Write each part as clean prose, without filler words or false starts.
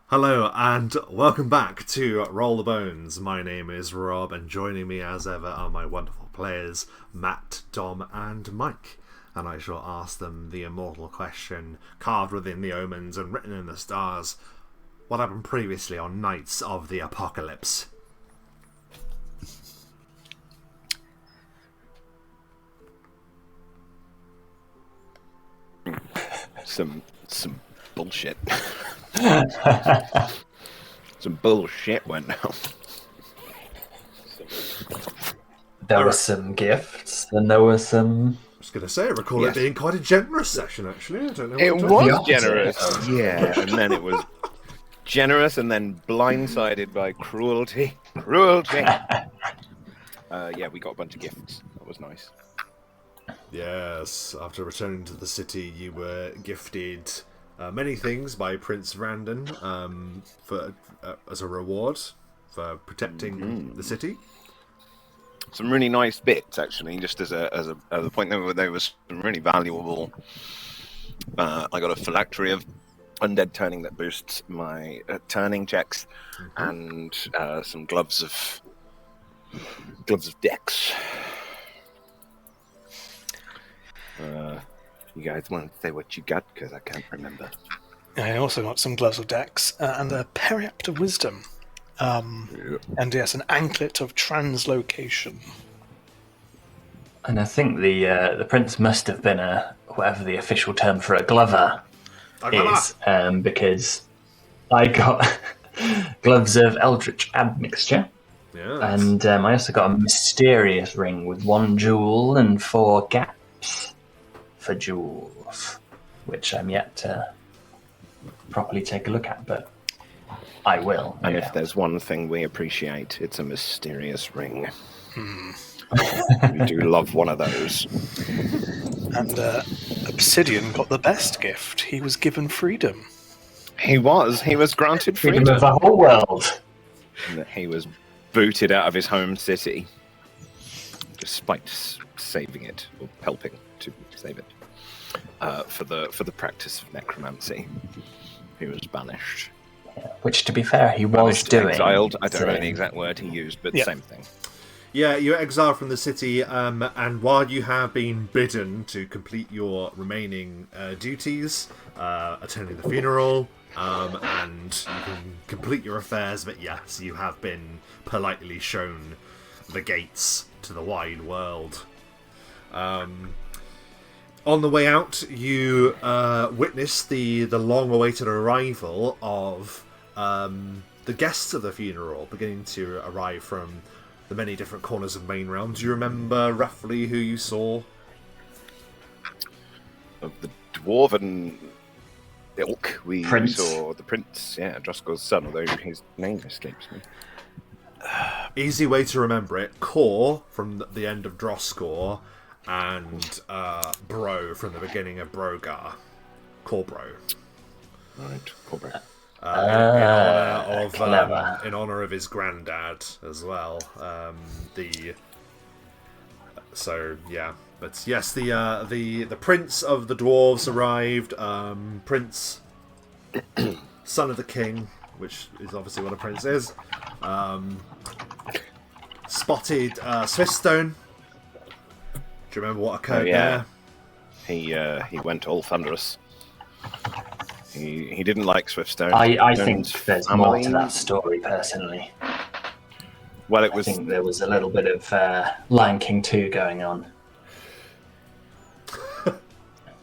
Hello and welcome back to Roll the Bones. My name is Rob, and joining me as ever are my wonderful players Matt, Dom and Mike. And I shall ask them the immortal question, carved within the omens and written in the stars: what happened previously on Nights of the Apocalypse? Some bullshit. Some bullshit went down. There were some gifts, and there were some... I was going to say, I recall it being quite a generous session, actually. I don't know what It you're talking was generous, yeah, and then it was generous, and then blindsided by cruelty. Yeah, we got a bunch of gifts. That was nice. Yes, after returning to the city, you were gifted many things by Prince Randon for as a reward for protecting the city. Some really nice bits, actually. Just as a point, there was some really valuable. I got a phylactery of undead turning that boosts my turning checks, and some gloves of dex. You guys want to say what you got? Because I can't remember. I also got some gloves of dex and a periapt of wisdom. And yes, an anklet of translocation. And I think the prince must have been whatever the official term for a glover is, because I got gloves of eldritch admixture. Yes. And I also got a mysterious ring with 1 jewel and 4 gaps for jewels, which I'm yet to properly take a look at, but I will. And if there's one thing we appreciate, it's a mysterious ring. We do love one of those. And Obsidian got the best gift. He was given freedom. He was granted freedom. Freedom of the whole world. And he was booted out of his home city, despite saving it, or helping to save it, for the practice of necromancy. He was banished. Which, to be fair, he was doing. Exiled. I don't know the exact word he used, but same thing. Yeah, you're exiled from the city, and while you have been bidden to complete your remaining duties, attending the funeral, and you can complete your affairs, but yes, you have been politely shown the gates to the wide world. On the way out, you witness the long-awaited arrival of the guests of the funeral beginning to arrive from the many different corners of Main Realm. Do you remember roughly who you saw? Of the dwarven ilk, we Prince. saw the prince, Droskor's son, although his name escapes me. Easy way to remember it: Kor from the end of Droskor, and Bro from the beginning of Brogar. Korbro. Right, Corbett. In honor of his granddad as well. But yes, the prince of the dwarves arrived. Prince, son of the king, which is obviously what a prince is. Spotted Swiftstone. Do you remember what occurred there? He went all thunderous. He didn't like Swiftstone. I think there's more to that story, personally. Well, I think there was a little bit of Lion King 2 going on.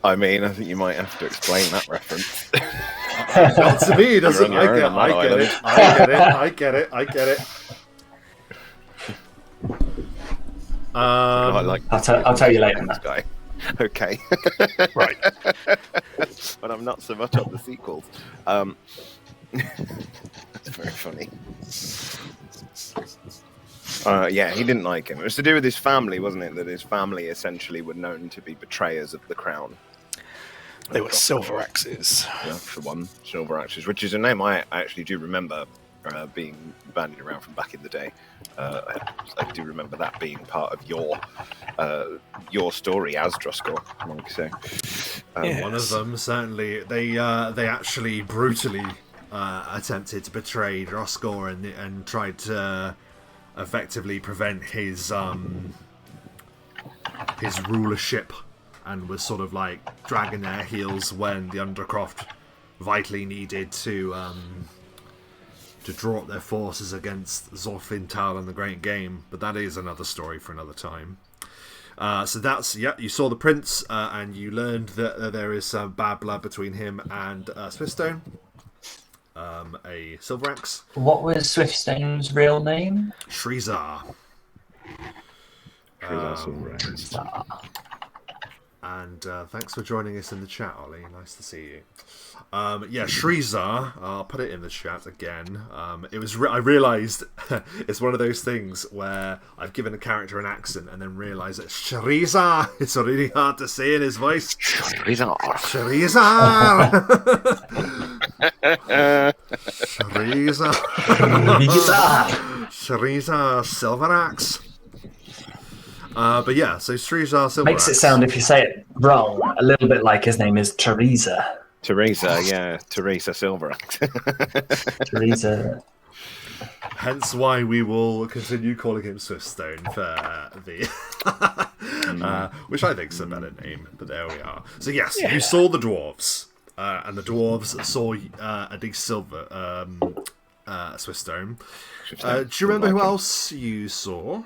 I mean, I think you might have to explain that reference. Not to me, doesn't it? I get it. I'll tell you later, This guy. Okay. Right. But I'm not so much on the sequels. That's very funny. He didn't like him. It was to do with his family, wasn't it? That his family essentially were known to be betrayers of the crown. They were Silver Axes. Yeah, for one, Silver Axes, which is a name I actually do remember being bandied around from back in the day. I do remember that being part of your story as Droskor. Like so. One of them certainly. They actually brutally attempted to betray Droskor and tried to effectively prevent his rulership, and was sort of like dragging their heels when the Undercroft vitally needed to draw up their forces against Zorfintal and the Great Game. But that is another story for another time. So that's, you saw the prince, and you learned that there is some bad blood between him and Swiftstone, a Silver Axe. What was Swiftstone's real name? Shrizar. Star. And thanks for joining us in the chat, Ollie. Nice to see you. Shrizar. I'll put it in the chat again. It was. I realised it's one of those things where I've given a character an accent and then realised that Shrizar. It's really hard to say in his voice. Shrizar. Shrizar. Shrizar Silver Axe. So Shrizar Silver Makes it sound, if you say it wrong, a little bit like his name is Teresa. Teresa Silveract. Teresa. Hence why we will continue calling him Swiftstone for the... which I think is a better name, but there we are. So yes, you saw the dwarves, and the dwarves saw a big silver Swiftstone. Do you remember who else you saw?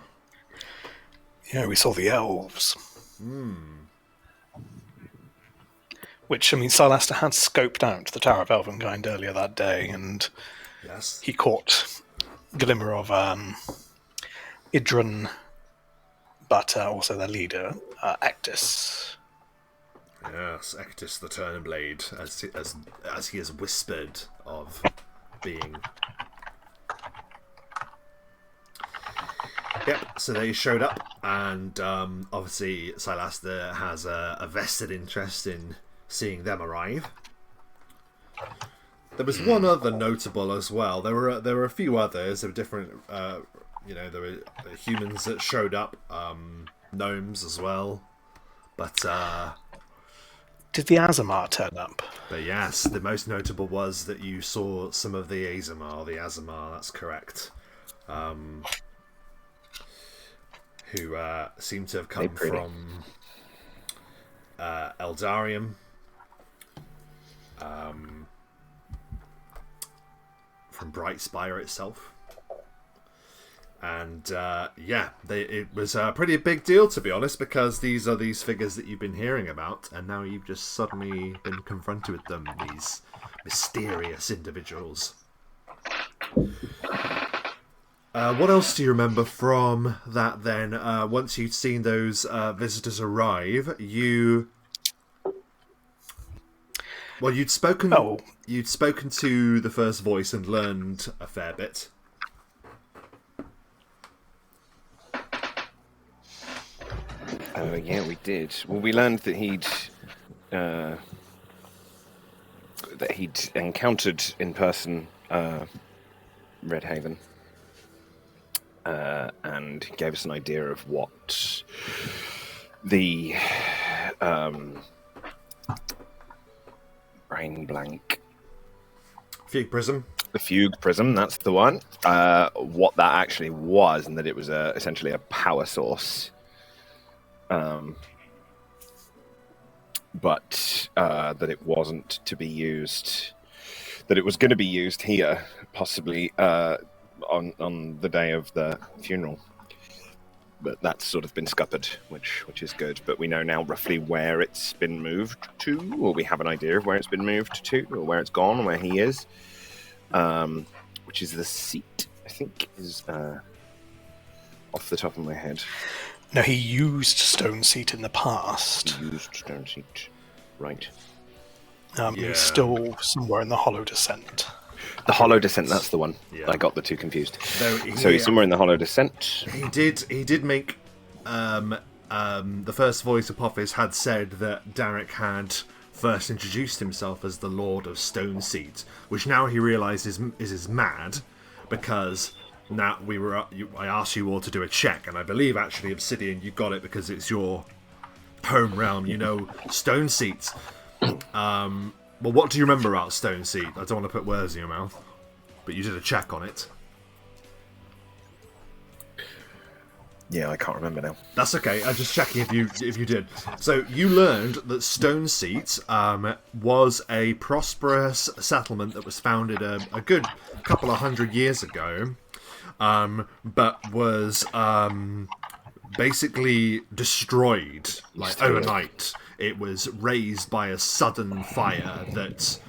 Yeah, we saw the elves. Which, Silastra had scoped out the Tower of Elvenkind earlier that day, and he caught glimmer of Idrun, but also their leader, Ectus. Yes, Ectus the Turnblade, as he has whispered of being. Yep, so they showed up, and obviously Silastra has a vested interest in seeing them arrive. There was one other notable as well. There were a few others. There were different, there were humans that showed up, gnomes as well. But did the Azamar turn up? But yes, the most notable was that you saw some of the Azamar. That's correct. Who seem to have come from Eldarium, from Brightspire itself, and it was a pretty big deal, to be honest, because these are these figures that you've been hearing about, and now you've just suddenly been confronted with them, these mysterious individuals. What else do you remember from that then? Once you'd seen those visitors arrive, you'd spoken to the first voice and learned a fair bit. Oh yeah, we did. Well, we learned that he'd encountered in person Redhaven. And he gave us an idea of what the brain blank. Fugue Prism. The Fugue Prism, that's the one. What that actually was, and that it was essentially a power source. But that it wasn't to be used. That it was going to be used here, possibly. On the day of the funeral, but that's sort of been scuppered, which is good. But we know now roughly where it's been moved to, or we have an idea of where it's been moved to, or where it's gone, where he is, which is the seat, I think, is off the top of my head. No, he used Stone Seat in the past. He used Stone Seat, right? He's still somewhere in the Hollow Descent. The Hollow Descent, that's the one. Yeah. I got the two confused. So he's somewhere in the Hollow Descent. He did make the first voice of Apophis had said that Derek had first introduced himself as the Lord of Stone Seat, which now he realizes is mad, because now I asked you all to do a check, and I believe actually Obsidian, you got it because it's your home realm. Stone Seat. Well, what do you remember about Stone Seat? I don't want to put words in your mouth, but you did a check on it. Yeah, I can't remember now. That's okay. I'm just checking if you did. So you learned that Stone Seat was a prosperous settlement that was founded a good couple of 100 years ago, but was basically destroyed overnight. It was raised by a sudden fire that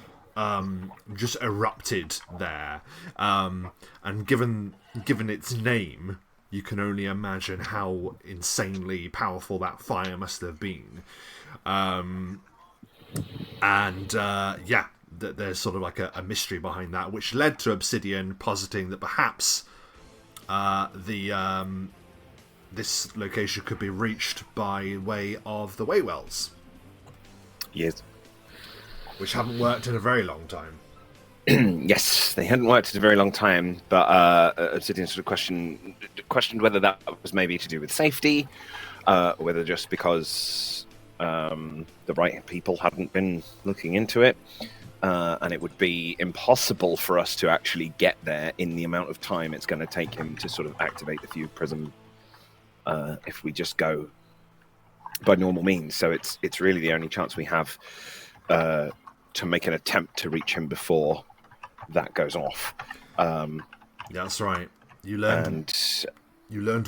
just erupted there, and given its name, you can only imagine how insanely powerful that fire must have been. There's sort of like a mystery behind that, which led to Obsidian positing that perhaps this location could be reached by way of the Waywells. Yes. Which haven't worked in a very long time. Yes, they hadn't worked in a very long time, but Obsidian sort of questioned whether that was maybe to do with safety, or whether just because the right people hadn't been looking into it, and it would be impossible for us to actually get there in the amount of time it's going to take him to sort of activate the Fugue Prism if we just go by normal means. So it's really the only chance we have to make an attempt to reach him before that goes off. That's right. You learned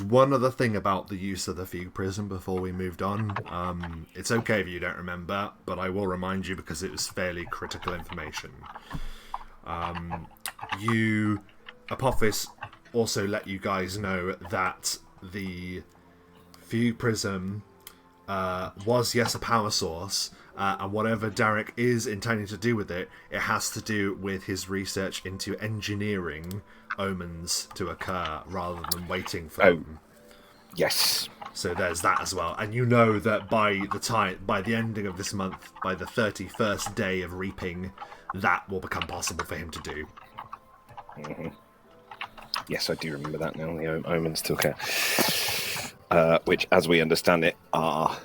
one other thing about the use of the Fugue Prism before we moved on. It's okay if you don't remember, but I will remind you because it was fairly critical information. Apophis also let you guys know that the Fugue Prism was, yes, a power source, and whatever Derek is intending to do with it, it has to do with his research into engineering omens to occur rather than waiting for them. Yes. So there's that as well. And you know that by the ending of this month, by the 31st day of reaping, that will become possible for him to do. Mm-hmm. Yes, I do remember that now. The omens to occur. Which, as we understand it, are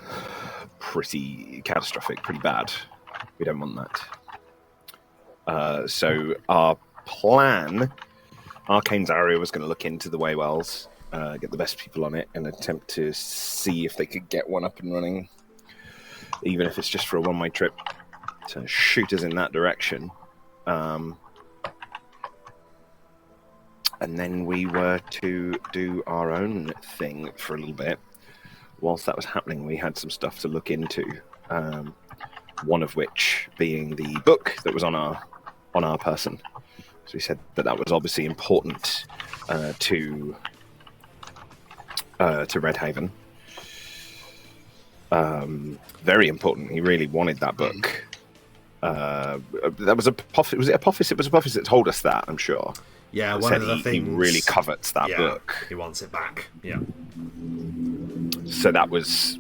pretty catastrophic, pretty bad. We don't want that. So our plan, Arcane's area was going to look into the Waywells, get the best people on it, and attempt to see if they could get one up and running, even if it's just for a one-way trip, to shoot us in that direction. And then we were to do our own thing for a little bit. Whilst that was happening, we had some stuff to look into. One of which being the book that was on our person. So we said that was obviously important to Red Haven. Very important. He really wanted that book. That was Apophis. Was it Apophis? It was Apophis that told us that, I'm sure. Yeah, one of the things. He really covets that book. He wants it back. Yeah. So that was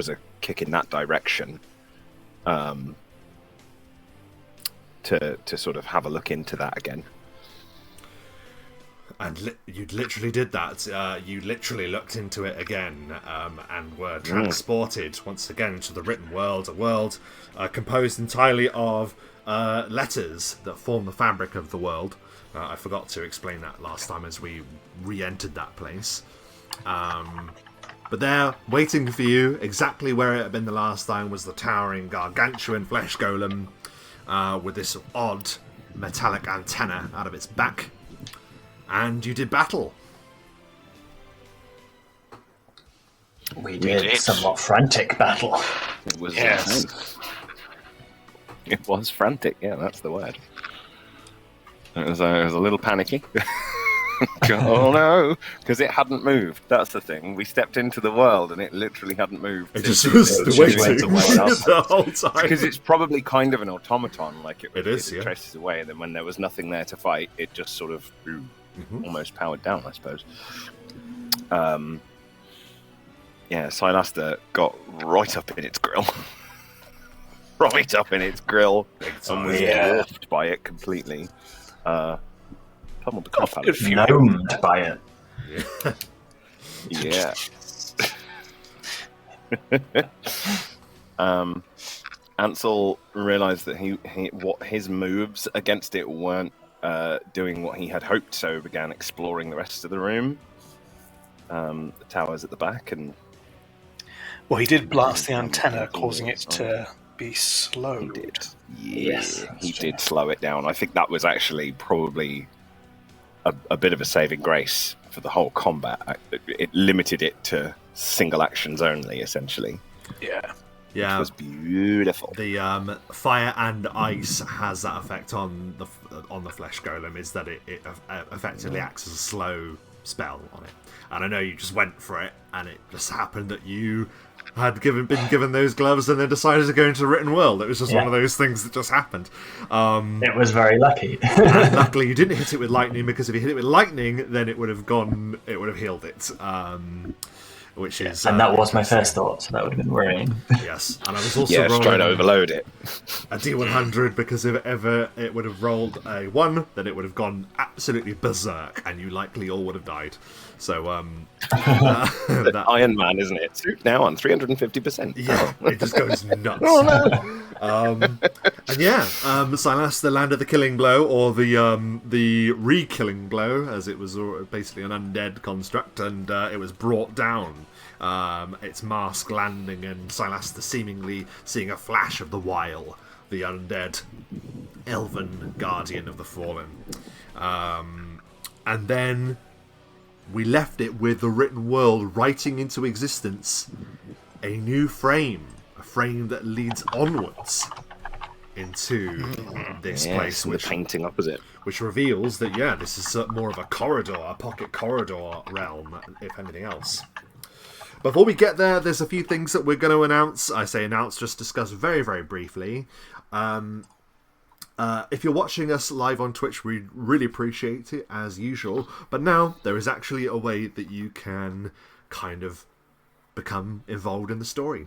a kick in that direction. To sort of have a look into that again. And you literally did that. You literally looked into it again, and were transported once again to the written world, a world composed entirely of letters that form the fabric of the world. I forgot to explain that last time as we re-entered that place. But there, waiting for you, exactly where it had been the last time, was the towering gargantuan flesh golem with this odd metallic antenna out of its back. And you did battle. We did somewhat frantic battle. It was It was frantic, yeah, that's the word. It was a little panicky. Oh no, because it hadn't moved. That's the thing. We stepped into the world and it literally hadn't moved. It just was waiting the whole time. Because it's probably kind of an automaton, like it yeah. traces away, and then when there was nothing there to fight, it just sort of almost powered down, I suppose. Silaster got right up in its grill. Right up in its grill. And was dwarfed by it completely. Pummeled the crap out of it. Gnomed by it. Yeah. Ansel realised that what his moves against it weren't doing what he had hoped, so began exploring the rest of the room, the towers at the back, and Well, he did blast the antenna, causing it to be slowed. he did. He did slow it down. I think that was actually probably a bit of a saving grace for the whole combat. It limited it to single actions only, essentially. Yeah. Yeah, which was beautiful. The fire and ice has that effect on the flesh golem, is that it effectively acts as a slow spell on it. And I know you just went for it, and it just happened that you had been given those gloves and then decided to go into the written world. It was just one of those things that just happened. It was very lucky. And luckily you didn't hit it with lightning, because if you hit it with lightning, then it would have healed it. Which is, and that was my first thought, so that would have been worrying. Yes, and I was also rolling trying to overload it. A D100, because if ever it would have rolled a 1, then it would have gone absolutely berserk, and you likely all would have died. So, Iron Man, isn't it? Suit now on 350%. Yeah, it just goes nuts. And yeah, Silas, the land of the killing blow, or the re-killing blow, as it was basically an undead construct, and it was brought down. Its mask landing, and Silas seemingly seeing a flash of the Wile, the undead elven guardian of the fallen. And then we left it with the written world writing into existence a new frame, a frame that leads onwards into this place, which the painting opposite, which reveals that this is more of a corridor, a pocket corridor realm, if anything else. Before we get there, there's a few things that we're going to announce. I say announce, just discuss very, very briefly. If you're watching us live on Twitch, we really appreciate it, as usual. But now there is actually a way that you can kind of become involved in the story.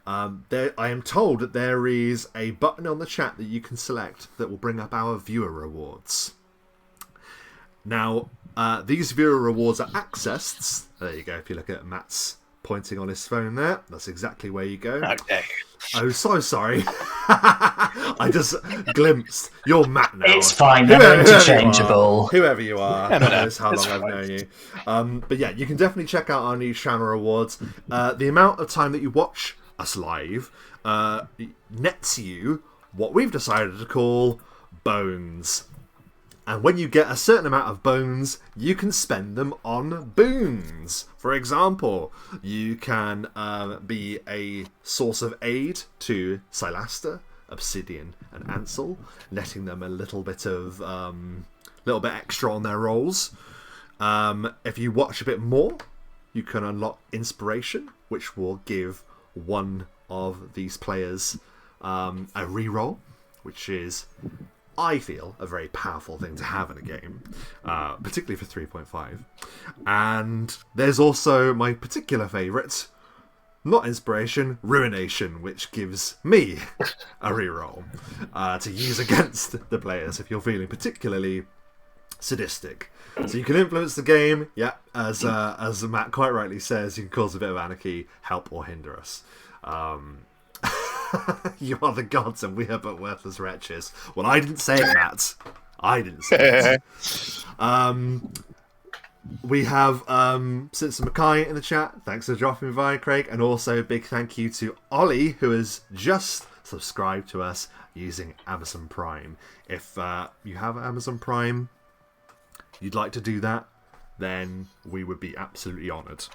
I am told that there is a button on the chat that you can select that will bring up our viewer rewards. Now, these viewer rewards are accessed. There you go. If you look at Matt's pointing on his phone there, that's exactly where you go. Okay. Oh, so sorry. I just glimpsed. You're Matt now. It's fine. They're interchangeable. Whoever you are. No, That is how long I've known you. But yeah, you can definitely check out our new channel rewards. The amount of time that you watch us live nets you what we've decided to call bones. And when you get a certain amount of bones, you can spend them on boons. For example, you can be a source of aid to Silaster, Obsidian, and Ansel, letting them a little bit extra on their rolls. If you watch a bit more, you can unlock inspiration, which will give one of these players a reroll, which is, I feel, a very powerful thing to have in a game, particularly for 3.5. And there's also my particular favourite, not inspiration, ruination, which gives me a reroll to use against the players if you're feeling particularly sadistic. So you can influence the game, as Matt quite rightly says, you can cause a bit of anarchy, help or hinder us. You are the gods and we are but worthless wretches. Well, I didn't say it, Matt. I didn't say it. We have Simpson Mackay in the chat. Thanks for dropping by, Craig. And also a big thank you to Ollie, who has just subscribed to us using Amazon Prime. If you have Amazon Prime, you'd like to do that, then we would be absolutely honoured.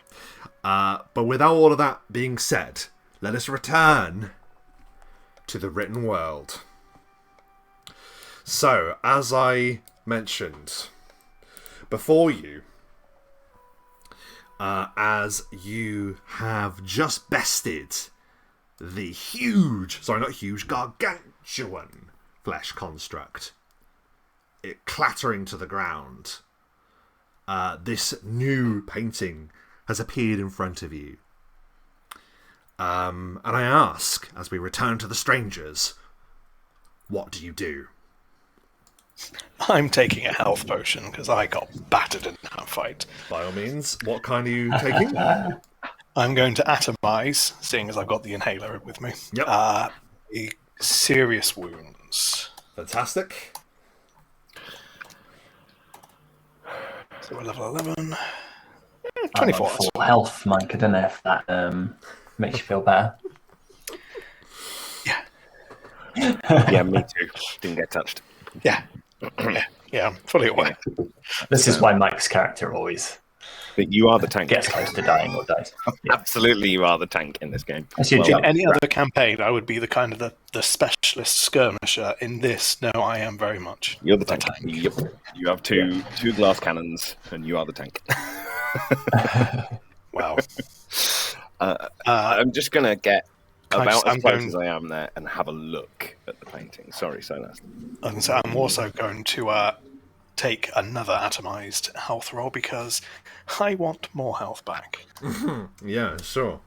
But without all of that being said, let us return to the written world. So, as I mentioned before you, as you have just bested the gargantuan flesh construct, it clattering to the ground, this new painting has appeared in front of you. And I ask, as we return to the strangers, what do you do? I'm taking a health potion because I got battered in that fight. By all means. What kind are you taking? I'm going to atomize, seeing as I've got the inhaler with me. Yep. serious wounds. Fantastic. So we're level 11. I'm 24. on full health, Mike. I don't know if that makes you feel better. Yeah, me too. Didn't get touched. Yeah, I'm fully aware. This is why Mike's character always But you are the tank. gets close to dying or dies. Yeah. Absolutely, you are the tank in this game. That's your In job. any other campaign, I would be the kind of the specialist skirmisher. In this, no, I am very much You're the tank. Yep. You have two glass cannons, and you are the tank. Wow. I'm just gonna get about as close going- as I am there and have a look at the painting. Sorry, Silas. And so I'm also going to take another atomized health roll because I want more health back. Yeah, sure.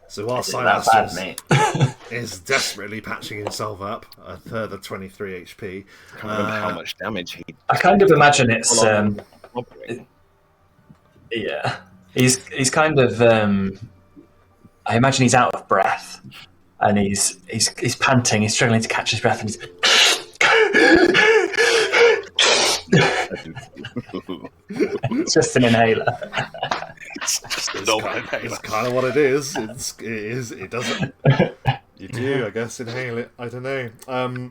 So while Is it that Silas bad, mate? is desperately patching himself up, a further 23 HP. I can't remember how much damage he. I kind of imagine it's Operating. yeah. He's kind of I imagine he's out of breath and he's panting, he's struggling to catch his breath and he's it's just an inhaler. It's just a normal inhaler. It's kind of what it is. It doesn't. You do, I guess, inhale it. I don't know.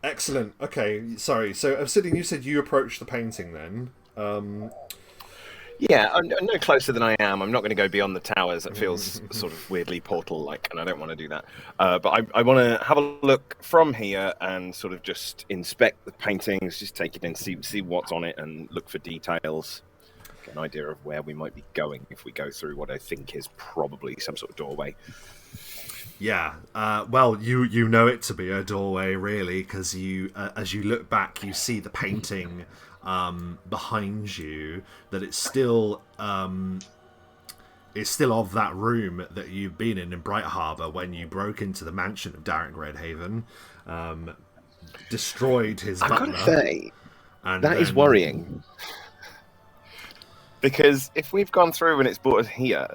Excellent. Okay, sorry. So, Obsidian, you said you approached the painting then. Yeah, I'm no closer than I am. I'm not going to go beyond the towers. It feels sort of weirdly portal-like, and I don't want to do that. But I want to have a look from here and sort of just inspect the paintings, just take it in, see what's on it, and look for details. Get an idea of where we might be going if we go through what I think is probably some sort of doorway. Yeah. Well, you know it to be a doorway, really, because you, as you look back, you see the painting behind you. That it's still of that room that you've been in Bright Harbour when you broke into the mansion of Derek Redhaven, destroyed his butler. I've got to say, and that is worrying. Because if we've gone through and it's brought us here,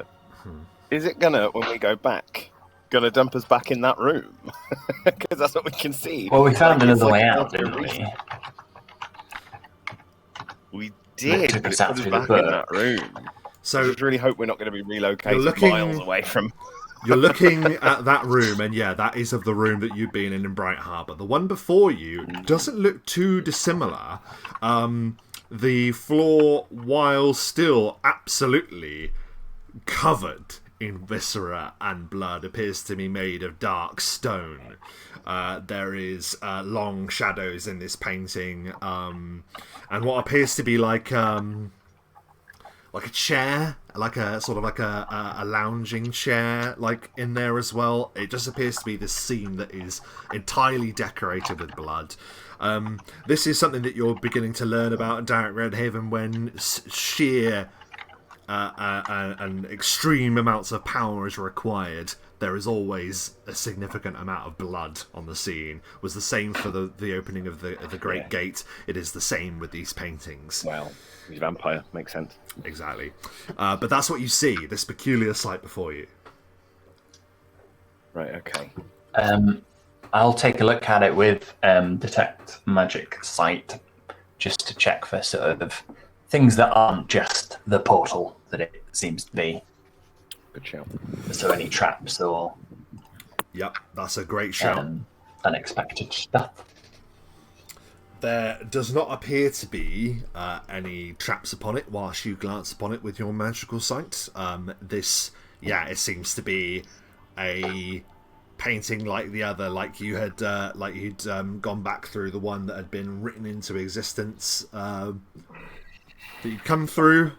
is it gonna, when we go back, gonna dump us back in that room? Because that's what we can see. Well, we found Like, it's another like way a out, didn't we? We It did, took but us it out put us through the back in book. that room. So I just really hope we're not going to be relocated looking- miles away from... you're looking at that room, and yeah, that is of the room that you've been in Bright Harbour. The one before you doesn't look too dissimilar. The floor, while still absolutely covered in viscera and blood, appears to be made of dark stone. There is long shadows in this painting, and what appears to be like a chair, like a sort of like a lounging chair, like in there as well. It just appears to be this scene that is entirely decorated with blood. This is something that you're beginning to learn about in Derek Redhaven when sheer and extreme amounts of power is required. There is always a significant amount of blood on the scene. It was the same for the opening of the Great Gate. It is the same with these paintings. Well, he's a vampire. Makes sense. Exactly. But that's what you see, this peculiar sight before you. Right, okay. I'll take a look at it with detect magic sight, just to check for sort of things that aren't just the portal that it seems to be. Good shout. So any traps or Yep, that's a great shout. unexpected stuff. There does not appear to be any traps upon it whilst you glance upon it with your magical sight. It seems to be a painting like the other, like you'd gone back through the one that had been written into existence that you'd come through.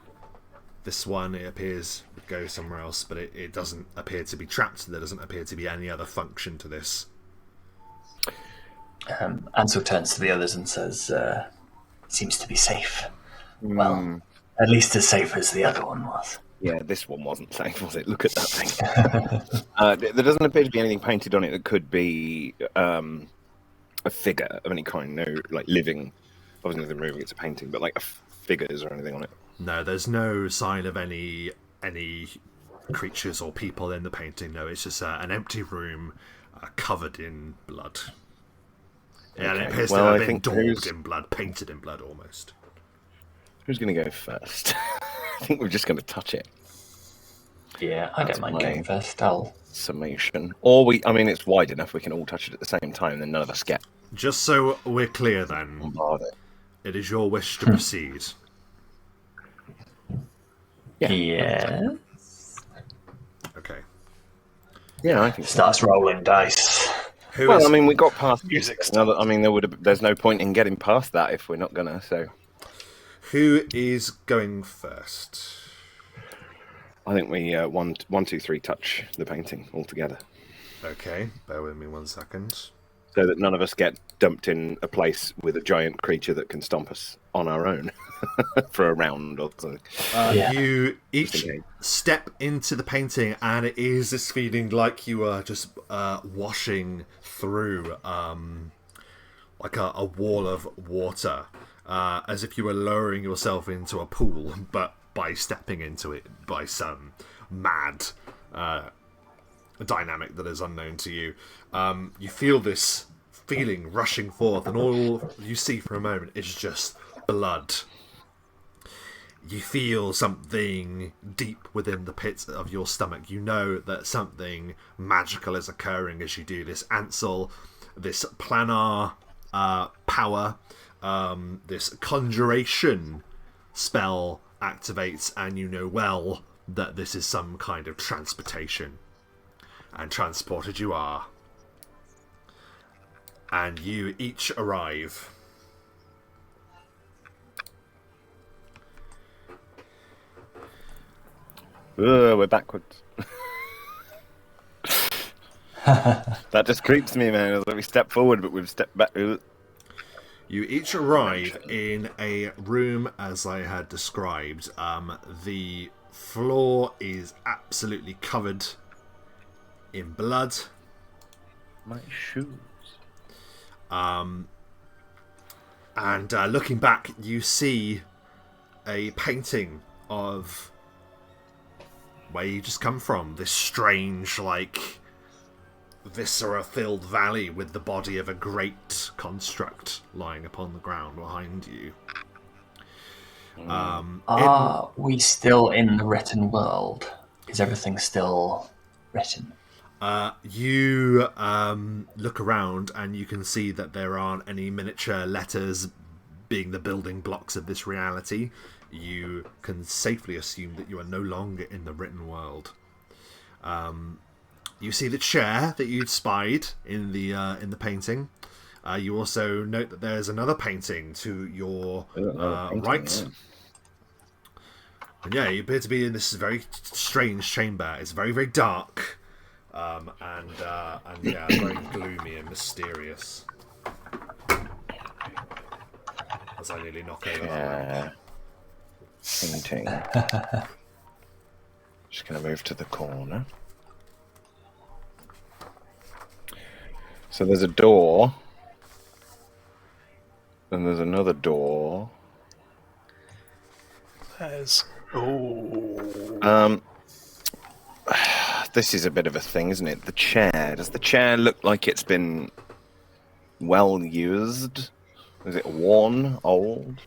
This one, it appears, would go somewhere else, but it doesn't appear to be trapped. There doesn't appear to be any other function to this. Ansel turns to the others and says, seems to be safe. Well, at least as safe as the other one was. Yeah, this one wasn't safe, was it? Look at that thing. There doesn't appear to be anything painted on it that could be a figure of any kind. No, like living. Obviously, they're moving. It's a painting, but like figures or anything on it. No, there's no sign of any creatures or people in the painting. No, it's just an empty room covered in blood. And it Okay, appears well, to I have been think daubed in blood, painted in blood almost. Who's going to go first? I think we're just going to touch it. Yeah, I That's don't mind my going first. I'll... Summation. Or I mean, it's wide enough we can all touch it at the same time, then none of us get Just so we're clear then, bombarded. it is your wish to proceed. Yeah. Okay. Yeah, I think so. Starts rolling dice. Well, I mean, we got past Music I mean, there's no point in getting past that if we're not gonna. So, who is going first? I think we 1, 2, 3 touch the painting all together, Okay, bear with me 1 second. so that none of us get dumped in a place with a giant creature that can stomp us on our own for a round or something. You each step into the painting, and it is this feeling like you are just washing through like a wall of water, as if you were lowering yourself into a pool, but by stepping into it by some mad dynamic that is unknown to you. You feel this feeling rushing forth, and all you see for a moment is just blood. You feel something deep within the pits of your stomach. You know that something magical is occurring as you do this. Ansel, this planar power, this conjuration spell activates, and you know well that this is some kind of transportation. And transported you are. And you each arrive. We're backwards. That just creeps me, man. It's like we step forward, but we've stepped back. You each arrive in a room as I had described. The floor is absolutely covered in blood. My shoes. And looking back, you see a painting of where you just come from. This strange, like, viscera-filled valley with the body of a great construct lying upon the ground behind you. Are we still in the written world? Is everything still written? You look around and you can see that there aren't any miniature letters being the building blocks of this reality. You can safely assume that you are no longer in the written world. You see the chair that you'd spied in the painting. You also note that there's another painting to your right. Yeah. And yeah, you appear to be in this very strange chamber. It's very, very dark. And yeah, very gloomy and mysterious. As I nearly knock over that. Painting. Just going to move to the corner. So there's a door. And there's another door. There's... This is a bit of a thing, isn't it? The chair. Does the chair look like it's been well used? Is it worn, old?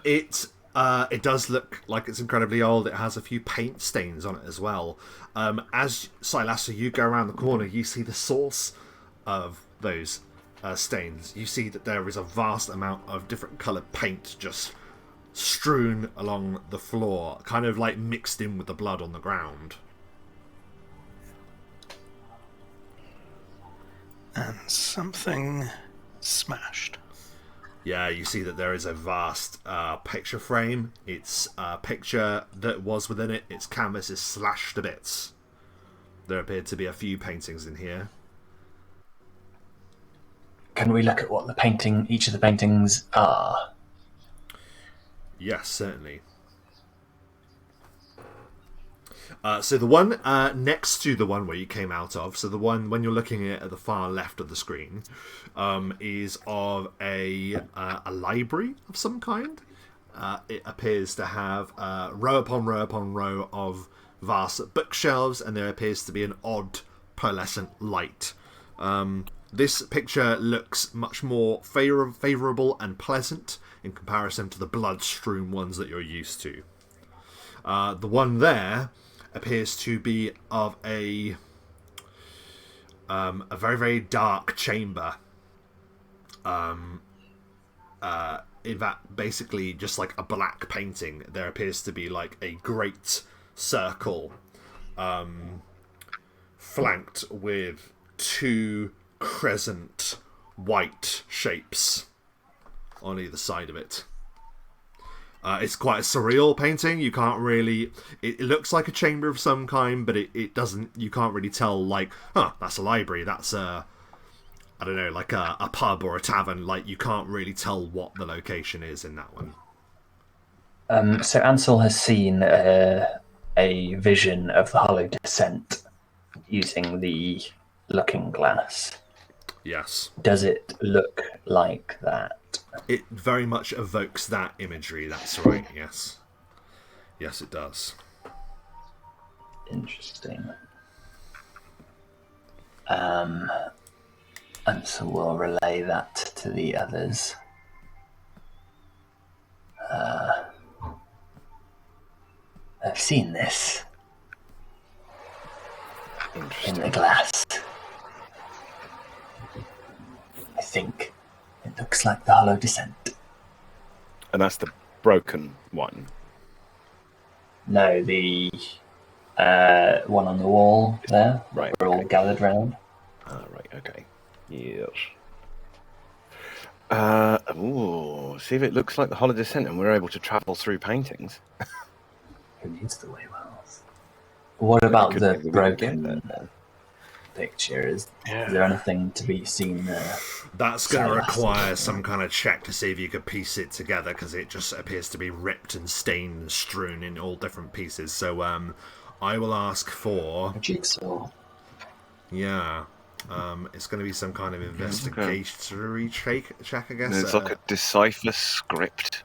It does look like it's incredibly old. It has a few paint stains on it as well. As Silas, you go around the corner, you see the source of those stains. You see that there is a vast amount of different coloured paint just strewn along the floor, kind of like mixed in with the blood on the ground. And something smashed. Yeah, you see that there is a vast picture frame. Its picture that was within it, its canvas is slashed to bits. There appear to be a few paintings in here. Can we look at what each of the paintings are? Yes, certainly. So the one next to the one where you came out of, so the one when you're looking at the far left of the screen, is of a library of some kind. It appears to have row upon row upon row of vast bookshelves, and there appears to be an odd pearlescent light. This picture looks much more favourable and pleasant in comparison to the blood-strewn ones that you're used to. The one there appears to be of a very, very dark chamber. In that, basically, just like a black painting, there appears to be like a great circle, flanked with two crescent white shapes on either side of it. It's quite a surreal painting. You can't really... It looks like a chamber of some kind, but it doesn't... You can't really tell, like, that's a library, that's a... I don't know, like a pub or a tavern. Like, you can't really tell what the location is in that one. So Ansel has seen a vision of the Hollow Descent using the looking glass. Yes. Does it look like that? It very much evokes that imagery, that's right, yes. Yes, it does. Interesting. Ansel will relay that to the others. I've seen this in the glass. I think it looks like the Hollow Descent. And that's the broken one? No, the one on the wall there. Right, We're all gathered round. Right, okay. Yes. See if it looks like the Hollow Descent and we're able to travel through paintings. Who needs the way wells? What about the broken picture? Is there anything to be seen there? That's going to require some kind of check to see if you could piece it together, because it just appears to be ripped and stained and strewn in all different pieces. So I will ask for... A jigsaw. Yeah. It's going to be some kind of investigatory check, I guess. It's like a decipher script.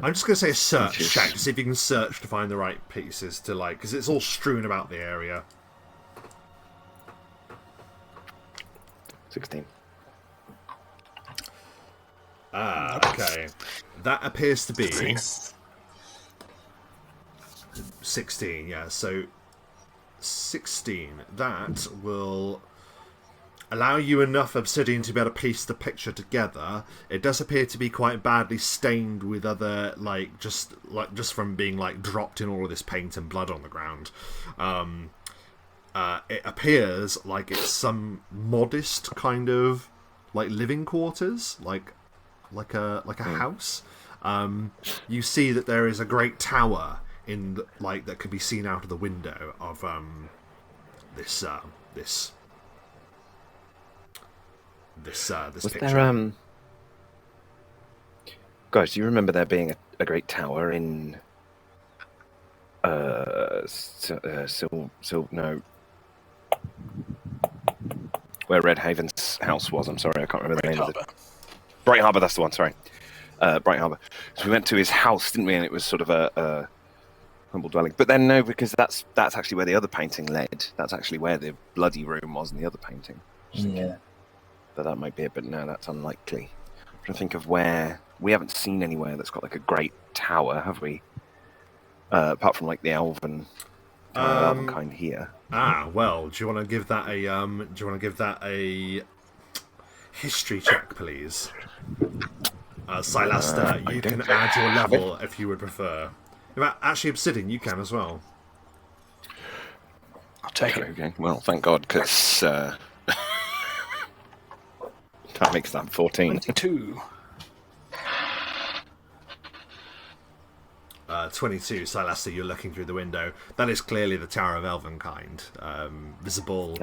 I'm just going to say a search check to see if you can search to find the right pieces to, like, because it's all strewn about the area. 16. Okay. That appears to be 16, yeah. So 16. That will allow you enough obsidian to be able to piece the picture together. It does appear to be quite badly stained with other, just from being dropped in all of this paint and blood on the ground. It appears like it's some modest kind of living quarters, like a house. You see that there is a great tower in that could be seen out of the window of this picture. There, guys, do you remember there being a great tower in where Red Haven's house was? I'm sorry, I can't remember the name of it. Bright Harbour, that's the one, sorry. Bright Harbour. So we went to his house, didn't we? And it was sort of a humble dwelling. But then no, because that's actually where the other painting led. That's actually where the bloody room was in the other painting. Yeah. But that might be it, but no, that's unlikely. I'm trying to think of where... We haven't seen anywhere that's got a great tower, have we? Apart from the elven kind here. Well, do you want to give that a history check, please? Silaster, you can add your level if you would prefer. Actually, Obsidian, you can as well. I'll take it. Okay, well, thank God, because that makes that 14. 22. 22, Silaster, you're looking through the window. That is clearly the Tower of Elvenkind, visible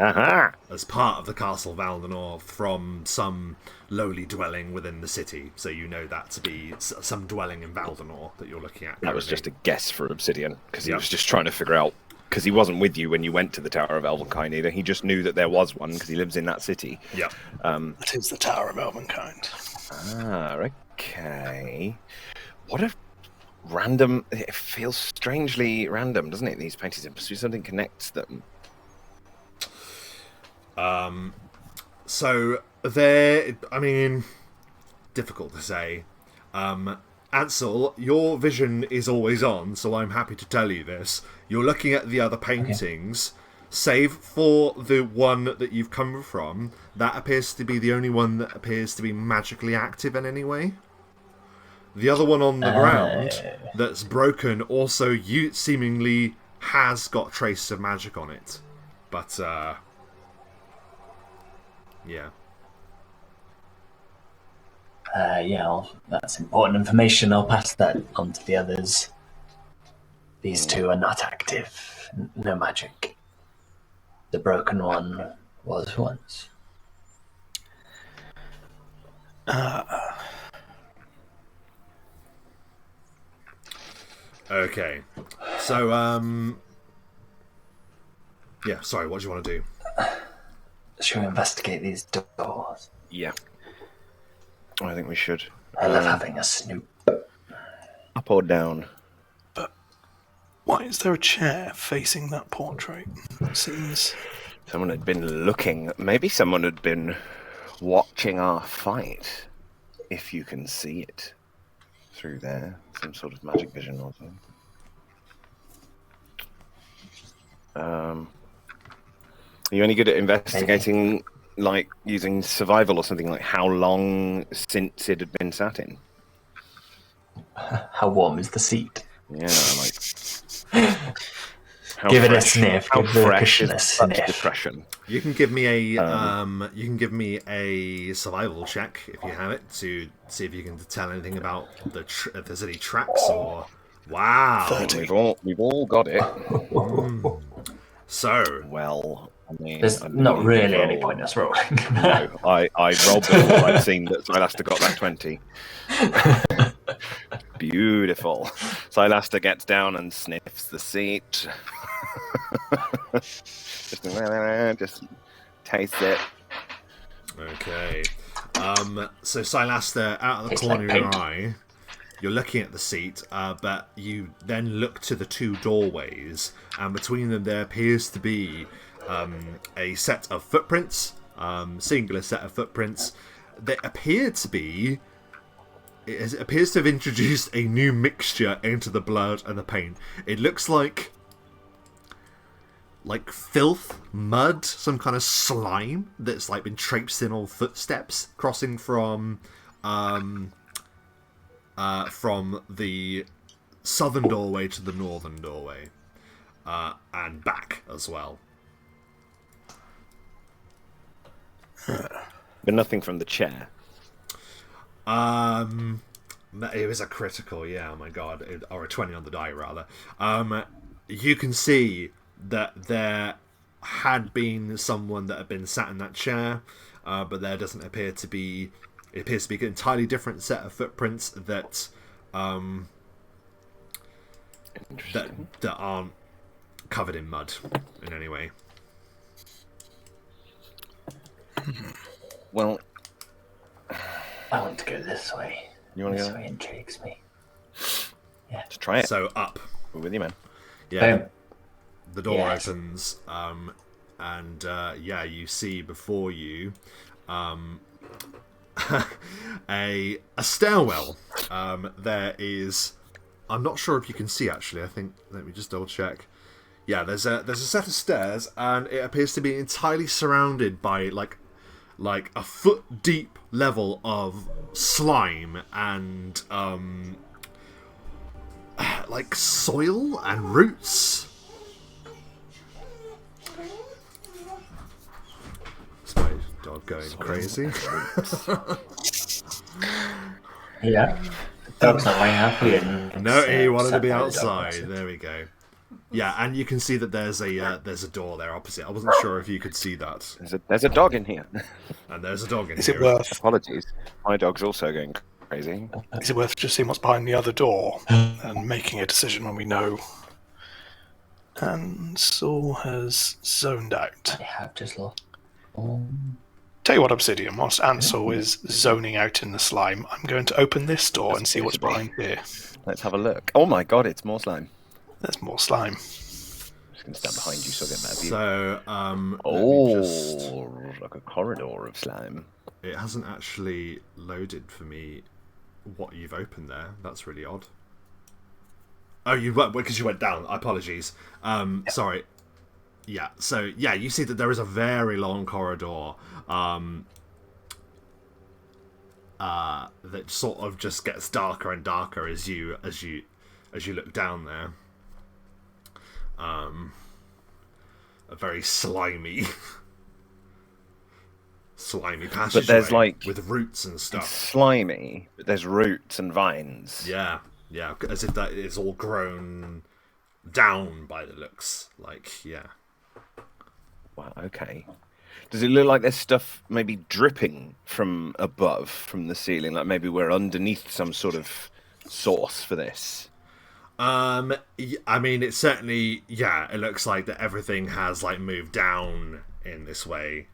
as part of the Castle Valdinor from some lowly dwelling within the city. So you know that to be some dwelling in Valdinor that you're looking at. That was just a guess for Obsidian, because he was just trying to figure out, because he wasn't with you when you went to the Tower of Elvenkind either. He just knew that there was one, because he lives in that city. Yeah. That is the Tower of Elvenkind. Okay. What a random... It feels strangely random, doesn't it, these paintings? It must be something connects them. So there, I mean, difficult to say. Ansel, your vision is always on, so I'm happy to tell you this. You're looking at the other paintings, save for the one that you've come from. That appears to be the only one that appears to be magically active in any way. The other one on the ground that's broken also seemingly has got traces of magic on it. But, yeah. That's important information. I'll pass that on to the others. These two are not active. No magic. The broken one was once. Okay. So, yeah, sorry, what do you want to do? Should we investigate these doors? Yeah. I think we should. I love having a snoop. Up or down? But why is there a chair facing that portrait? It seems... Someone had been looking. Maybe someone had been watching our fight. If you can see it through there. Some sort of magic vision or something. Are you any good at investigating, like using survival or something, like how long since it had been sat in? How warm is the seat? Yeah, like... Give it a sniff. How Give the fresh cushion a is such sniff. depression? You can give me a survival check if you have it to see if you can tell anything about if there's any tracks or. Wow, 30. We've all got it. So Well, I mean, There's not really any point in us rolling. No, I rolled before I'd seen that Silaster got that 20. Beautiful. Silaster gets down and sniffs the seat. just tastes it. Okay. So Silaster, out of the Tastes corner like of your paint. eye, you're looking at the seat, but you then look to the two doorways, and between them there appears to be a set of footprints, singular set of footprints. That appear to be... It appears to have introduced a new mixture into the blood and the paint. It looks like filth, mud, some kind of slime that's like been traipsed in all footsteps, crossing from the southern doorway to the northern doorway, and back as well. But nothing from the chair. It was a critical, yeah, oh my god, or a 20 on the die, rather. You can see that there had been someone that had been sat in that chair, but there doesn't appear to be... It appears to be an entirely different set of footprints that that aren't covered in mud in any way. Well, I want to go this way. You want to This go? way intrigues me. Yeah. Let's try it. So up. We're with you, man. Yeah. Boom. The door Yes. opens, and yeah, you see before you a stairwell. There is... I'm not sure if you can see, actually. I think... Let me just double check. Yeah, there's a set of stairs, and it appears to be entirely surrounded by, like a foot deep level of slime and, like soil and roots. Is my dog going crazy? Yeah. Dog's not very happy. And No, he wanted to upset be by the dog, outside. so- There we go. Yeah, and you can see that there's a door there opposite. I wasn't sure if you could see that. There's a dog in here. And there's a dog in Is here. it worth? Apologies. My dog's also going crazy. Is it worth just seeing what's behind the other door and making a decision when we know? And Saul has zoned out. I have just lost. Tell you what, Obsidian, whilst Ansel is zoning out in the slime, I'm going to open this door and see what's behind here. Let's have a look. Oh my god, it's more slime. There's more slime. Just going to stand behind you so I get that view. So, Like a corridor of slime. It hasn't actually loaded for me what you've opened there. That's really odd. Oh, you went because you went down. Apologies. Sorry. Yeah. So yeah, you see that there is a very long corridor. That sort of just gets darker and darker as you look down there. A very slimy passage. But there's with roots and stuff. Slimy, but there's roots and vines. Yeah, as if that is all grown down by the looks. Yeah. Wow. Okay. Does it look like there's stuff maybe dripping from above, from the ceiling? Like maybe we're underneath some sort of source for this? I mean, it's certainly, it looks like that everything has moved down in this way.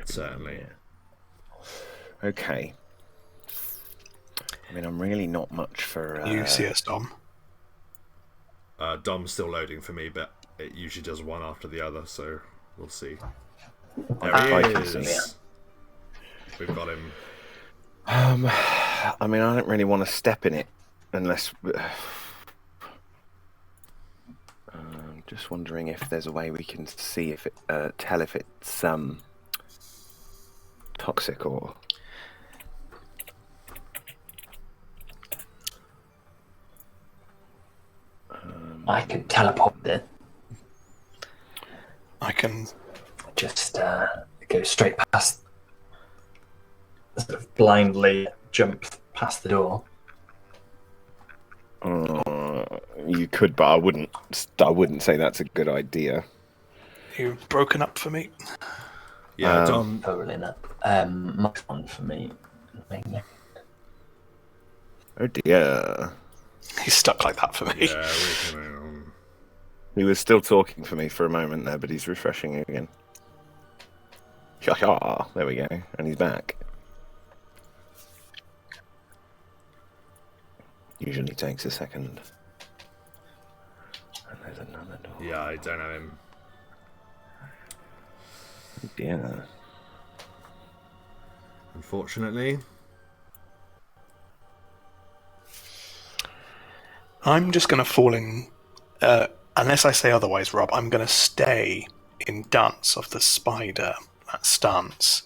Certainly. Yeah. Okay. I mean, I'm really not much for. You see us, Dom. Dom's still loading for me, but it usually does one after the other, so we'll see. There he is. We've got him. I mean, I don't really want to step in it unless. I'm just wondering if there's a way we can see if it tell if it's toxic or. I can teleport it. I can just go straight past, sort of blindly jump past the door. You could, but I wouldn't say that's a good idea. You've broken up for me. Yeah, Dom. Probably not. Much one for me. Mainly. Oh dear. He's stuck like that for me. Yeah, he was still talking for me for a moment there, but he's refreshing again. There we go, and he's back. Usually takes a second. And there's another door. Yeah, I don't have him. Oh dear. Unfortunately. I'm just going to fall in, unless I say otherwise, Rob, I'm going to stay in dance of the spider, that stance.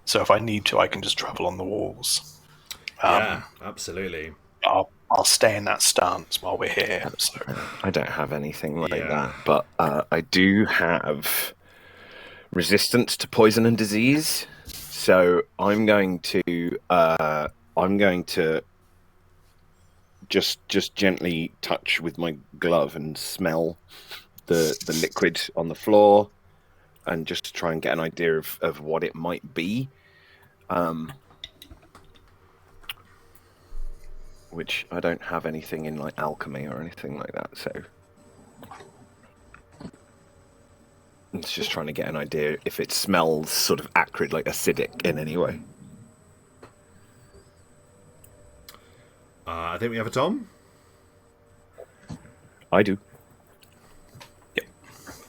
So if I need to, I can just travel on the walls. Yeah, absolutely. I'll stay in that stance while we're here. So. I don't have anything like that, but I do have resistance to poison and disease. So I'm going to just gently touch with my glove and smell the liquid on the floor, and just try and get an idea of what it might be. Which I don't have anything in alchemy or anything like that, so it's just trying to get an idea if it smells sort of acrid, like acidic in any way. I think we have a Tom. I do. Yep.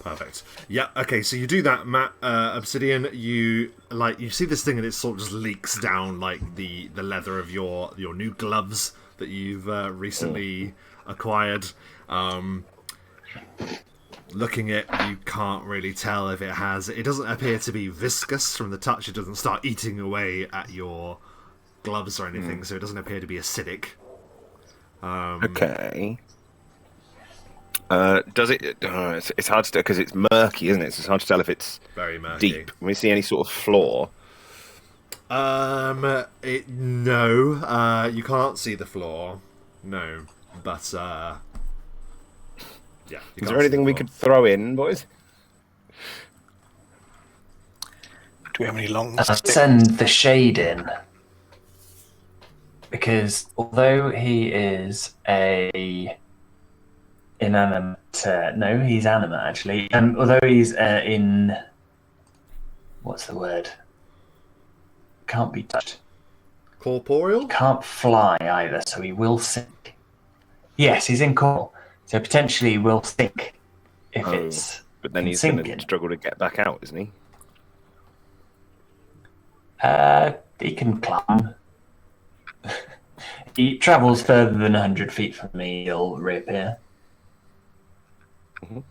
Perfect. Yeah. Okay. So you do that, Matt. Obsidian. You see this thing, and it sort of just leaks down the leather of your new gloves that you've recently acquired. Looking at, you can't really tell if it has. It doesn't appear to be viscous from the touch. It doesn't start eating away at your gloves or anything, so it doesn't appear to be acidic. Okay. Does it? It's hard to tell because it's murky, isn't it? So it's hard to tell if it's very murky. Deep. Can we see any sort of floor? No. You can't see the floor. No, but yeah. Is there anything we could throw in, boys? Do we have any long sticks? Send the shade in. Because although he is a inanimate, no, he's animate actually. Although he's in, what's the word? Can't be touched. Corporeal? Can't fly either, so he will sink. Yes, he's incorporeal, so potentially he will sink if it's but then he's sinking. going to struggle to get back out, isn't he? He can climb. He travels further than 100 feet from me, he'll reappear. Mhm.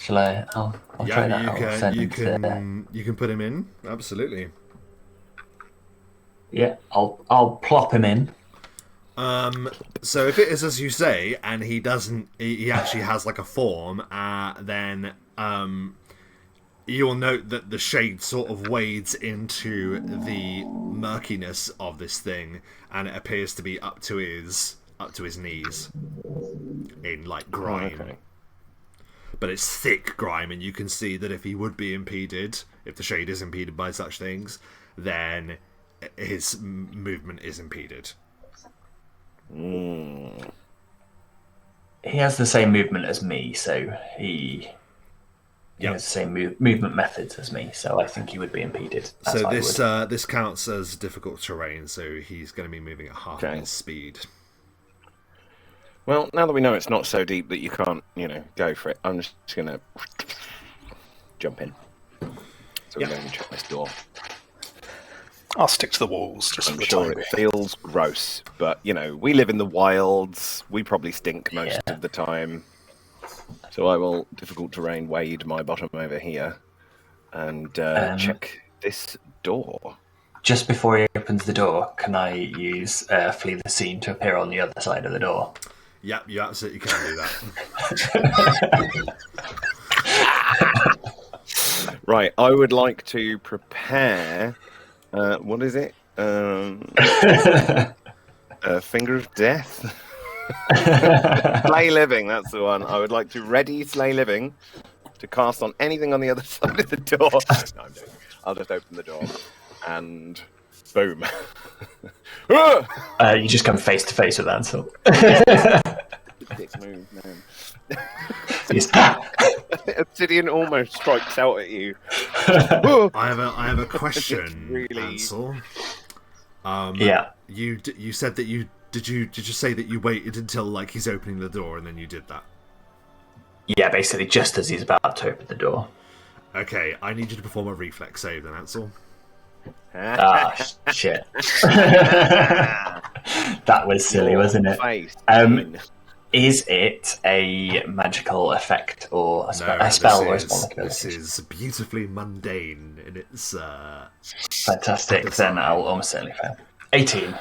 Shall I? I'll try that. You can put him in. Absolutely. Yeah, I'll plop him in. So if it is as you say, and he actually has like a form, then you'll note that the shade sort of wades into the murkiness of this thing, and it appears to be up to his knees in like grime. Okay. But it's thick grime, and you can see that if he would be impeded, if the shade is impeded by such things, then his movement is impeded. Mm. He has the same movement as me, so he has the same movement methods as me, so I think he would be impeded. So this counts as difficult terrain, so he's going to be moving at half his speed. Well, now that we know it's not so deep that you can't, go for it, I'm just going to jump in. So we're going to check this door. I'll stick to the walls just I'm for the sure time it being. feels gross, but, we live in the wilds. We probably stink most of the time. So I will, difficult terrain, wade my bottom over here and check this door. Just before he opens the door, can I use Flee the Scene to appear on the other side of the door? Yep, you absolutely can do that. Right, I would like to prepare... what is it? Finger of Death? Slay Living, that's the one. I would like to ready Slay Living to cast on anything on the other side of the door. No, I'm joking. I'll just open the door and boom. You just come face to face with Ansel. Dick move, man. Obsidian almost strikes out at you. I have a question, really... Ansel. Yeah. You said that you say that you waited until like he's opening the door and then you did that? Yeah, basically just as he's about to open the door. Okay, I need you to perform a reflex save then, Ansel. Shit. That was silly, wasn't it? Is it a magical effect or a spell or a spell? This is beautifully mundane in its... Fantastic, then I'll almost certainly fail. 18.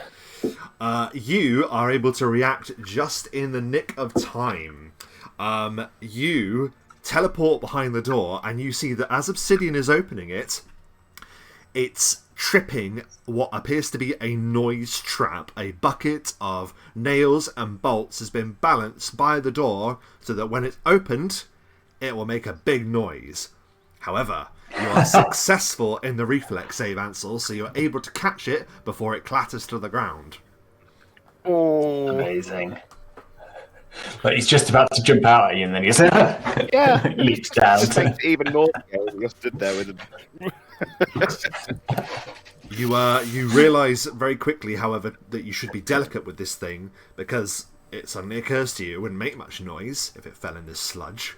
You are able to react just in the nick of time. You teleport behind the door and you see that as Obsidian is opening it, it's tripping what appears to be a noise trap. A bucket of nails and bolts has been balanced by the door so that when it's opened, it will make a big noise. However, you are successful in the reflex save, Ansel, so you're able to catch it before it clatters to the ground. Oh, amazing. But he's just about to jump out at you and then he's leaps down. It makes it even more scary. You're stood there with him. You realise very quickly, however, that you should be delicate with this thing because it suddenly occurs to you it wouldn't make much noise if it fell in this sludge.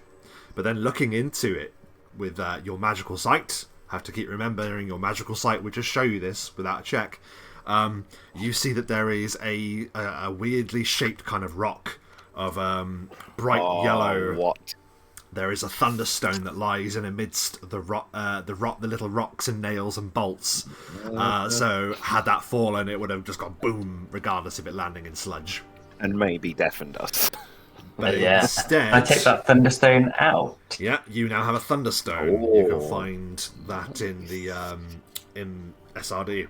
But then looking into it with your magical sight, have to keep remembering your magical sight would just show you this without a check. You see that there is a weirdly shaped kind of rock of bright yellow. What? There is a thunderstone that lies in amidst the little rocks and nails and bolts. So had that fallen, it would have just gone boom, regardless of it landing in sludge. And maybe deafened us. But instead, I take that thunderstone out. Yeah, you now have a thunderstone. Oh. You can find that in the in SRD.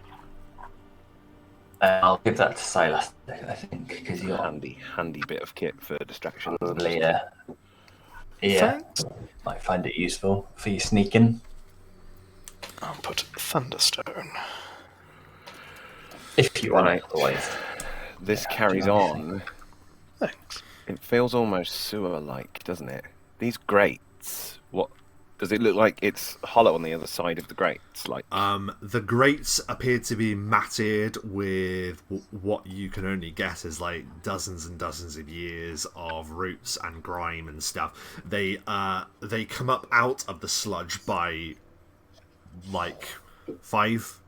I'll give that to Silas, I think, because you're handy bit of kit for distraction. probably might find it useful for you sneaking. I'll put Thunderstone. If you want, otherwise. This carries on. Thanks. It feels almost sewer-like, doesn't it? These grates, what Does it look like it's hollow on the other side of the grates? Like, the grates appear to be matted with what you can only guess is like dozens and dozens of years of roots and grime and stuff. They come up out of the sludge by like 5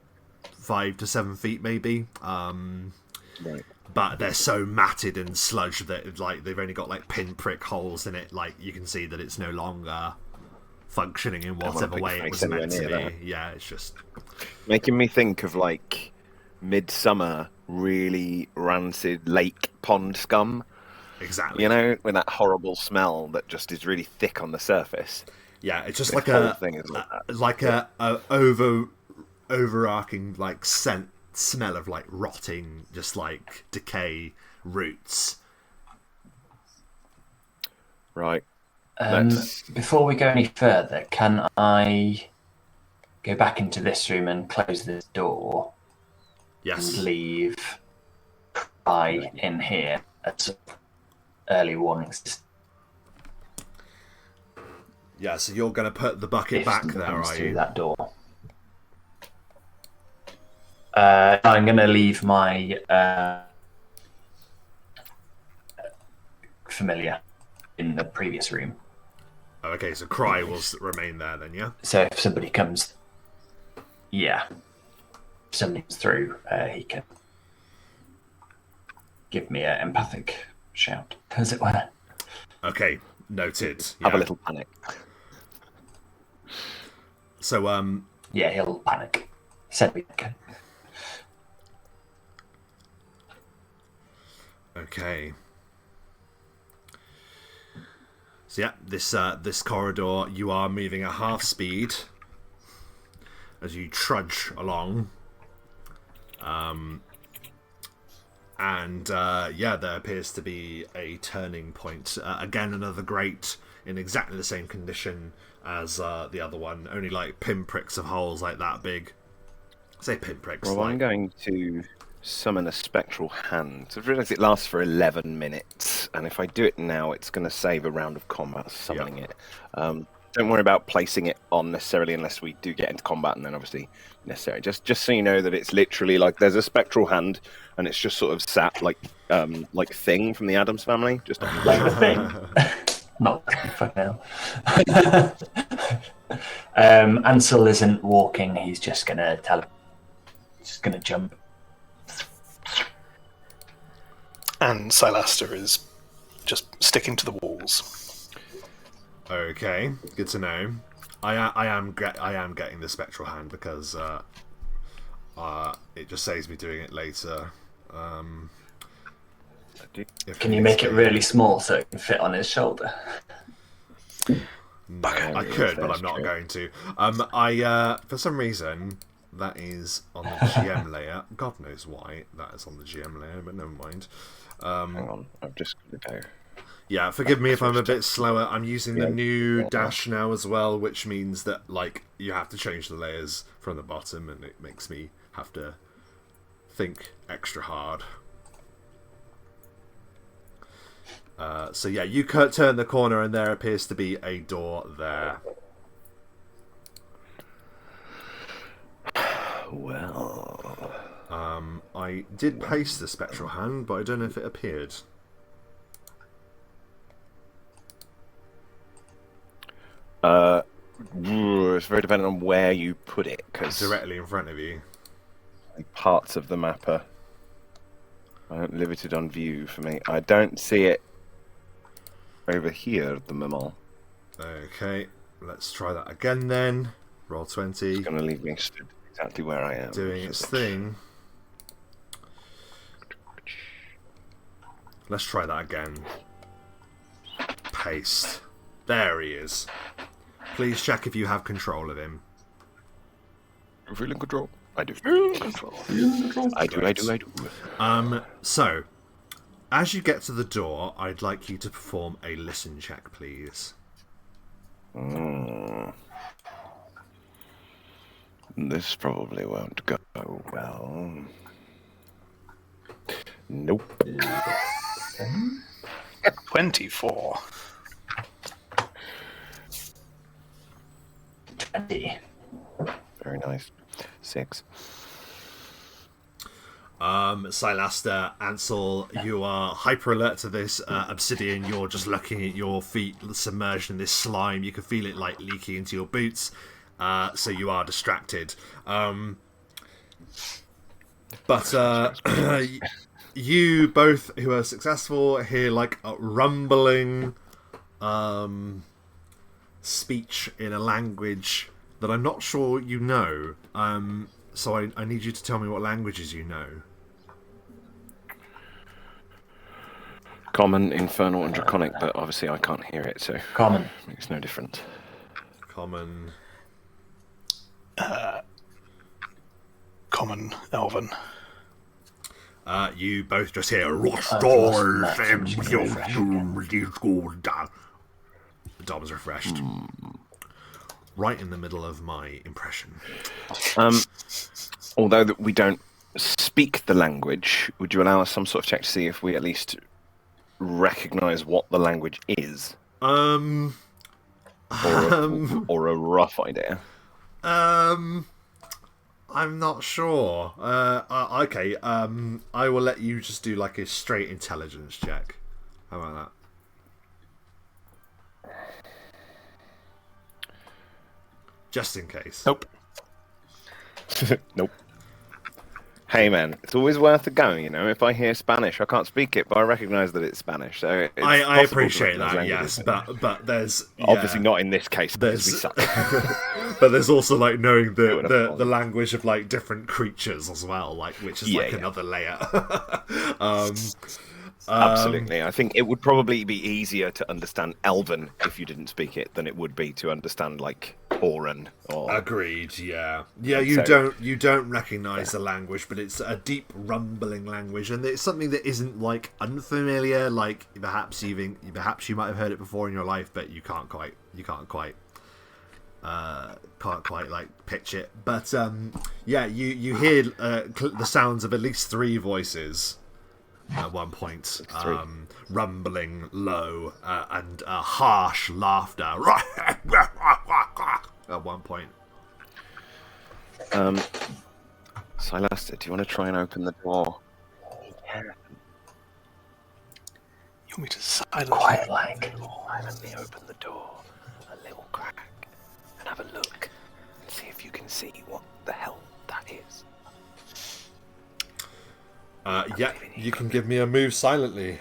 to 7 feet maybe. right. But they're so matted and sludge that like they've only got like pinprick holes in it. Like you can see that it's no longer functioning in whatever way it was meant to be. That. Yeah, it's just Making me think of like midsummer, really rancid lake pond scum. exactly. You know, with that horrible smell that just is really thick on the surface. Yeah, it's just The like whole thing is like that. a overarching like smell of like rotting, just like decay roots. Right. Before we go any further, can I go back into this room and close this door Yes. and leave Cry in here as early warnings? Yeah, so you're going to put the bucket If back something there, comes are through you? that door. I'm going to leave my familiar in the previous room. Oh, okay, so Cry will remain there then, yeah? So if somebody comes, if somebody comes through, he can give me an empathic shout, as it were. Okay, noted. Have Yeah. a little panic. So, Yeah, he'll panic. Said we can. okay. So yeah, this corridor, you are moving at half speed as you trudge along. There appears to be a turning point. Again, another grate in exactly the same condition as the other one, only like pinpricks of holes like that big. I say pinpricks. Well, I'm going to summon a spectral hand. So I've realised it lasts for 11 minutes, and if I do it now, it's going to save a round of combat summoning it. Don't worry about placing it on necessarily unless we do get into combat, and then obviously necessary. Just so you know that it's literally like there's a spectral hand, and it's just sort of sat like Thing from the Addams Family, just on Like the thing. Not fuck now. Ansel isn't walking, he's just going to tell him. He's just going to jump. And Silaster is just sticking to the walls. Okay, good to know. I am getting the spectral hand because it just saves me doing it later. Can you make it really small so it can fit on his shoulder? No, I could, but I'm not going to. For some reason, that is on the GM layer. God knows why that is on the GM layer, but never mind. Hang on, I'm just going to go. Yeah, forgive me if I'm a bit slower. I'm using the new dash now as well, which means that like you have to change the layers from the bottom, and it makes me have to think extra hard. So yeah, you turn the corner, and there appears to be a door there. Well, I did paste the spectral hand, but I don't know if it appeared. it's very dependent on where you put it, because Directly in front of you. parts of the map are limited on view for me. I don't see it over here at the moment. Okay, let's try that again then. Roll 20. It's going to leave me stood exactly where I am. Doing its thing. Let's try that again. Paste. There he is. Please check if you have control of him. I'm feeling control. I do. I do. So, as you get to the door, I'd like you to perform a listen check, please. This probably won't go well. Nope. 24. 20. Very nice. 6. Silaster, Ansel, you are hyper alert to this obsidian. You're just looking at your feet submerged in this slime. You can feel it like leaking into your boots, so you are distracted. But you both who are successful hear like a rumbling speech in a language that I'm not sure you know. So I need you to tell me what languages you know. Common, Infernal, and Draconic, but obviously I can't hear it, so Common. makes no difference. Common. Common, Elven. You both just hear Dom's refreshed. Right in the middle of my impression. Although that we don't speak the language, would you allow us some sort of check to see if we at least recognise what the language is? Or a rough idea? I'm not sure. Okay, I will let you just do like a straight intelligence check. How about that? Just in case. Nope. Nope. Hey man, it's always worth a go, you know. If I hear Spanish, I can't speak it, but I recognise that it's Spanish. So it's I appreciate that, yes, but there's obviously not in this case because we suck. But there's also like knowing the language of like different creatures as well, like which is another layer. Absolutely, I think it would probably be easier to understand Elven if you didn't speak it than it would be to understand like Oran. Or... Agreed. Yeah. You don't recognise the language, but it's a deep rumbling language, and it's something that isn't like unfamiliar. Like perhaps you might have heard it before in your life, but you can't quite like pitch it. But you hear the sounds of at least 3 voices. At one point, rumbling low and harsh laughter. At one point, Silaster, do you want to try and open the door? You want me to silently open the door a little crack and have a look and see if you can see what the hell that is. You can give me a move silently.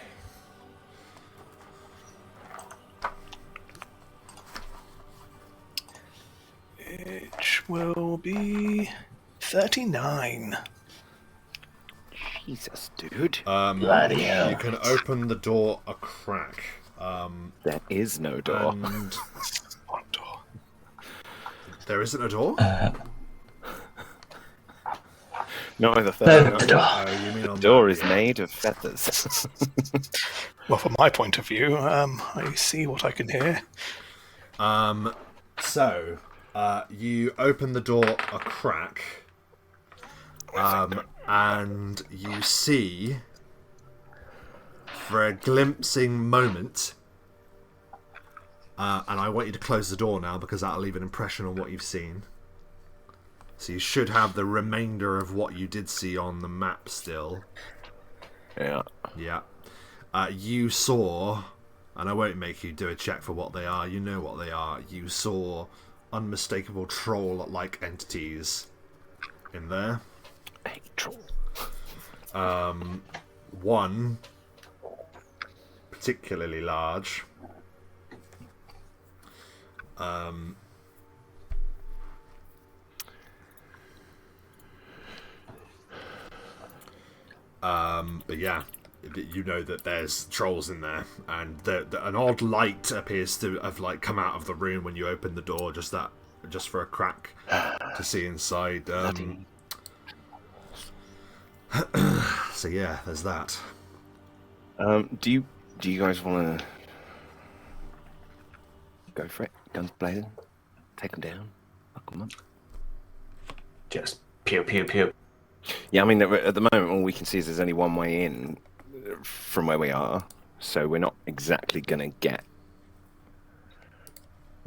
Which will be 39. Jesus, dude. Bloody hell. You can open the door a crack. There is no door. And One door. there isn't a door? No, the third. You mean The door is made of feathers. Well, from my point of view, I see what I can hear. So, you open the door a crack, and you see, for a glimpsing moment, and I want you to close the door now because that'll leave an impression on what you've seen. So you should have the remainder of what you did see on the map still. Yeah. Yeah. You saw, and I won't make you do a check for what they are, you know what they are. You saw unmistakable troll-like entities in there. Hey, troll. One, particularly large. But yeah, you know that there's trolls in there, and an odd light appears to have like come out of the room when you open the door, just for a crack to see inside. So yeah, there's that. Do you guys want to go for it? Guns blazing, take them down, fuck them up. Just pew pew pew. Yeah, I mean, at the moment, all we can see is there's only one way in from where we are, so we're not exactly going to get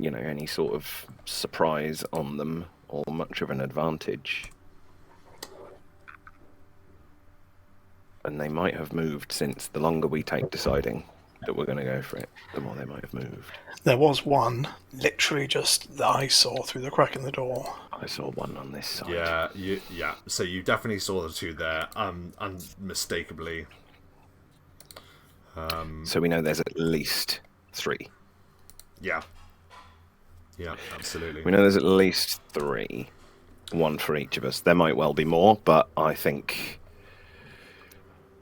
any sort of surprise on them or much of an advantage. And they might have moved since the longer we take deciding that we're going to go for it, the more they might have moved. There was one, literally just that I saw through the crack in the door. I saw one on this side. Yeah. So you definitely saw the two there, unmistakably. So we know there's at least 3. Yeah, absolutely. We know there's at least 3. 1 for each of us. There might well be more, but I think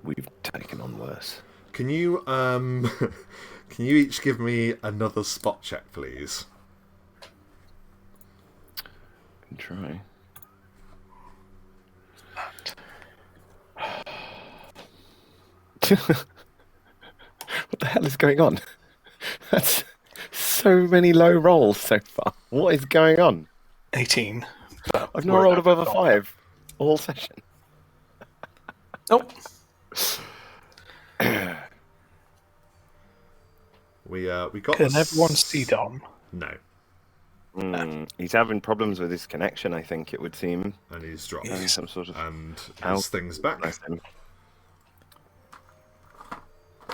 we've taken on worse. Can you can you each give me another spot check, please? Can try. What the hell is going on? That's so many low rolls so far. What is going on? 18. I've not rolled above a 5 all session. Nope. We got. Can everyone see Dom? No, He's having problems with his connection, I think it would seem. and he's dropped Some sort of and Ow. his things back. Bless him.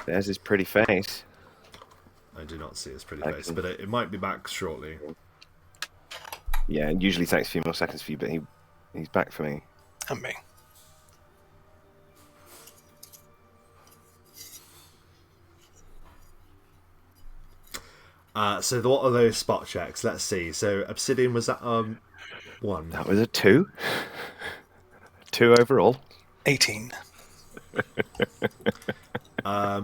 There's his pretty face. I do not see his pretty I face, can- but it might be back shortly. Yeah, it usually takes a few more seconds for you, but he's back for me. And me. So what are those spot checks? Let's see. So Obsidian was at 1. That was a 2. 2 overall. 18. And I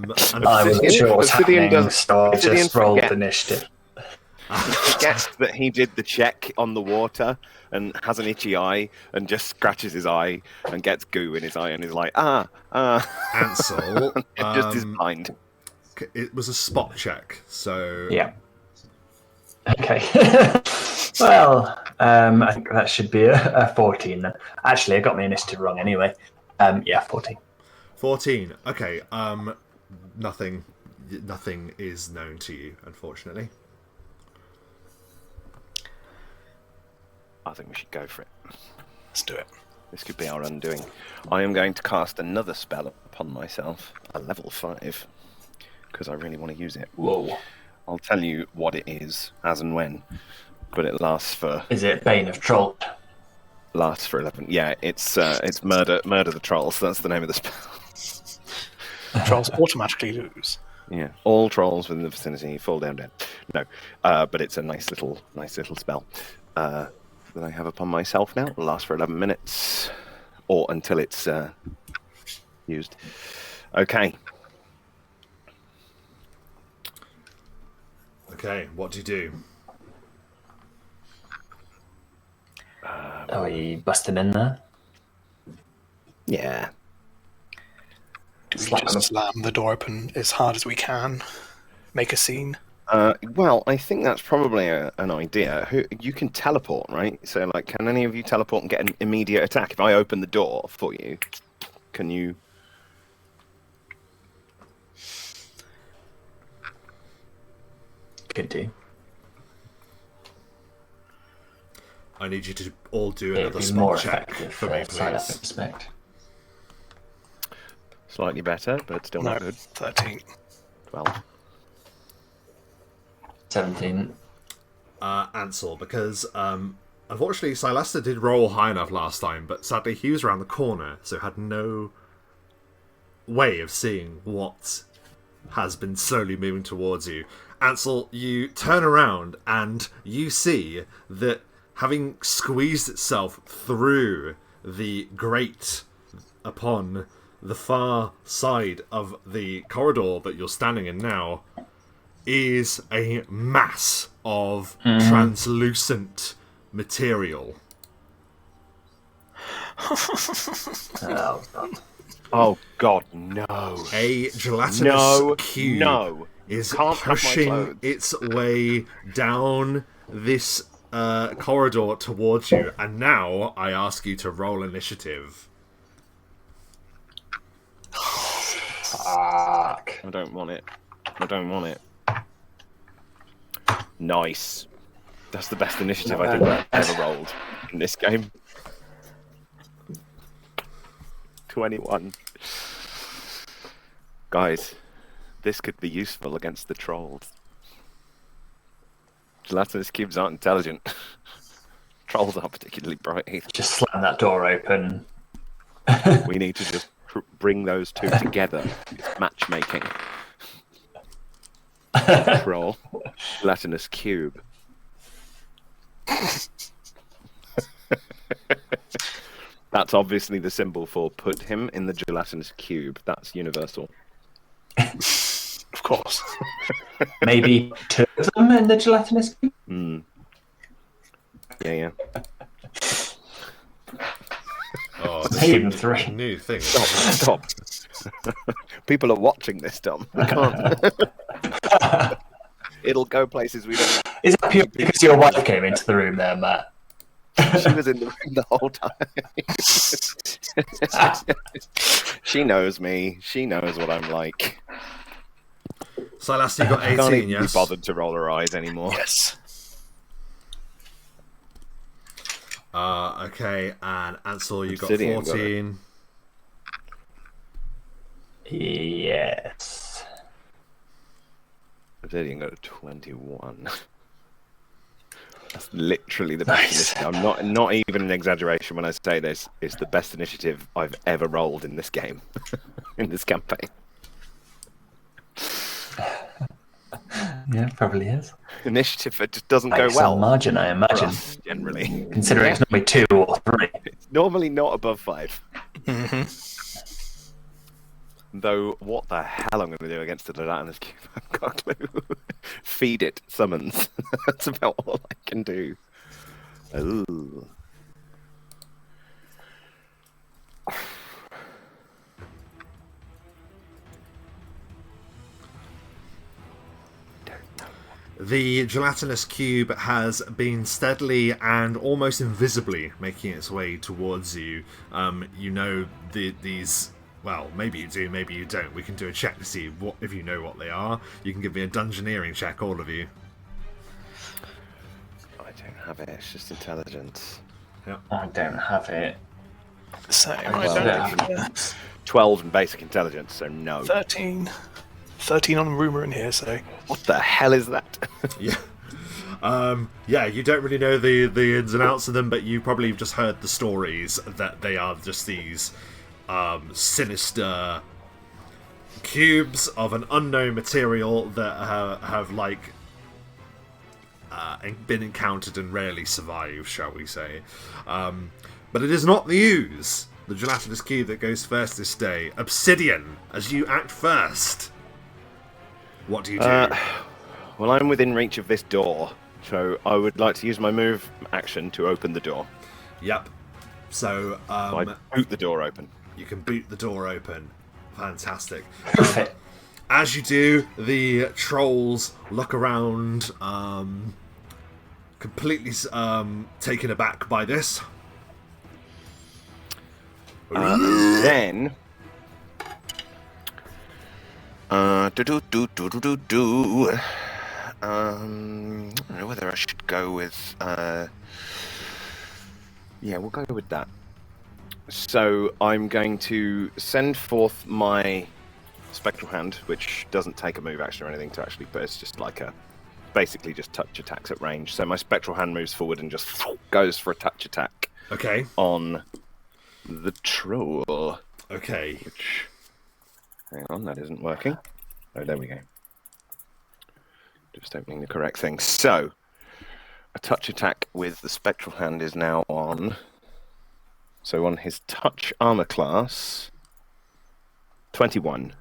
wasn't sure what was Obsidian happening, does- so I Obsidian just rolled forget. initiative. He forgets that he did the check on the water and has an itchy eye and just scratches his eye and gets goo in his eye and is like, Ansel, just is blind. it was a spot check. So Yeah. Okay. Well, I think that should be a 14 then. Actually, I got my initiative wrong anyway. Yeah, 14. 14. Okay. Nothing is known to you, unfortunately. I think we should go for it. Let's do it. This could be our undoing. I am going to cast another spell upon myself, a level 5, because I really want to use it. Whoa. I'll tell you what it is, as and when, but it lasts for Is it Bane of Troll? 11. Yeah, it's murder the trolls. That's the name of the spell. Trolls automatically lose. Yeah, all trolls within the vicinity fall down dead. No, but it's a nice little spell that I have upon myself now. It'll last for 11 minutes, or until it's used. Okay. Okay. What do you do? Are we busting in there? Yeah. Do we Slap just them. slam the door open as hard as we can? Make a scene? Well, I think that's probably an idea. You can teleport, right? So, like, can any of you teleport and get an immediate attack? If I open the door for you, can you? Could do. I need you to all do It'd another be spot more check effective for me, side please. aspect. Slightly better, but still No, not good. 13. 12. 17. Ansel, because unfortunately Silester did roll high enough last time, but sadly he was around the corner, so had no way of seeing what has been slowly moving towards you. Ansel, you turn around and you see that having squeezed itself through the grate upon the far side of the corridor that you're standing in now is a mass of translucent material. Oh, God. Oh God, no! A gelatinous No, cube no. is Can't touch my pushing clothes. its way down this corridor towards you, and now I ask you to roll initiative. Fuck. I don't want it. I don't want it. Nice. That's the best initiative I think I've ever rolled in this game. 21. Guys, this could be useful against the trolls. Gelatinous cubes aren't intelligent. Trolls aren't particularly bright either. Just slam that door open. We need to just bring those two together. It's matchmaking. Troll, gelatinous cube. That's obviously the symbol for put him in the gelatinous cube. That's universal. Of course. Maybe 2 of them in the gelatinous cube? Yeah. Oh, Maybe even 3. new thing. Stop. People are watching this, Dom. We can't. It'll go places we don't. Is that purely because your wife came into the room there, Matt? She was in the room the whole time. She knows me. She knows what I'm like. Silas, you got I can't 18, even yes? be bothered to roll her eyes anymore. Yes. Okay, and Ansel, you got Obsidian got 14. Yes. Obsidian got a 21. That's literally the best initiative. I'm not even an exaggeration when I say this. It's the best initiative I've ever rolled in this game, in this campaign. Yeah, probably is. Initiative that just doesn't By go some well. margin, I for imagine. us, generally. Considering it's normally 2 or 3. It's normally not above 5. Mm-hmm. Though, what the hell I'm going to do against the gelatinous cube, I've got a clue. Feed it summons. That's about all I can do. Ooh. The gelatinous cube has been steadily and almost invisibly making its way towards you. You know these. Well, maybe you do, maybe you don't. We can do a check to see if you know what they are. You can give me a dungeoneering check, all of you. I don't have it. It's just intelligence. I don't have it. Same. I Well, don't yeah. think 12 in basic intelligence, so no. 13. 13 on rumour in here, so. What the hell is that? Yeah. Yeah, you don't really know the ins and outs of them, but you probably have just heard the stories that they are just these sinister cubes of an unknown material that have like been encountered and rarely survived, shall we say. But it is not the ooze, the gelatinous cube, that goes first this day. Obsidian, as you act first. What do you do? Well, I'm within reach of this door, so I would like to use my move action to open the door. Yep. So, I boot the door open. you can boot the door open. Fantastic. Perfect. As you do, the trolls look around, completely taken aback by this. Then... I don't know whether I should go with... Yeah, we'll go with that. So I'm going to send forth my spectral hand, which doesn't take a move action or anything to actually, but it's just like a... basically just touch attacks at range. So my spectral hand moves forward and just goes for a touch attack. Okay. On the troll. Okay. Which... Hang on, that isn't working. Oh, there we go. Just opening the correct thing. So, a touch attack with the spectral hand is now on. So on his touch armor class, 21.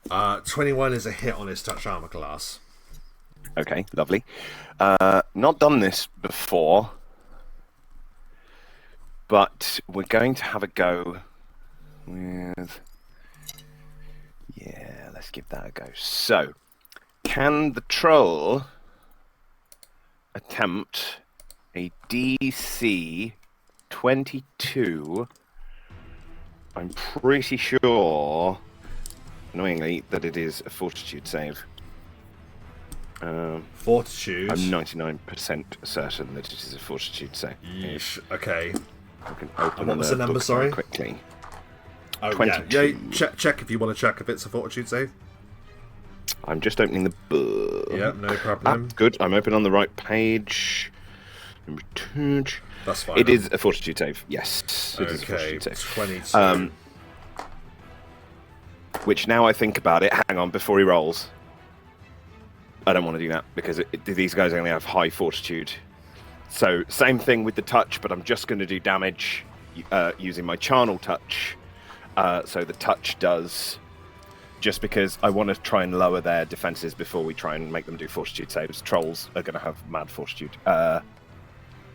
21 is a hit on his touch armor class. Okay, lovely. Not done this before, but we're going to have a go with... Yeah, let's give that a go. So, can the troll attempt a DC 22? I'm pretty sure, annoyingly, that it is a fortitude save. Fortitude. I'm 99% certain that it is a fortitude save. Yeesh. Okay. I can open And what was the number, book sorry? Quickly. Oh, 22. Yeah. Check if you want to check if it's a fortitude save. I'm just opening the book. Yep, no problem. Good. I'm open on the right page. Number 2. That's fine. It is a fortitude save. Yes. It is a Okay, fortitude save. 22. Which now I think about it, hang on, before he rolls. I don't want to do that because these guys only have high fortitude. So same thing with the touch, but I'm just going to do damage using my charnel touch. So the touch does, just because I want to try and lower their defenses before we try and make them do fortitude saves. Trolls are going to have mad fortitude.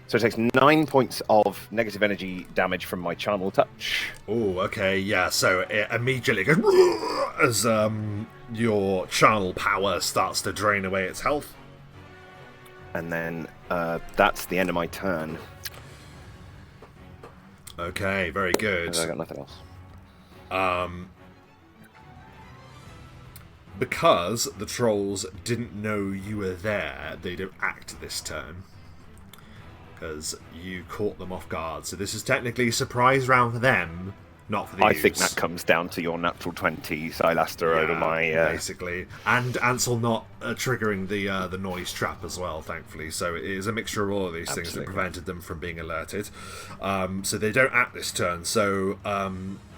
So it takes 9 points of negative energy damage from my charnel touch. Oh, okay, yeah, so it immediately goes as your charnel power starts to drain away its health. And then that's the end of my turn. Okay, very good. I got nothing else. Because the trolls didn't know you were there, they don't act this turn. Because you caught them off guard. So this is technically a surprise round for them, not for the I think that comes down to your natural 20, Silaster, over my... basically. And Ansel not triggering the noise trap as well, thankfully. So it is a mixture of all of these things that prevented them from being alerted. So they don't act this turn. So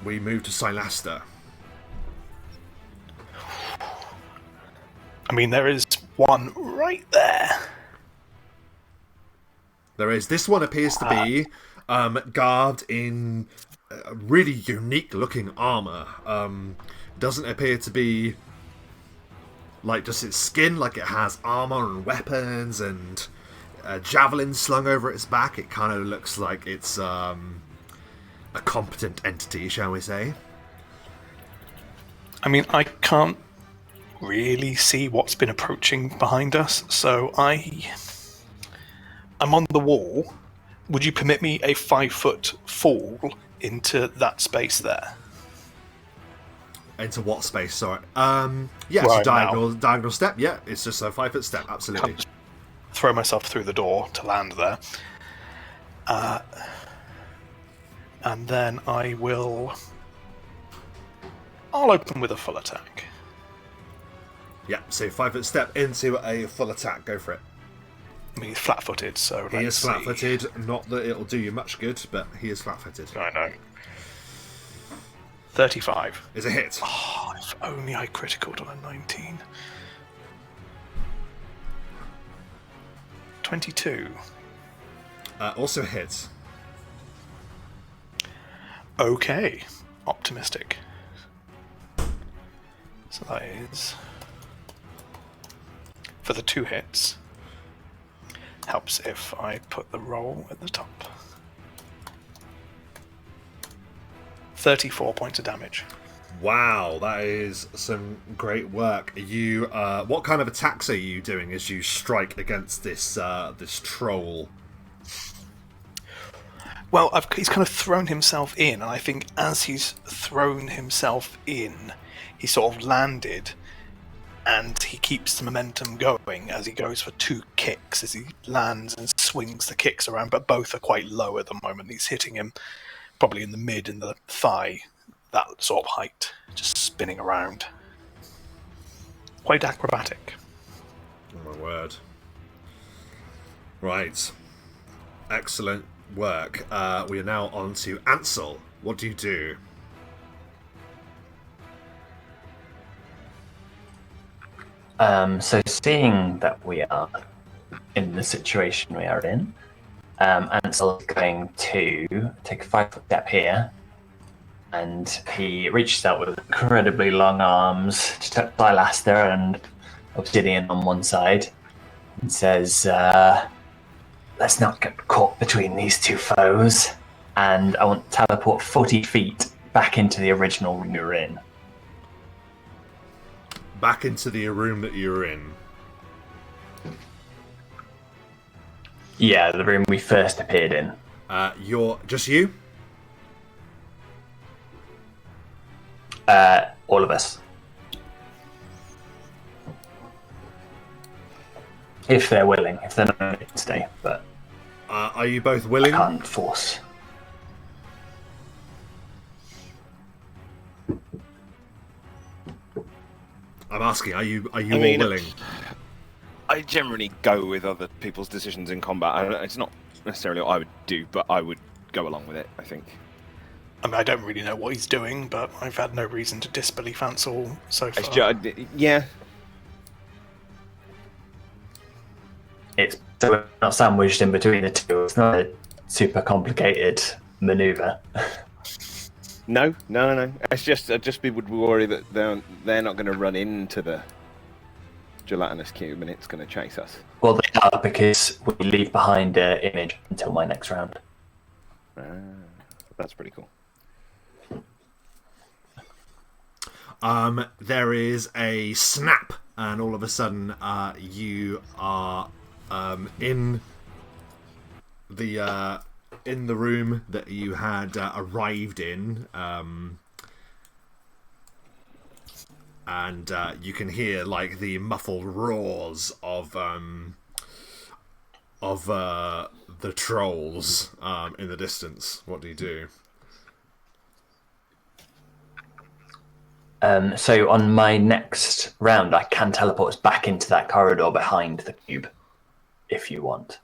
we move to Silaster. I mean, there is one right there. There is. This one appears to be garbed in really unique-looking armor. Doesn't appear to be like just its skin, like it has armor and weapons and javelins slung over its back. It kind of looks like it's a competent entity, shall we say. I mean, I can't really see what's been approaching behind us, so I'm on the wall. Would you permit me a 5-foot fall into that space there? Into what space? Sorry. Yeah, Right, it's a diagonal step. Yeah, it's just a 5-foot step. Absolutely. I'll just throw myself through the door to land there. And then I'll open with a full attack. Yeah, so 5-foot step into a full attack. Go for it. I mean, he's flat-footed, so He is flat-footed. Not that it'll do you much good, but he is flat-footed. I know. 35. Is a hit. Oh, if only I criticaled on a 19. 22. Also hits. Okay. Optimistic. So that is... For the 2 hits... Helps if I put the roll at the top. 34 points of damage. Wow, that is some great work. You, what kind of attacks are you doing as you strike against this this troll? Well, he's kind of thrown himself in, and I think as he's thrown himself in, he sort of landed. And he keeps the momentum going as he goes for 2 kicks as he lands and swings the kicks around, but both are quite low at the moment. He's hitting him probably in the mid and the thigh, that sort of height, just spinning around. Quite acrobatic. Oh my word. Right. Excellent work. We are now on to Ansel. What do you do? So seeing that we are in the situation we are in, Ansel is going to take a 5-foot step here, and he reaches out with incredibly long arms to touch Silaster and Obsidian on one side, and says, let's not get caught between these two foes, and I want to teleport 40 feet back into the original room you're in. Back into the room that you were in. Yeah, the room we first appeared in. You're just you? All of us. If they're willing. If they're not, they can stay. But are you both I willing? can't force. I'm asking, are you all mean, willing? I generally go with other people's decisions in combat. It's not necessarily what I would do, but I would go along with it, I think. I mean, I don't really know what he's doing, but I've had no reason to disbelieve Ansel so far. Yeah. It's so we're not sandwiched in between the two. It's not a super complicated maneuver. No. It's just people would worry that they're not going to run into the gelatinous cube and it's going to chase us. Well, they are, because we leave behind an image until my next round. That's pretty cool. There is a snap, and all of a sudden, you are in the room that you had arrived in, and you can hear like the muffled roars of the trolls in the distance. What do you do? So on my next round, I can teleport us back into that corridor behind the cube, if you want.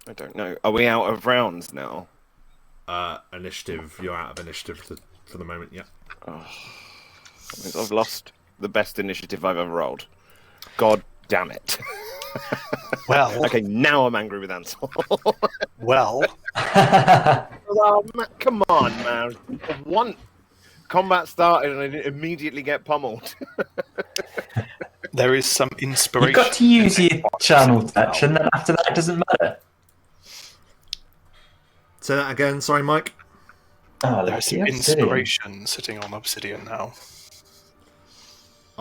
I don't know. Are we out of rounds now? Initiative. You're out of initiative for the moment. Yeah. Oh, that means I've lost the best initiative I've ever rolled. God damn it. Well, okay, now I'm angry with Ansel. well, Oh, come on, man. One combat started and I didn't immediately get pummeled. there is some inspiration. You've got to use your channel touch, and then after that, it doesn't matter. Say that again. Sorry, Mike. Oh, There's some inspiration sitting on Obsidian now.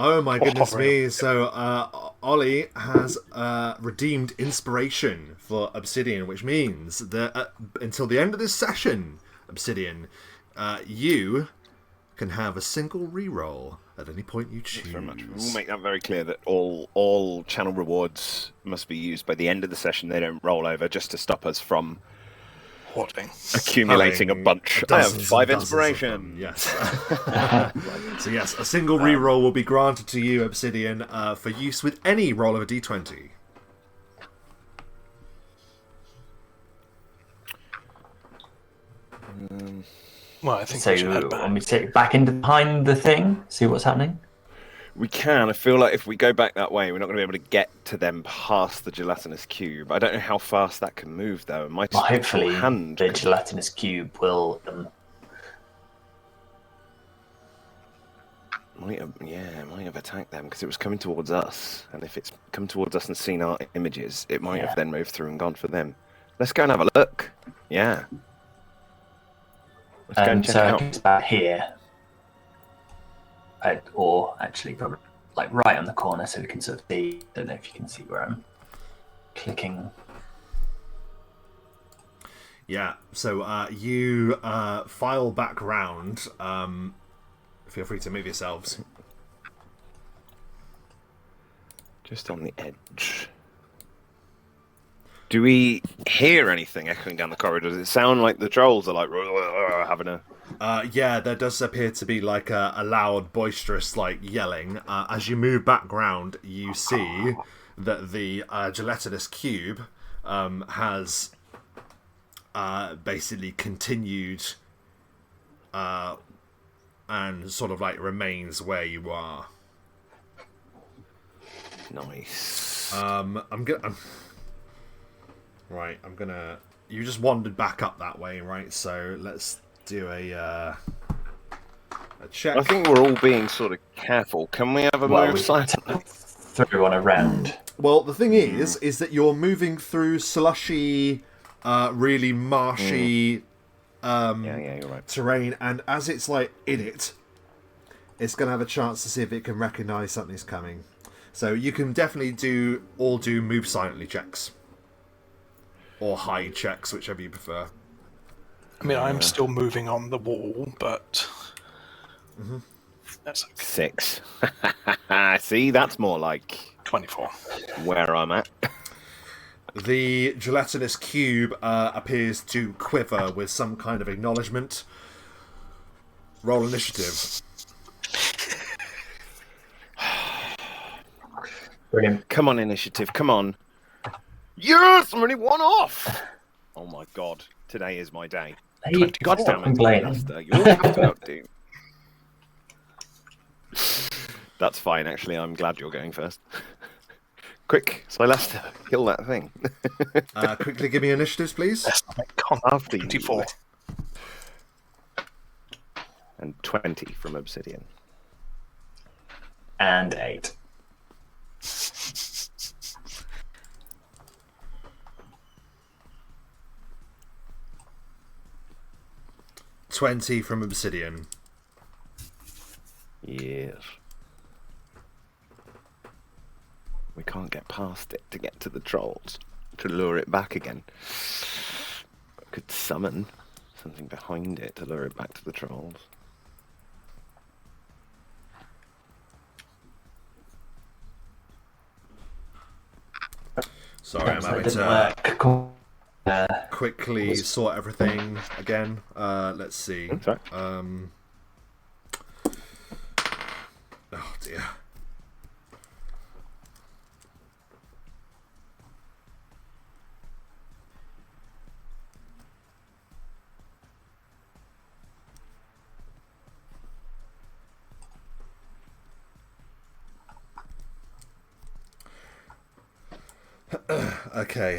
Oh my goodness me! So Ollie has redeemed inspiration for Obsidian, which means that until the end of this session, Obsidian, you can have a single reroll at any point you choose. Thanks very much. We'll make that very clear that all channel rewards must be used by the end of the session. They don't roll over, just to stop us from accumulating a bunch. I have 5 inspiration. Yes. So yes, a single reroll will be granted to you, Obsidian, for use with any roll of a d20. Well, I think So we should head want me back. to take it back into behind the thing, see what's happening? We can. I feel like if we go back that way, we're not going to be able to get to them past the gelatinous cube. I don't know how fast that can move, though. It might Well, just be hopefully full hand. the gelatinous cube will... Might have attacked them because it was coming towards us. And if it's come towards us and seen our images, it might have then moved through and gone for them. Let's go and have a look. Yeah. Let's go and check so it I out. guess about here. Or actually probably like right on the corner so we can sort of see. Don't know if you can see where I'm clicking. Yeah, so you file back round. Feel free to move yourselves. Just on the edge. Do we hear anything echoing down the corridor? Does it sound like the trolls are like having a... Yeah, there does appear to be like a loud, boisterous like yelling. As you move background, you see that the gelatinous cube has basically continued and sort of like remains where you are. Nice. I'm gonna. You just wandered back up that way, right? So let's do a check. I think we're all being sort of careful. Can we have a move we silently? through on a round. Well, the thing is that you're moving through slushy, really marshy Yeah, you're right. terrain, and as it's like in it, it's gonna have a chance to see if it can recognise something's coming. So you can definitely do move silently checks. or hide checks, whichever you prefer. I mean, I'm still moving on the wall, but that's okay. 6. See, that's more like 24. Where I'm at. The gelatinous cube appears to quiver with some kind of acknowledgement. Roll initiative. Brilliant. Come on, initiative. Come on. Yes, I'm only 1 off. Oh my god, today is my day. Hey, God damn it, complaining. you'll have to outdo. That's fine, actually. I'm glad you're going first. Quick, Silastra, kill that thing. Quickly give me initiatives, please. After you. 24. And 20 from Obsidian. And 8. $20 from Obsidian. Yes. We can't get past it to get to the trolls, to lure it back again. I could summon something behind it to lure it back to the trolls. Sorry, I'm having to quickly sort everything again. Let's see. Sorry. Oh dear. Okay,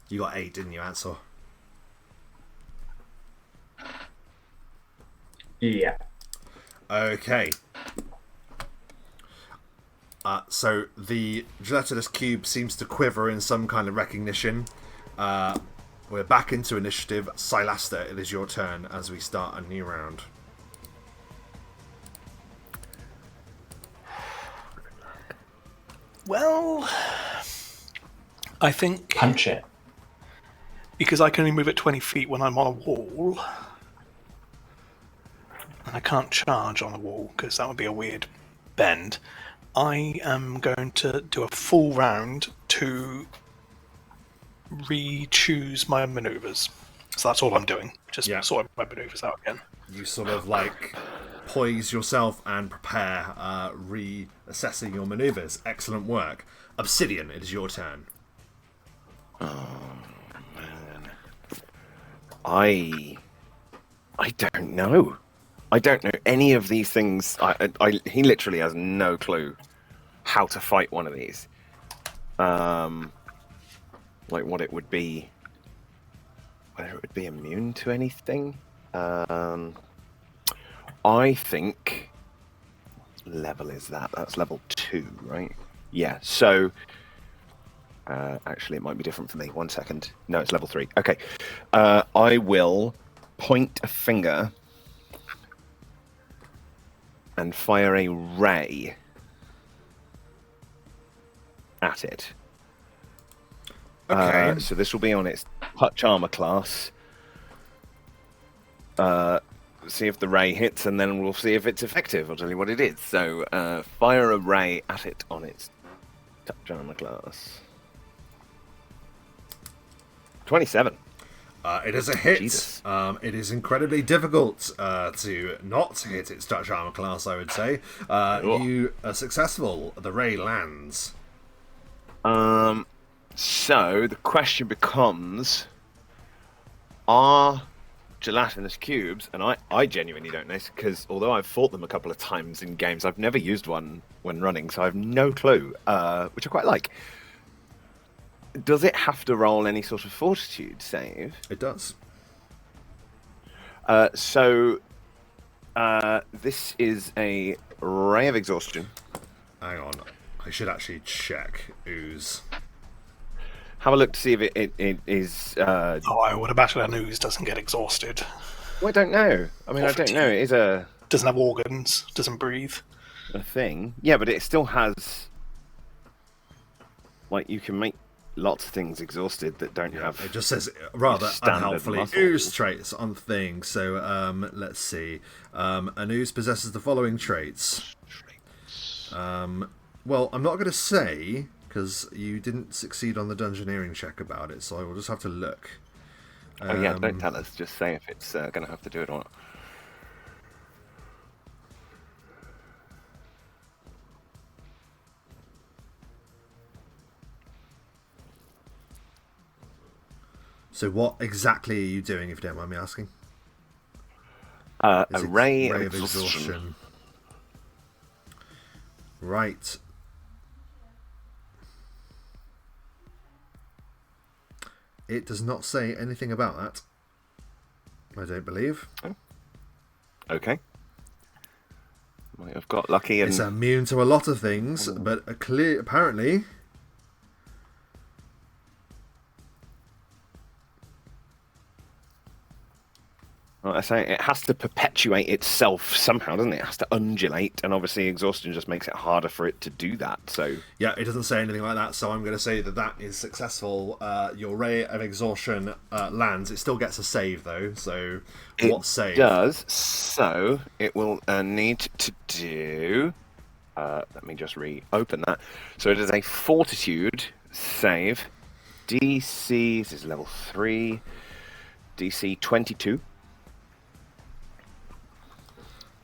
you got 8, didn't you, Ansel? Yeah. Okay. So the gelatinous cube seems to quiver in some kind of recognition. We're back into initiative. Silastra, it is your turn as we start a new round. Well, I think Punch it. because I can only move at 20 feet when I'm on a wall, and I can't charge on a wall because that would be a weird bend, I am going to do a full round to re-choose my maneuvers. So that's all I'm doing. Just sorting my maneuvers out again. You sort of like poise yourself and prepare, reassessing your maneuvers. Excellent work. Obsidian, it is your turn. Oh man, I don't know. I don't know any of these things. He literally has no clue how to fight one of these. Like what it would be, whether it would be immune to anything. I think level is that? That's level 2, right? Yeah. So actually, it might be different for me. 1 second. No, it's level 3. Okay. I will point a finger and fire a ray at it. Okay. So this will be on its touch armor class. See if the ray hits, and then we'll see if it's effective. I'll tell you what it is. So fire a ray at it on its touch armor class. 27. It is a hit. Jesus. It is incredibly difficult to not hit its touch armor class, I would say. You are successful. The ray lands. So the question becomes, are gelatinous cubes, and I genuinely don't know, because although I've fought them a couple of times in games, I've never used one when running, so I have no clue, which I quite like. Does it have to roll any sort of fortitude save? It does. So this is a ray of exhaustion. Hang on. I should actually check ooze. Have a look to see if it is... I would imagine an ooze doesn't get exhausted. Well, I don't know. I mean, I don't know. It is a... Doesn't have organs, doesn't breathe. a thing. Yeah, but it still has... Like, you can make lots of things exhausted that don't have... It just says, rather unhelpfully, muscles. ooze traits on things. So, let's see. An ooze possesses the following traits. Well, I'm not going to say, because you didn't succeed on the dungeoneering check about it, so I will just have to look. Oh yeah, don't tell us. Just say if it's going to have to do it or not. So what exactly are you doing, if you don't mind me asking? A ray of exhaustion. Right. It does not say anything about that. I don't believe. Oh. Okay. Might have got lucky and... It's immune to a lot of things, but apparently... Well, I say it has to perpetuate itself somehow, doesn't it? It has to undulate, and obviously exhaustion just makes it harder for it to do that. So yeah, it doesn't say anything like that, so I'm going to say that that is successful. Your ray of exhaustion lands. It still gets a save, though, so what save? It does, so it will need to do... let me just reopen that. So it is a fortitude save. DC, this is level 3, DC 22.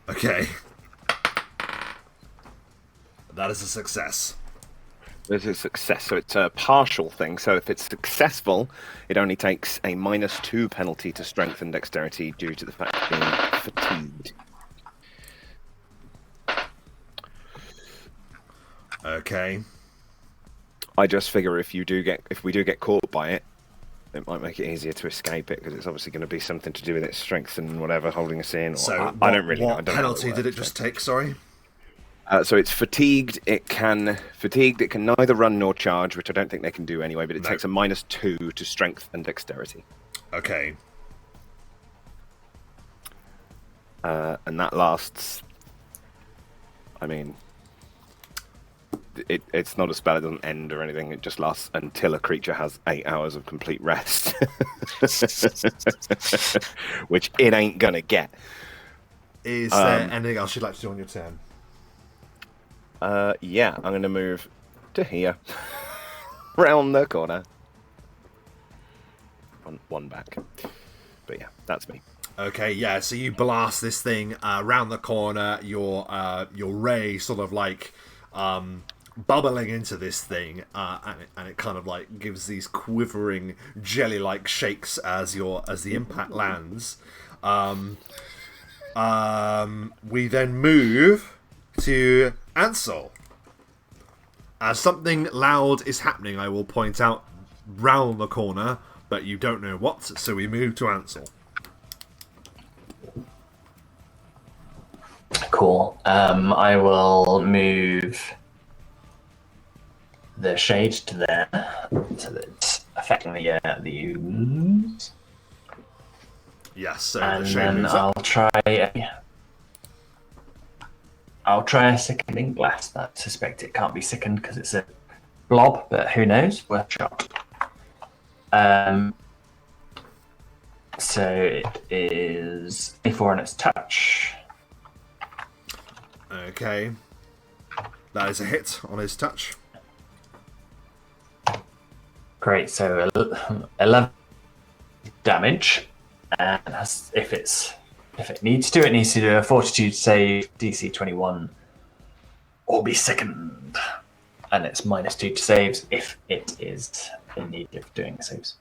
Okay. That is a success. It's a success, so it's a partial thing. So if it's successful, it only takes a -2 penalty to strength and dexterity due to the fact of being fatigued. Okay. I just figure if we do get caught by it, it might make it easier to escape it, because it's obviously going to be something to do with its strength and whatever holding us in. Or, So I don't really know. I what don't know penalty did it just take? Sorry. So it's fatigued. It can neither run nor charge, which I don't think they can do anyway. But it takes a -2 to strength and dexterity. Okay. And that lasts. I mean, it's not a spell. It doesn't end or anything. It just lasts until a creature has 8 hours of complete rest, which it ain't gonna get. Is there anything else you'd like to do on your turn? Yeah, I'm gonna move to here, round the corner, one back. But yeah, that's me. Okay, yeah. So you blast this thing round the corner. Your ray sort of like bubbling into this thing, and it kind of like gives these quivering jelly-like shakes as the impact lands. We then move to Ansel. As something loud is happening, I will point out round the corner, but you don't know what. So we move to Ansel. Cool. I will move the shade to there, so that it's affecting the ooze. Yes, so And the shade then moves up. I'll try a sickening blast. I suspect it can't be sickened because it's a blob, but who knows? Worth a shot. So it is 24 on its touch. Okay. That is a hit on his touch. Great, so 11 damage. And if it needs to, it needs to do a fortitude save, DC 21, or be sickened. And it's -2 to saves if it is in need of doing saves.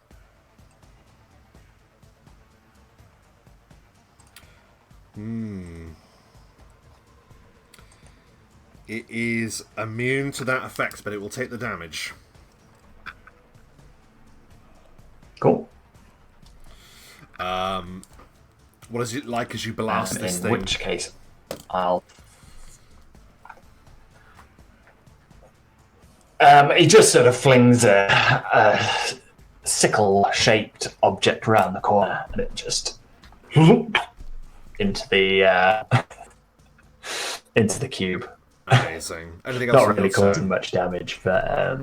It is immune to that effect, but it will take the damage. Cool. What is it like as you blast this in thing? which case, I'll... he just sort of flings a sickle-shaped object around the corner, and it just into the cube. Amazing. Anything else? Not really causing much damage, but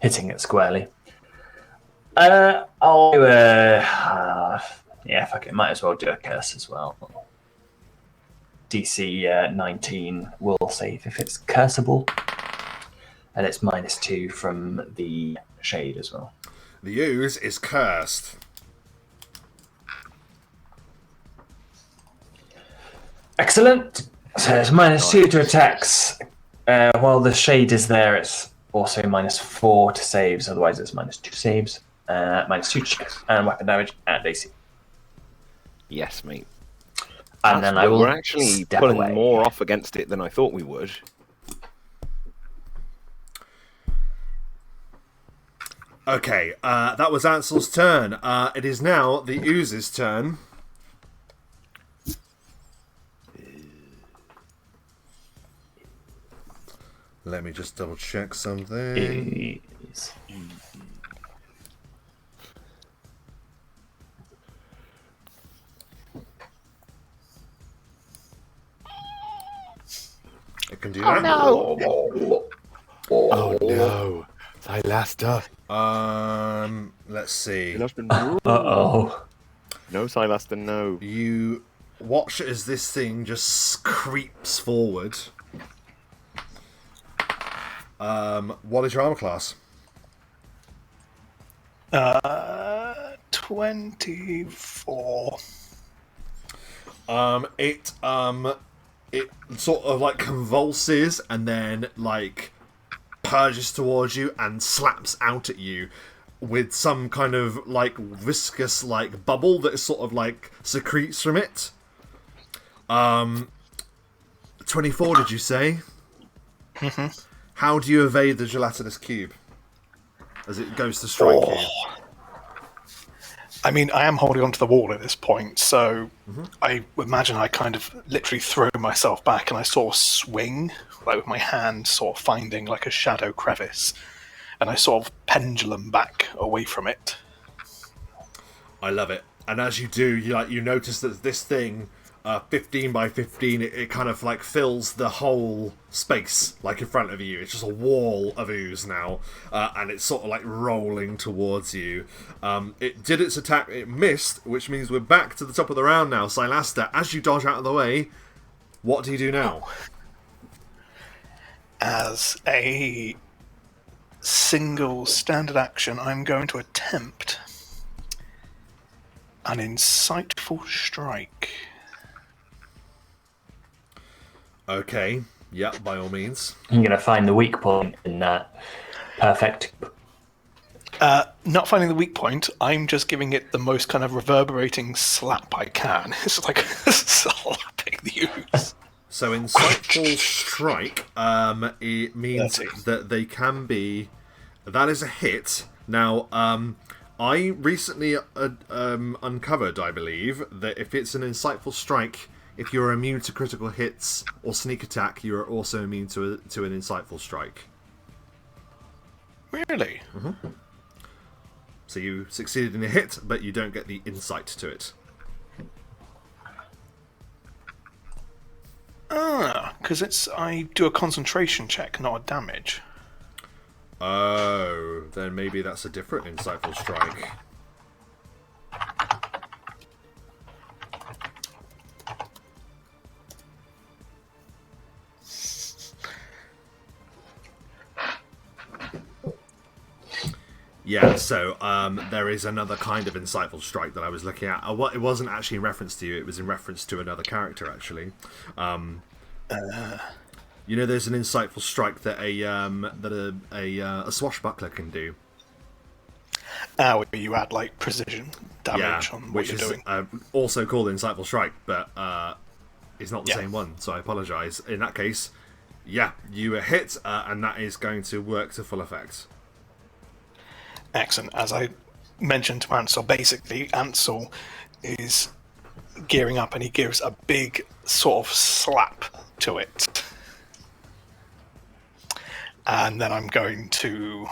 hitting it squarely. I'll do fuck it. Might as well do a curse as well. DC 19 will save if it's curseable, and it's -2 from the shade as well. The ooze is cursed. Excellent. So it's -2 to attacks. While the shade is there, it's also -4 to saves. Otherwise, it's -2 saves, -2 checks, and weapon damage and AC. Yes, mate. And then I will We're actually step pulling away. more off against it than I thought we would. Okay, that was Ansel's turn. It is now the ooze's turn. Let me just double check something. Ooze. It can do that. Oh no, Silaster. Let's see. Uh-oh. No, Silaster, no. You watch as this thing just creeps forward. What is your armor class? 24. It sort of like convulses and then like purges towards you and slaps out at you with some kind of like viscous like bubble that sort of like secretes from it. 24, did you say? Mm-hmm. How do you evade the gelatinous cube as it goes to strike you? I mean, I am holding onto the wall at this point, so I imagine I kind of literally throw myself back and I sort of swing, like with my hand sort of finding like a shadow crevice, and I sort of pendulum back away from it. I love it. And as you do, you notice that this thing, 15 by 15, it kind of like fills the whole space like in front of you. It's just a wall of ooze now, and it's sort of like rolling towards you. It did its attack, it missed, which means we're back to the top of the round now. Silaster, as you dodge out of the way, what do you do now? As a single standard action, I'm going to attempt an insightful strike. Okay, yeah, by all means. I'm going to find the weak point in that. Perfect. Not finding the weak point, I'm just giving it the most kind of reverberating slap I can. It's like slapping the ooze. So insightful strike, it means 30. that they can be... That is a hit. Now, I recently uncovered, I believe, that if it's an insightful strike, if you're immune to critical hits or sneak attack, you are also immune to an insightful strike. Really? Mm-hmm. So you succeeded in a hit, but you don't get the insight to it. Because I do a concentration check, not a damage. Oh, then maybe that's a different insightful strike. Yeah, so there is another kind of insightful strike that I was looking at. It wasn't actually in reference to you, it was in reference to another character, actually. You know, there's an insightful strike that a swashbuckler can do. Where you add, like, precision damage on what you're doing. Also called insightful strike, but it's not the same one, so I apologise. In that case, yeah, you hit, and that is going to work to full effect. Excellent. As I mentioned to Ansel, basically Ansel is gearing up and he gives a big sort of slap to it. And then I'm going to,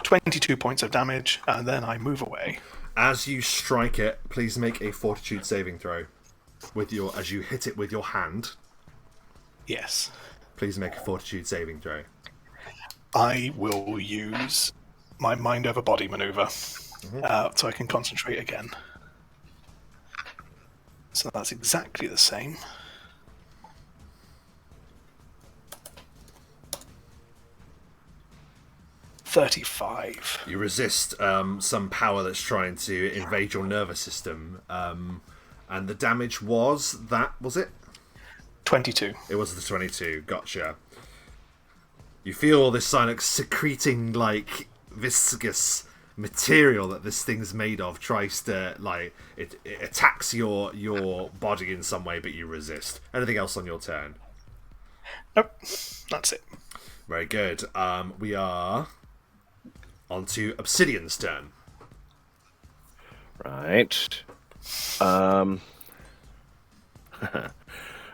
22 points of damage, and then I move away. As you strike it, please make a fortitude saving throw. As you hit it with your hand. Yes. Please make a fortitude saving throw. I will use my mind over body maneuver so I can concentrate again. So that's exactly the same. $35. You resist some power that's trying to invade your nervous system. And the damage was it? 22. It was the 22. Gotcha. You feel this Silex secreting like viscous material that this thing's made of tries to it attacks your body in some way, but you resist. Anything else on your turn? Nope, that's it. Very good. We are on to Obsidian's turn. Right.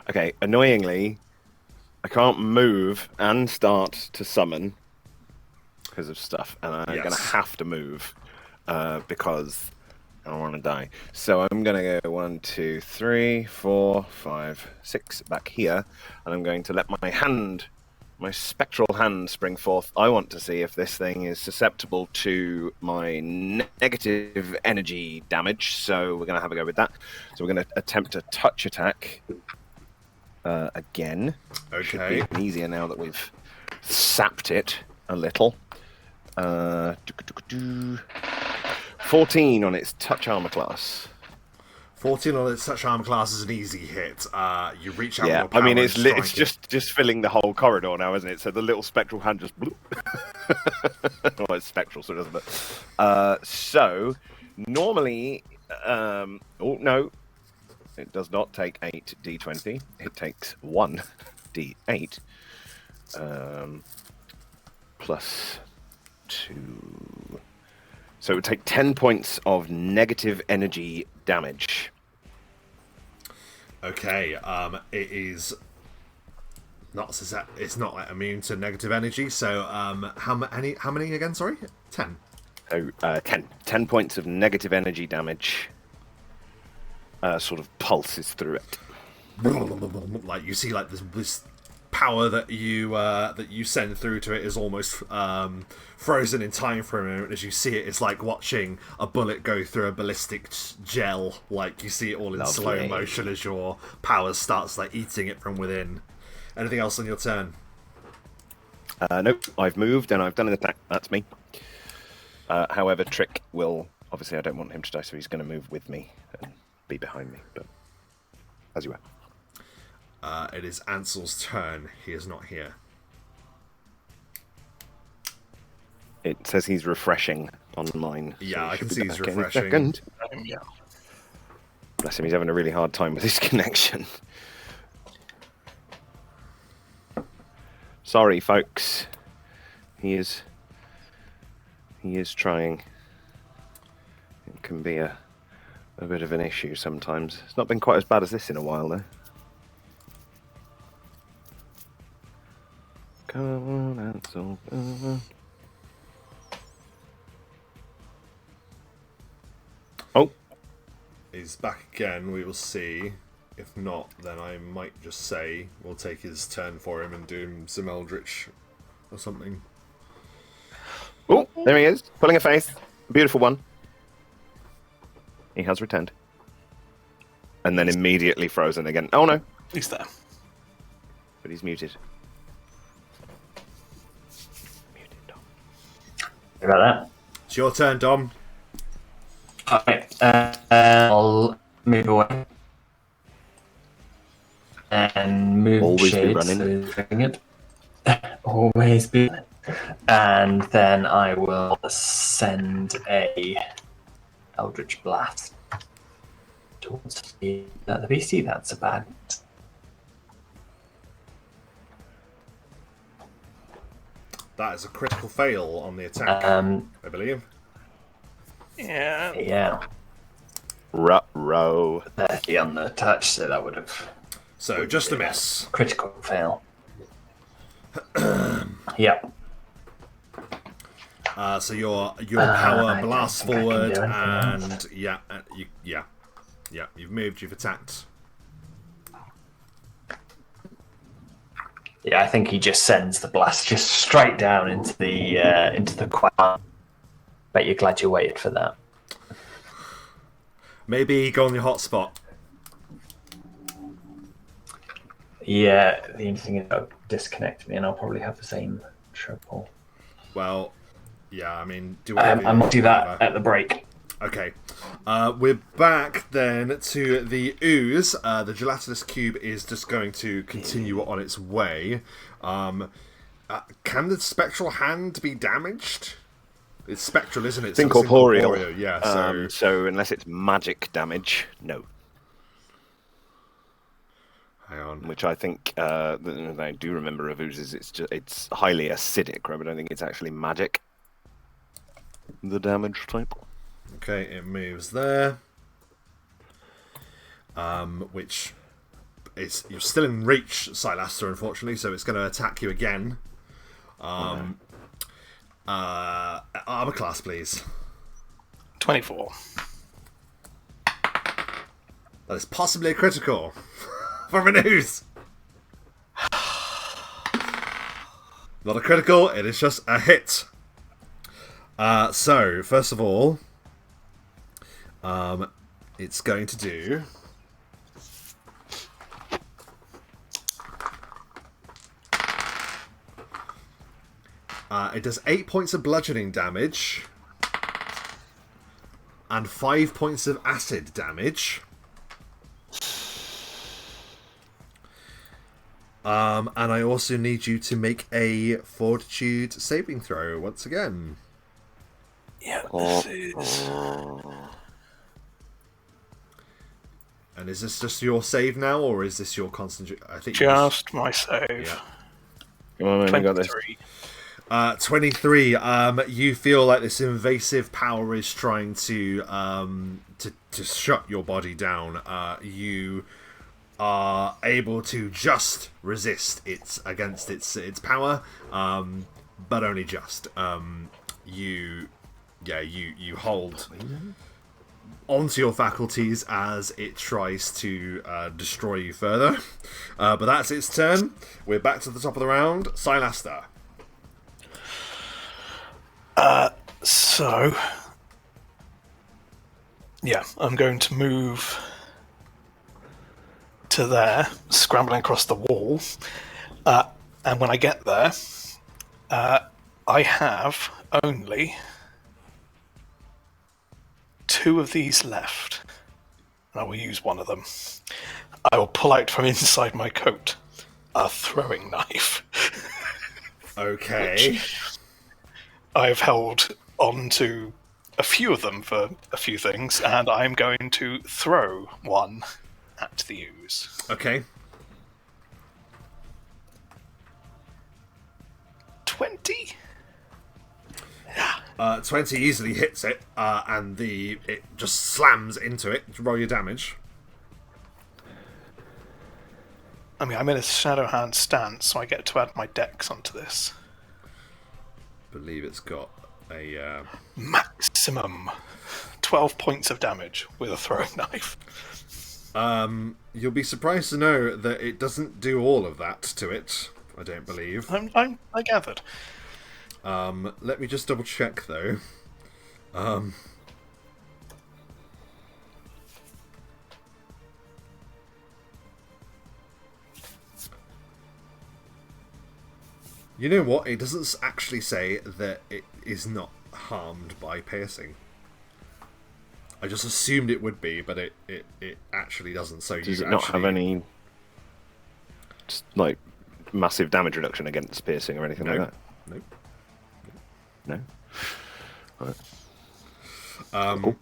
Okay, annoyingly, I can't move and start to summon because of stuff, and I'm going to have to move because I don't want to die. So I'm going to go 1, 2, 3, 4, 5, 6 back here, and I'm going to let my spectral hand spring forth. I want to see if this thing is susceptible to my negative energy damage, so we're going to have a go with that. So we're going to attempt a touch attack again. Okay. Should be easier now that we've sapped it a little. 14 on its touch armor class. 14 on its touch armor class is an easy hit. You reach out with your I mean, power it's and strike just filling the whole corridor now, isn't it? So the little spectral hand just bloop. Well, it's spectral, so it doesn't. So normally, oh no, it does not take 8 d20. It takes 1 d8 plus 2. So it would take 10 points of negative energy damage. Okay, it is not it's not immune to negative energy. So how many again? Sorry, 10. So 10 points of negative energy damage. Sort of pulses through it. Like you see, like this power that you send through to it is almost frozen in time for a moment. As you see it, it's like watching a bullet go through a ballistic gel. Like you see it all in slow motion as your power starts like eating it from within. Anything else on your turn? Nope, I've moved and I've done an attack. That's me. However, Trick will obviously I don't want him to die, so he's going to move with me and be behind me. But as you were. It is Ansel's turn. He is not here. It says he's refreshing on mine. Yeah, so I can be see he's back in a refreshing. second. Yeah. Bless him, he's having a really hard time with his connection. Sorry, folks. He is trying. It can be a bit of an issue sometimes. It's not been quite as bad as this in a while, though. Come on, Ansel. Oh. He's back again. We will see. If not, then I might just say we'll take his turn for him and do him some Eldritch or something. Oh, there he is, pulling a face. Beautiful one. He has returned. And then immediately frozen again. Oh no. He's there. But he's muted. About that. It's your turn, Dom. Okay, I'll move away and move Always be shades. running. So doing it. Always be. And then I will send a Eldritch Blast towards the beastie. That's a bad. That is a critical fail on the attack, I believe. Yeah. Yeah. Ruh-roh. 30 on the touch, so that would have. So, just a miss. Critical fail. Yeah. So your power I blasts don't think I can forward, do anything and you've moved, you've attacked. Yeah, I think he just sends the blast just straight down into the quag. Bet you're glad you waited for that. Maybe go on your hotspot. Yeah, the only thing is it'll disconnect me, and I'll probably have the same trouble. Well, yeah, I mean, do whatever. I might do that whatever. at the break. Okay. We're back then to the ooze. The gelatinous cube is just going to continue on its way. Can the spectral hand be damaged? It's spectral, isn't it? It's incorporeal. Yeah, so unless it's magic damage, no. Hang on. Which I think, I do remember of oozes, it's highly acidic, right? But I don't think it's actually magic. The damage type. Okay, it moves there. Which is, you're still in reach, Silaster, unfortunately, so it's going to attack you again. Armor class, please. 24. That is possibly a critical from an ooze. Not a critical, it is just a hit. So, first of all, it's going to do... it does 8 points of bludgeoning damage and 5 points of acid damage. And I also need you to make a fortitude saving throw once again. Yeah, this is... And is this just your save now, or is this your concentration? I think Just my save. Yeah. Come on, man, we got this. 23. 23. You feel like this invasive power is trying to shut your body down. You are able to just resist against its power, but only just. You hold onto your faculties as it tries to destroy you further. But that's its turn. We're back to the top of the round. Silaster. So... yeah, I'm going to move to there, scrambling across the wall. And when I get there, I have only 2 of these left. And I will use one of them. I will pull out from inside my coat a throwing knife. Okay. I've held on to a few of them for a few things, and I'm going to throw one at the ooze. Okay. 20? 20 easily hits it, and it just slams into it. Roll your damage. I mean, I'm in a shadow hand stance, so I get to add my dex onto this. Believe it's got a Maximum 12 points of damage with a throwing knife. You'll be surprised to know that it doesn't do all of that to it. I don't believe. I gathered. Let me just double check though. You know what? It doesn't actually say that it is not harmed by piercing. I just assumed it would be, but it actually doesn't. So does it not have any like massive damage reduction against piercing or anything like that? Nope. No. Right. Cool.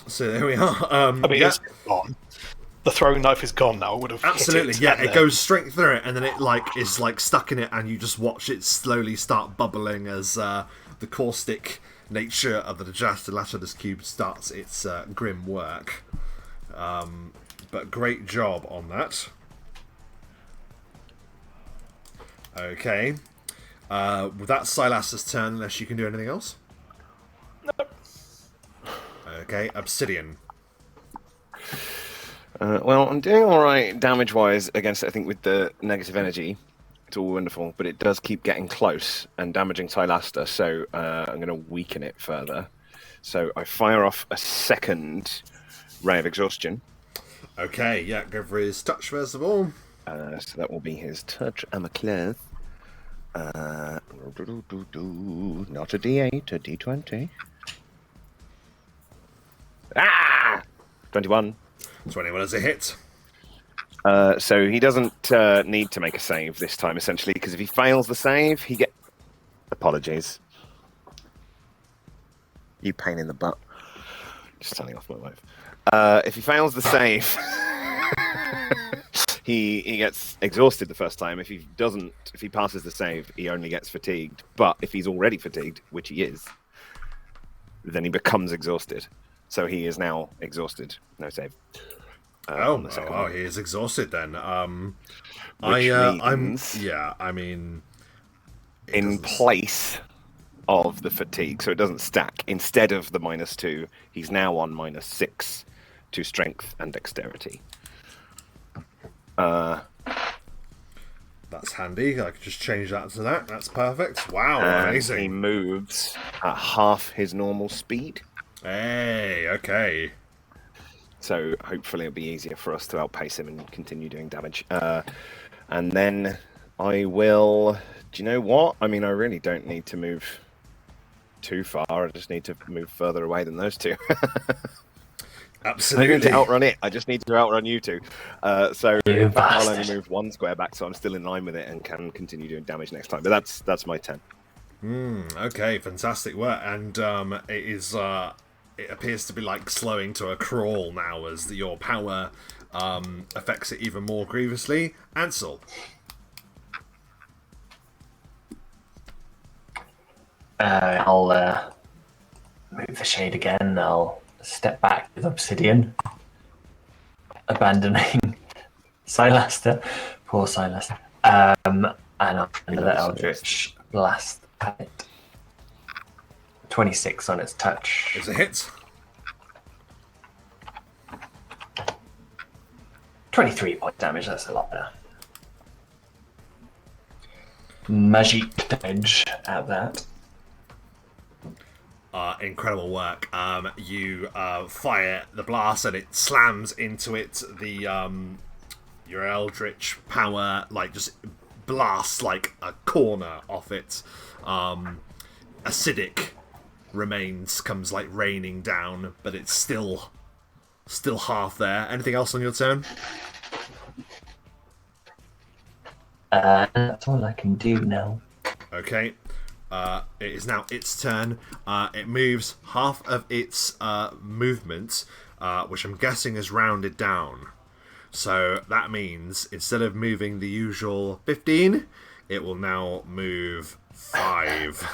So there we are. I mean, it's gone. The throwing knife is gone now. I would have absolutely, yeah. It goes straight through it, and then it is stuck in it, and you just watch it slowly start bubbling as the caustic nature of the gelatinous cube starts its grim work. But great job on that. Okay. That's Silas's turn, unless you can do anything else. Okay, Obsidian. Well, I'm doing all right damage-wise against it, I think, with the negative energy. It's all wonderful, but it does keep getting close and damaging Tylasta, so I'm going to weaken it further. So I fire off a second ray of exhaustion. Okay, yeah, go for his touch first of all. So that will be his touch and a clef. Not a D8, a D20. Ah! 21. 21 as a hit. So he doesn't need to make a save this time, essentially, because if he fails the save, he gets... Apologies. You pain in the butt. Just turning off my wife. If he fails the save, he gets exhausted the first time. If he passes the save, he only gets fatigued. But if he's already fatigued, which he is, then he becomes exhausted. So he is now exhausted. No save. He is exhausted then. In place of the fatigue, so it doesn't stack. Instead of the -2, he's now on -6 to strength and dexterity. That's handy. I could just change that to that. That's perfect. Wow, amazing. He moves at half his normal speed. Hey, okay. So hopefully it'll be easier for us to outpace him and continue doing damage. And then I will... Do you know what? I mean, I really don't need to move too far. I just need to move further away than those two. Absolutely. I need to outrun it. I just need to outrun you two. So I'll only move 1 square back, so I'm still in line with it and can continue doing damage next time. But that's my 10. Okay, fantastic work. And it is... it appears to be like slowing to a crawl now as your power affects it even more grievously. Ansel. I'll move the shade again. I'll step back with Obsidian, abandoning Silasta. Poor Silasta. And I'll send the Eldritch Blast at it. 26 on its touch. It's a hit. 23 point damage, that's a lot better. Magic damage at that. Incredible work. You fire the blast and it slams into it. Your eldritch power just blasts like a corner off it. Acidic remains comes raining down, but it's still half there. Anything else on your turn? That's all I can do now. Okay. It is now its turn. It moves half of its movement, which I'm guessing is rounded down. So that means instead of moving the usual 15, it will now move 5.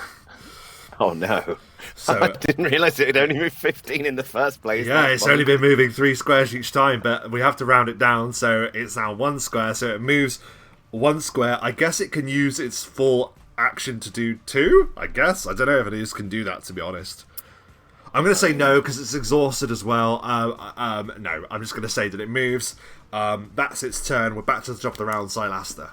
Oh no. So I didn't realise it had only moved 15 in the first place. Yeah, it's only been moving 3 squares each time, but we have to round it down, so it's now 1 square, so it moves 1 square. I guess it can use its full action to do 2, I guess. I don't know if it can do that, to be honest. I'm going to say no, because it's exhausted as well. No, I'm just going to say that it moves. That's its turn. We're back to the top of the round, Silasta.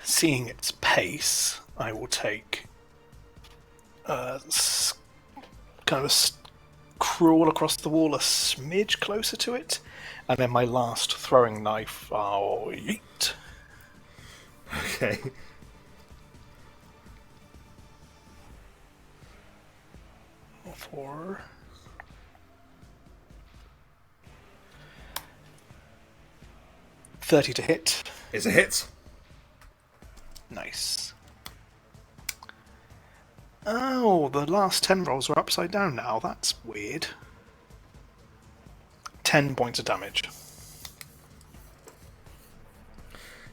Seeing its pace, I will take kind of a crawl across the wall a smidge closer to it, and then my last throwing knife, I'll yeet. Okay. For 30 to hit. It's a hit. Nice. Oh, the last 10 rolls are upside down now. That's weird. 10 points of damage.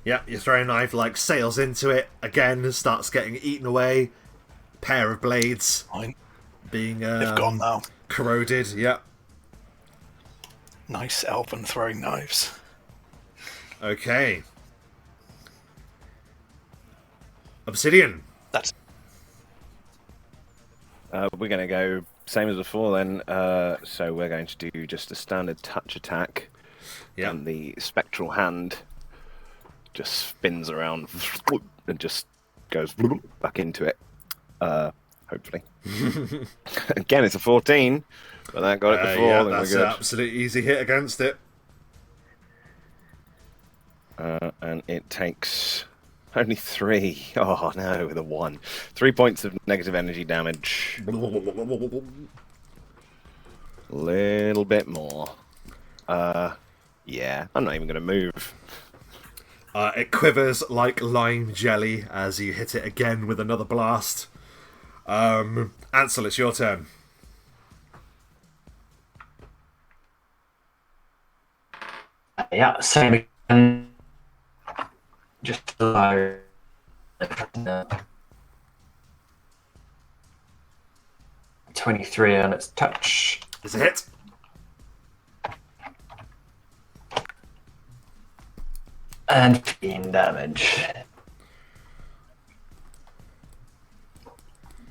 Yeah, your throwing knife sails into it again, starts getting eaten away. Pair of blades Fine. being They've gone now. corroded. Yeah. Nice elven throwing knives. Okay. Obsidian. That's We're going to go same as before then. So we're going to do just a standard touch attack. Yeah. And the spectral hand just spins around and just goes back into it. Hopefully. Again, it's a 14. But that got it before. Yeah, then that's we're an good. absolute easy hit against it. And it takes only 3. Oh no, with a 1. 3 points of negative energy damage. A little bit more. Yeah, I'm not even going to move. It quivers like lime jelly as you hit it again with another blast. Ansel, it's your turn. Yeah, same again. Just below. 23 on its touch. It's a hit. And 15 damage.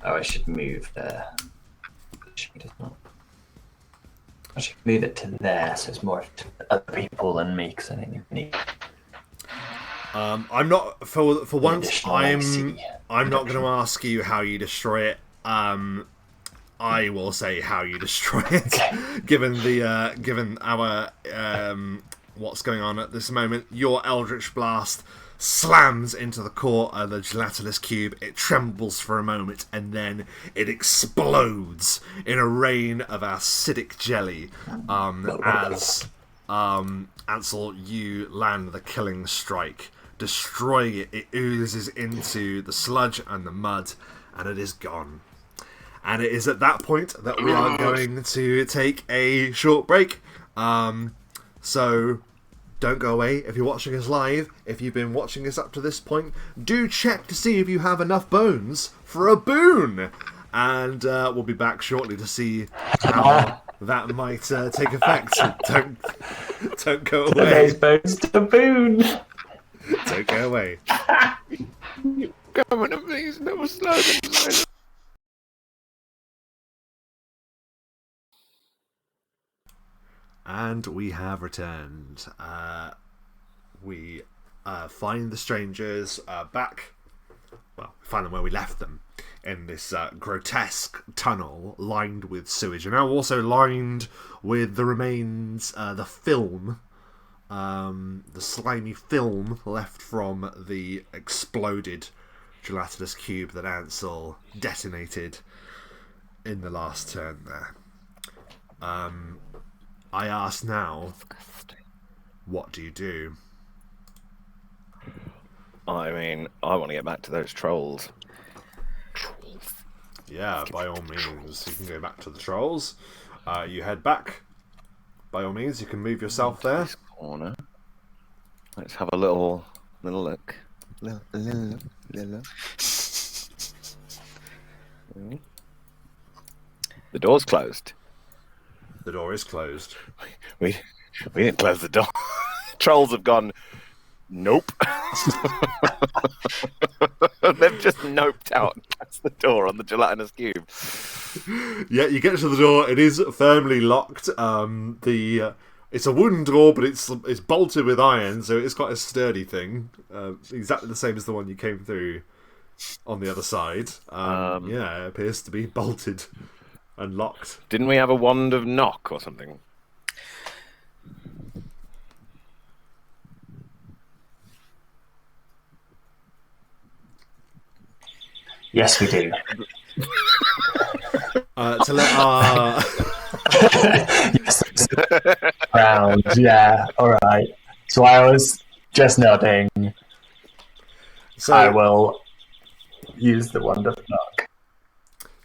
Oh, I should move there. I should move it to there, so it's more to other people than me, because I don't even need. I'm not for once. additional I'm AC not going to ask you how you destroy it. I will say how you destroy it, given our what's going on at this moment. Your Eldritch Blast slams into the core of the gelatinous cube. It trembles for a moment, and then it explodes in a rain of acidic jelly. As Ansel, you land the killing strike, destroying it. It oozes into the sludge and the mud, and it is gone. And it is at that point that we are going to take a short break. So don't go away. If you're watching us live, if you've been watching us up to this point, do check to see if you have enough bones for a boon. And we'll be back shortly to see how that might take effect. Don't go away. Those bones to boon. Don't go away. Governor, please, never slow them. And we have returned. We find the strangers back. Well, we find them where we left them, in this grotesque tunnel lined with sewage, and now also lined with the remains, the film, the slimy film left from the exploded gelatinous cube that Ansel detonated in the last turn there. I ask now, what do you do? I mean, I want to get back to those trolls. Yeah, by all means, you can go back to the trolls. You head back. By all means, you can move yourself there. This corner. Let's have a little look. Little look. The door's closed. The door is closed. We didn't close the door. Trolls have gone, nope. They've just noped out past the door on the gelatinous cube. Yeah, you get to the door. It is firmly locked. It's a wooden door, but it's bolted with iron, so it's quite a sturdy thing. Exactly the same as the one you came through on the other side. Yeah, it appears to be bolted and locked. Didn't we have a wand of knock or something? Yes, we do. To let our Yes, round. Yeah. All right. So I was just nodding. so I will use the wand of knock.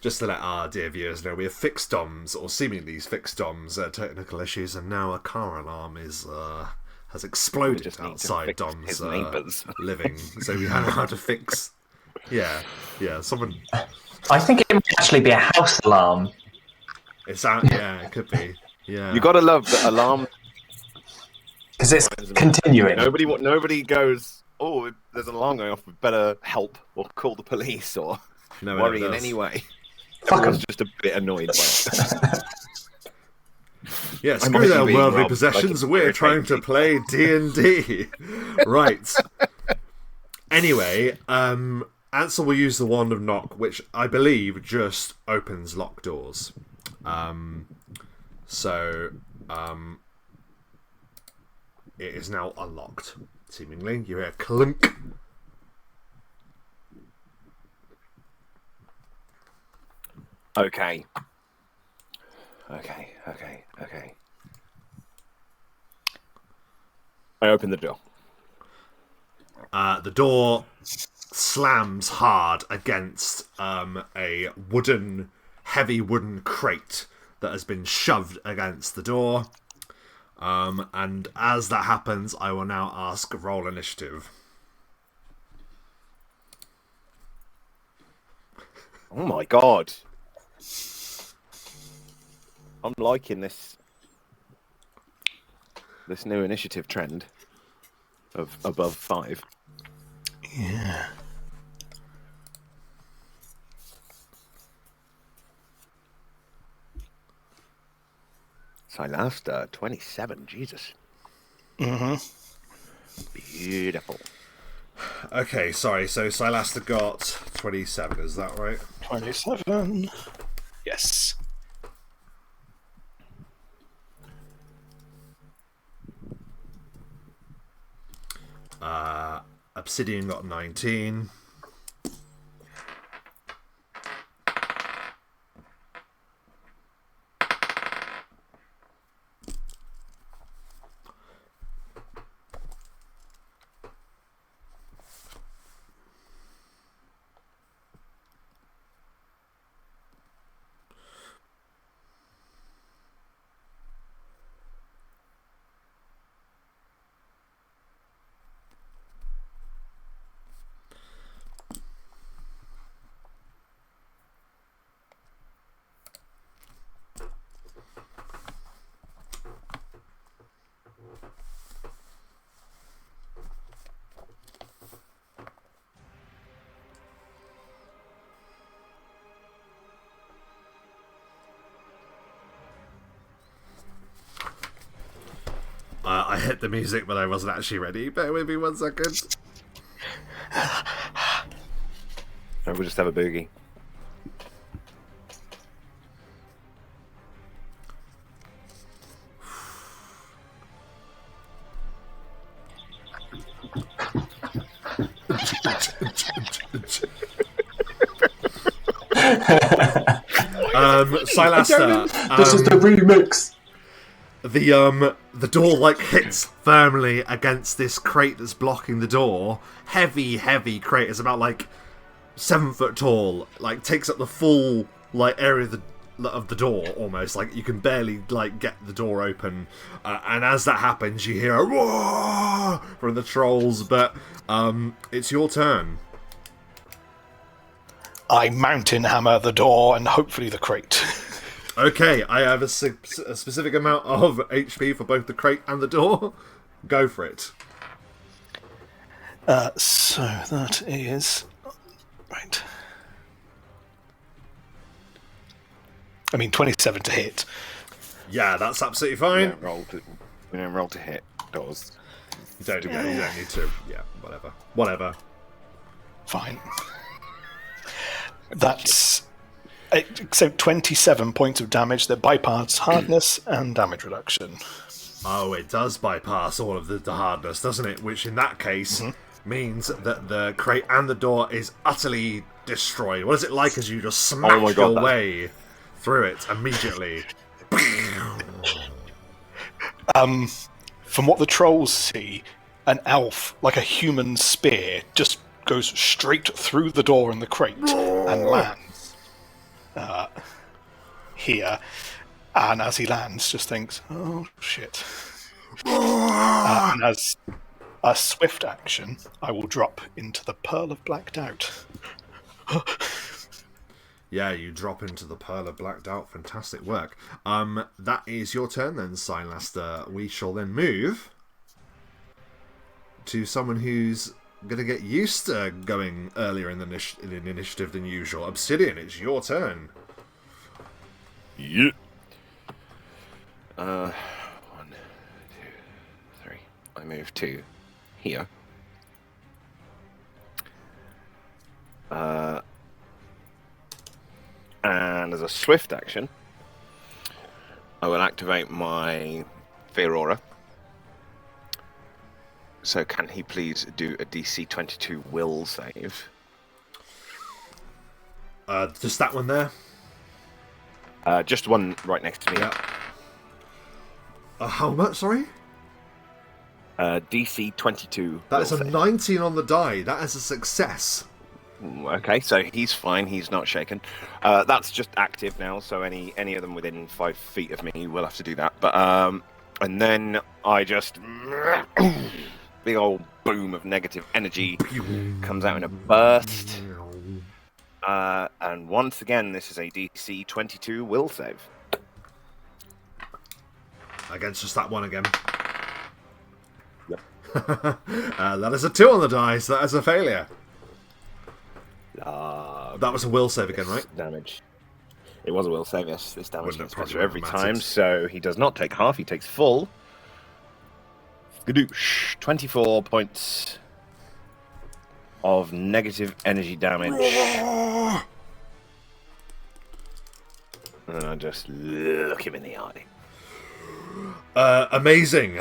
just to let our dear viewers know, we have fixed DOMs, or seemingly fixed DOMs, technical issues, and now a car alarm has exploded just need to outside fix Dom's his neighbours. living. So we don't know how to fix. Yeah, someone. I think it might actually be a house alarm. It's out. Yeah, it could be. Yeah. You gotta love the alarm. Because it's continuing. Nobody goes, oh, there's an alarm going off, we better help or call the police or No, worry in does. any way. Fuck 'em. was just a bit annoyed by it. Yeah, I screw might their be worldly robbed, possessions. like, We're trying to irritating. play D&D. Right. Anyway, Ansel will use the Wand of Knock, which I believe just opens locked doors. So it is now unlocked, seemingly. You hear clunk. Okay. I open the door. The door slams hard against a heavy wooden crate that has been shoved against the door. And as that happens, I will now ask roll initiative. Oh my god. I'm liking this new initiative trend of above 5. Yeah. So last 27, Jesus. Mm-hmm. Beautiful. Okay, sorry, so Silaster got 27, is that right? 27. Yes. Obsidian got 19. I hit the music, but I wasn't actually ready. Bear with me 1 second. We'll just have a boogie. Silaster, This is the remix. the door like hits firmly against this crate that's blocking the door. Heavy crate. It's about like 7 foot tall. Like takes up the full like area of the door almost. Like you can barely like get the door open. And as that happens, you hear a roar from the trolls. But it's your turn. I mountain hammer the door and hopefully the crate. Okay, I have a specific amount of HP for both the crate and the door. Go for it. So that is... Right. I mean, 27 to hit. Yeah, that's absolutely We fine. don't roll to hit doors. You don't need to. Yeah, whatever. Fine. That's... So 27 points of damage that bypass hardness and damage reduction. Oh, it does bypass all of the hardness, doesn't it? Which in that case means that the crate and the door is utterly destroyed. What is it like as you just smash your way through it immediately? From what the trolls see, an elf, like a human spear, just goes straight through the door in the crate and lands here. And as he lands, just thinks, oh shit. And as a swift action, I will drop into the Pearl of Black Doubt. Yeah, you drop into the Pearl of Black Doubt. Fantastic work. That is your turn then, Silaster. We shall then move to someone who's going to get used to going earlier in the initiative than usual. Obsidian, it's your turn. Yeah. 1, 2, 3. I move to here. And as a swift action, I will activate my Fear Aura. So can he please do a DC 22 will save? Just that one there? Just one right next to me. Yeah. How much, sorry? DC 22 That will is a save. 19 on the die. That is a success. Okay, so he's fine. He's not shaken. That's just active now, so any of them within 5 feet of me will have to do that. But and then I just big old boom of negative energy comes out in a burst. And once again, this is a DC 22 will save. Against just that one again. Yep. That is a 2 on the die, so that is a failure. That was a will save again, right? Damage. It was a will save, yes. This damage Wouldn't gets have better every probably time, mattered. so he does not take half, he takes full. Gadoosh. 24 points of negative energy damage. And I just look him in the eye. Amazing.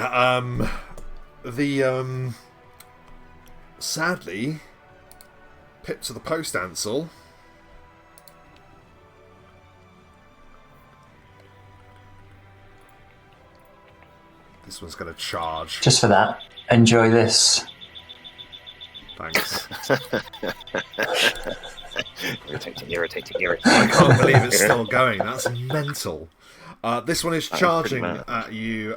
Sadly, pip to the post, Ansel. This one's going to charge. Just for that, enjoy this. Thanks. Irritating. I can't believe it's still going. That's mental. This one is charging pretty mad. at you,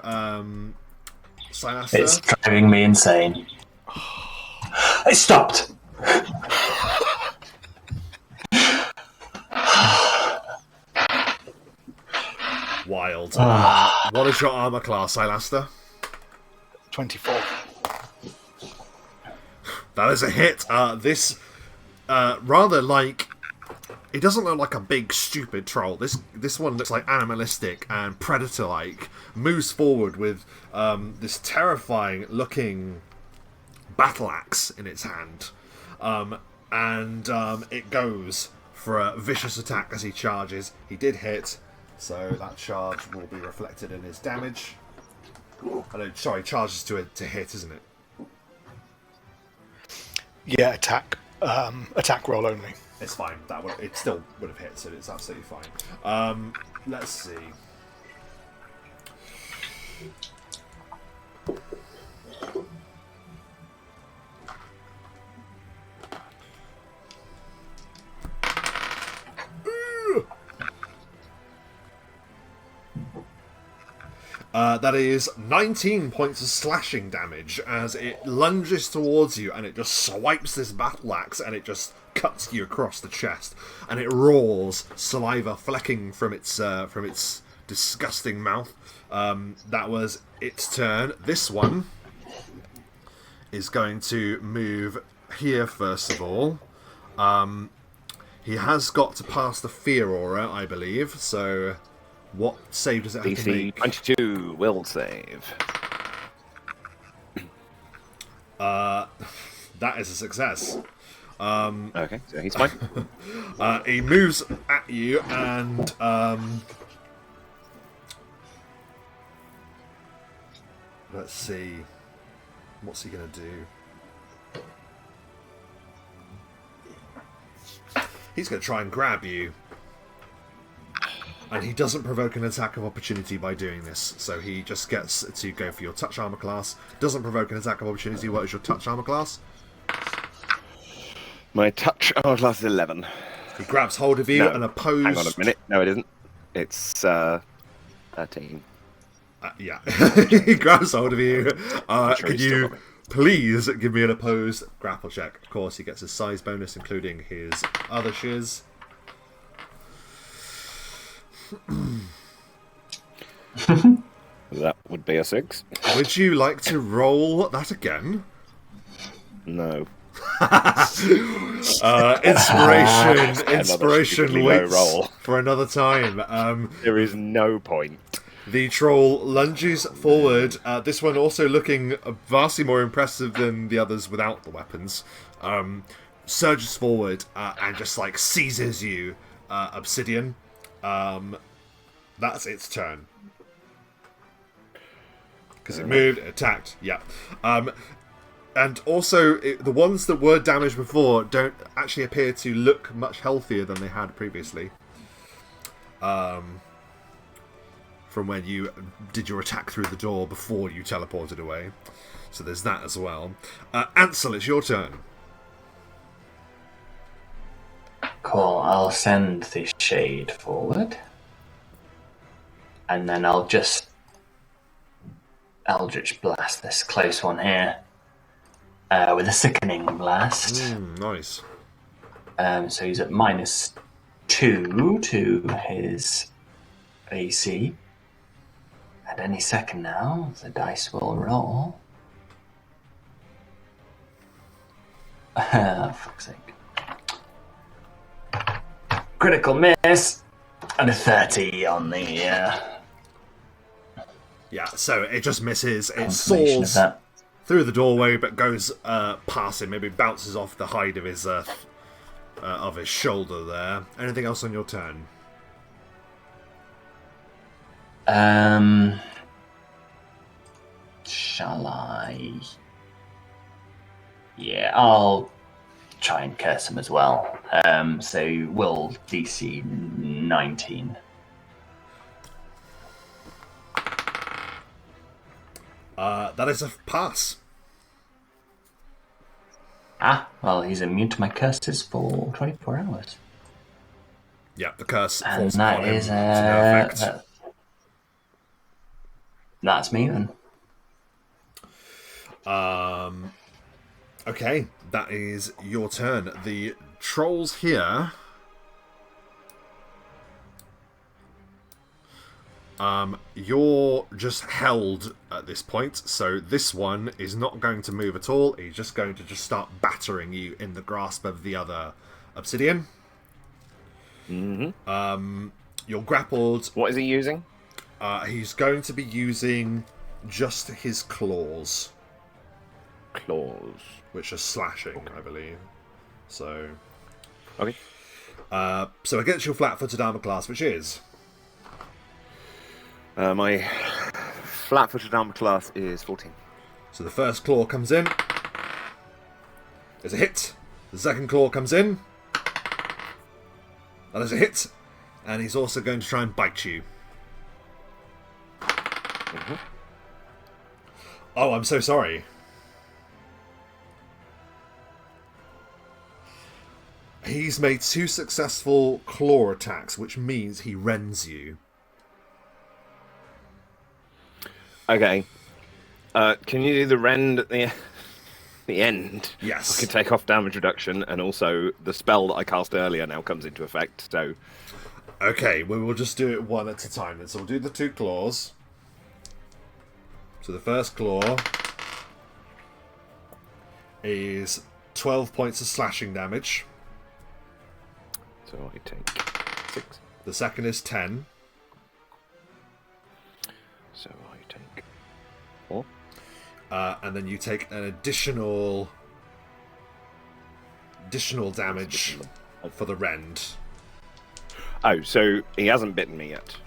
Silaster. It's driving me insane. It stopped! Wild. What is your armor class, Silaster? 24. That is a hit. This, rather like... It doesn't look like a big, stupid troll. This one looks like animalistic and predator-like. Moves forward with this terrifying-looking battle axe in its hand. And it goes for a vicious attack as he charges. He did hit, so that charge will be reflected in his damage. Oh, no, sorry, charges to hit, isn't it? Yeah, attack. Attack roll only. It's fine. It still would have hit, so it's absolutely fine. Let's see. That is 19 points of slashing damage as it lunges towards you and it just swipes this battle axe and it just cuts you across the chest and it roars, saliva flecking from its disgusting mouth. That was its turn. This one is going to move here first of all. He has got to pass the Fear Aura, I believe, so... What save does it have to DC make? 22 will save. That is a success. Okay, so he's fine. He moves at you and let's see. What's he gonna do? He's gonna try and grab you. And he doesn't provoke an attack of opportunity by doing this, so he just gets to go for your touch armor class. Doesn't provoke an attack of opportunity. What is your touch armor class? My touch armor class is 11. He grabs hold of you No, and opposed. hang on a minute. No, it isn't. It's 13. Yeah, he grabs hold of you. Sure Could he's still you got me. please give me an opposed grapple check? Of course, he gets his size bonus, including his other shiz. That would be a 6. Would you like to roll that again? No. Inspiration waits roll. for another time. There is no point. The troll lunges forward. This one also looking vastly more impressive than the others without the weapons. Surges forward and just like seizes you, Obsidian. That's its turn. Because it moved, attacked, yeah. And also, the ones that were damaged before don't actually appear to look much healthier than they had previously. From when you did your attack through the door before you teleported away. So there's that as well. Ansel, it's your turn. Cool, I'll send the shade forward. And then I'll just Eldritch Blast this close one here. With a Sickening Blast. Nice. So he's at -2 to his AC. At any second now, the dice will roll. Fuck's sake. Critical miss! And a 30 on the... Yeah, so it just misses. It confirmation of soars that. through the doorway, but goes past him. Maybe bounces off the hide of his shoulder there. Anything else on your turn? Shall I? Yeah, I'll try and curse him as well. So will DC 19. That is a pass. Well, he's immune to my curses for 24 hours. Yeah, the curse And falls that upon him is to no effect. That's me then. Okay, that is your turn. The trolls here... you're just held at this point, so this one is not going to move at all. He's just going to start battering you in the grasp of the other obsidian. You're grappled. What is he using? He's going to be using just his claws. Claws. Which are slashing, I believe. So... Okay. So against your flat-footed armor class, which is... My flat-footed armor class is 14. So the first claw comes in. There's a hit. The second claw comes in. And there's a hit. And he's also going to try and bite you. Oh, I'm so sorry. He's made 2 successful claw attacks, which means he rends you. Okay. Can you do the rend at the end? Yes. I can take off damage reduction, and also the spell that I cast earlier now comes into effect, so... Okay, we will just do it one at a time then. So we'll do the 2 claws. So the first claw is 12 points of slashing damage. So I take 6. The second is 10. So I take 4. And then you take an additional damage for the rend. Oh, so he hasn't bitten me yet.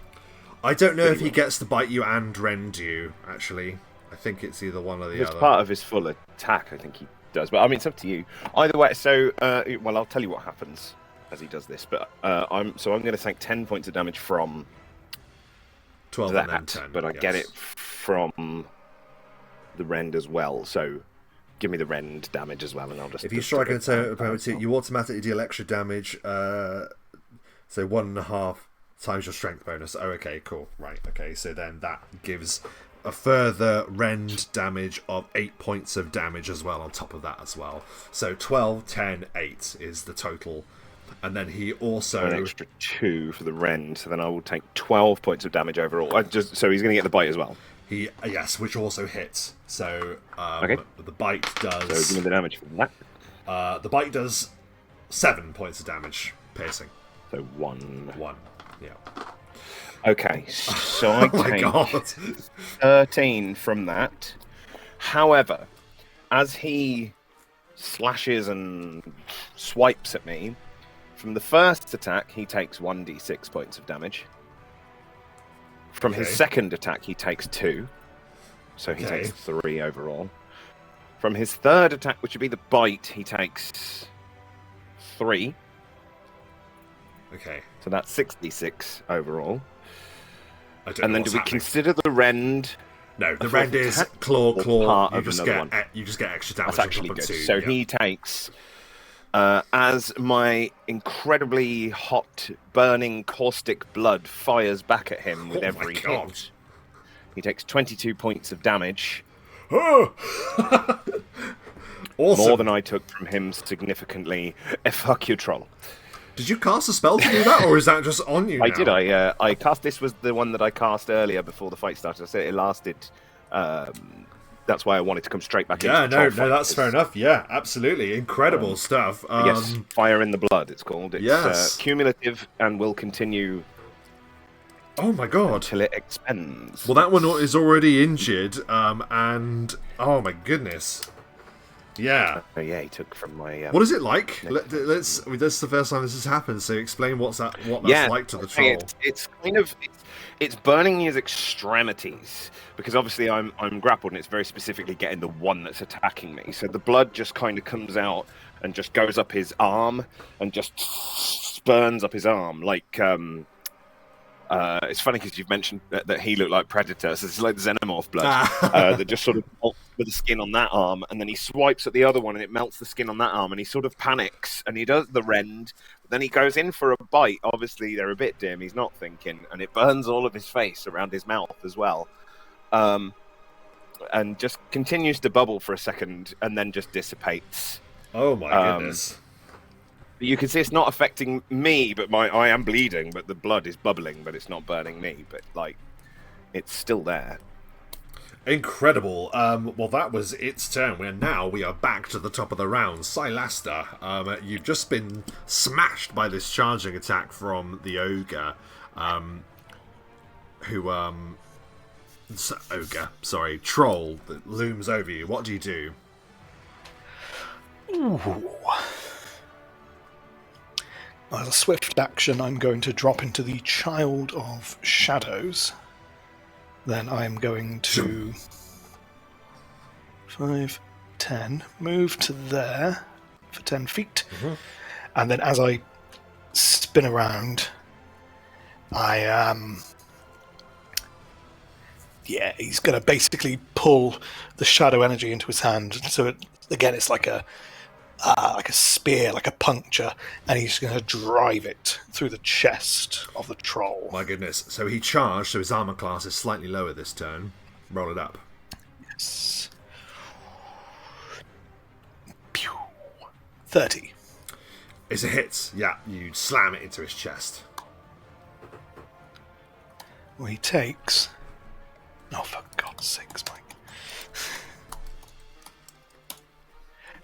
I don't know if he gets to bite you and rend you, actually. I think it's either one or the It's other. part of his full attack, I think he does. But I mean, it's up to you. Either way, so, well, I'll tell you what happens as he does this. But I'm going to take 10 points of damage from 12 that, and then 10. but I yes. get it from the rend as well. So give me the rend damage as well, and I'll just... If you strike an opponent, you automatically deal extra damage, so 1.5 times your strength bonus. Oh, okay, cool. Right, okay, so then that gives a further rend damage of 8 points of damage as well on top of that as well. So 12, 10, 8 is the total. And then he also... An extra 2 for the rend, so then I will take 12 points of damage overall. So he's going to get the bite as well. Yes, which also hits. So Okay. the bite does... So give me the damage for that. The bite does 7 points of damage, piercing. So 1. 1, yeah. Okay, so I Oh my take god. 13 from that. However, as he slashes and swipes at me, from the first attack, he takes 1d6 points of damage. From his second attack, he takes 2. So he takes 3 overall. From his third attack, which would be the bite, he takes 3. Okay. So that's 66 overall. I don't And know then what's do we happening. consider the rend? No, the a rend fourth is attack claw. part You of just another get one? you just get extra damage. That's on actually top of good. 2. So yeah. he takes, as my incredibly hot, burning, caustic blood fires back at him with Oh my every God. hit, he takes 22 points of damage. Awesome. More than I took from him significantly. Fuck you, troll. Did you cast a spell to do that, or is that just on you? I now? did. I cast. This was the one that I cast earlier before the fight started. I said it lasted. That's why I wanted to come straight back. Yeah, into the troll fight, that's fair enough. Yeah, absolutely, incredible stuff. Yes, Fire in the Blood. It's called. It's Yes. cumulative and will continue. Oh my god. Till it expends. Well, that one is already injured, and oh my goodness. Yeah. Oh, yeah, he took from my. What is it like? Let's. I mean, that's the first time this has happened. So explain what that's like to the troll. It's kind of it's burning his extremities because obviously I'm grappled and it's very specifically getting the one that's attacking me. So the blood just kind of comes out and just goes up his arm and just burns up his arm like. It's funny because you've mentioned that he looked like Predator, so it's like xenomorph blood that just sort of melts with the skin on that arm, and then he swipes at the other one and it melts the skin on that arm, and he sort of panics and he does the rend, but then he goes in for a bite. Obviously, they're a bit dim, he's not thinking, and it burns all of his face around his mouth as well, and just continues to bubble for a second and then just dissipates. Oh my goodness. You can see it's not affecting me, but I am bleeding, but the blood is bubbling, but it's not burning me. But, like, it's still there. Incredible. Well, that was its turn. We are back to the top of the round. Silasta, you've just been smashed by this charging attack from the ogre, troll that looms over you. What do you do? Ooh. As a swift action, I'm going to drop into the Child of Shadows. Then I'm going to 5, 10, move to there for 10 feet. Mm-hmm. And then as I spin around, he's going to basically pull the shadow energy into his hand. So it's like a spear, like a puncture, and he's going to drive it through the chest of the troll. My goodness. So he charged, so his armor class is slightly lower this turn. Roll it up. Yes. 30. It's a hit. Yeah, you slam it into his chest. Well, he takes... Oh, for God's sakes, Mike.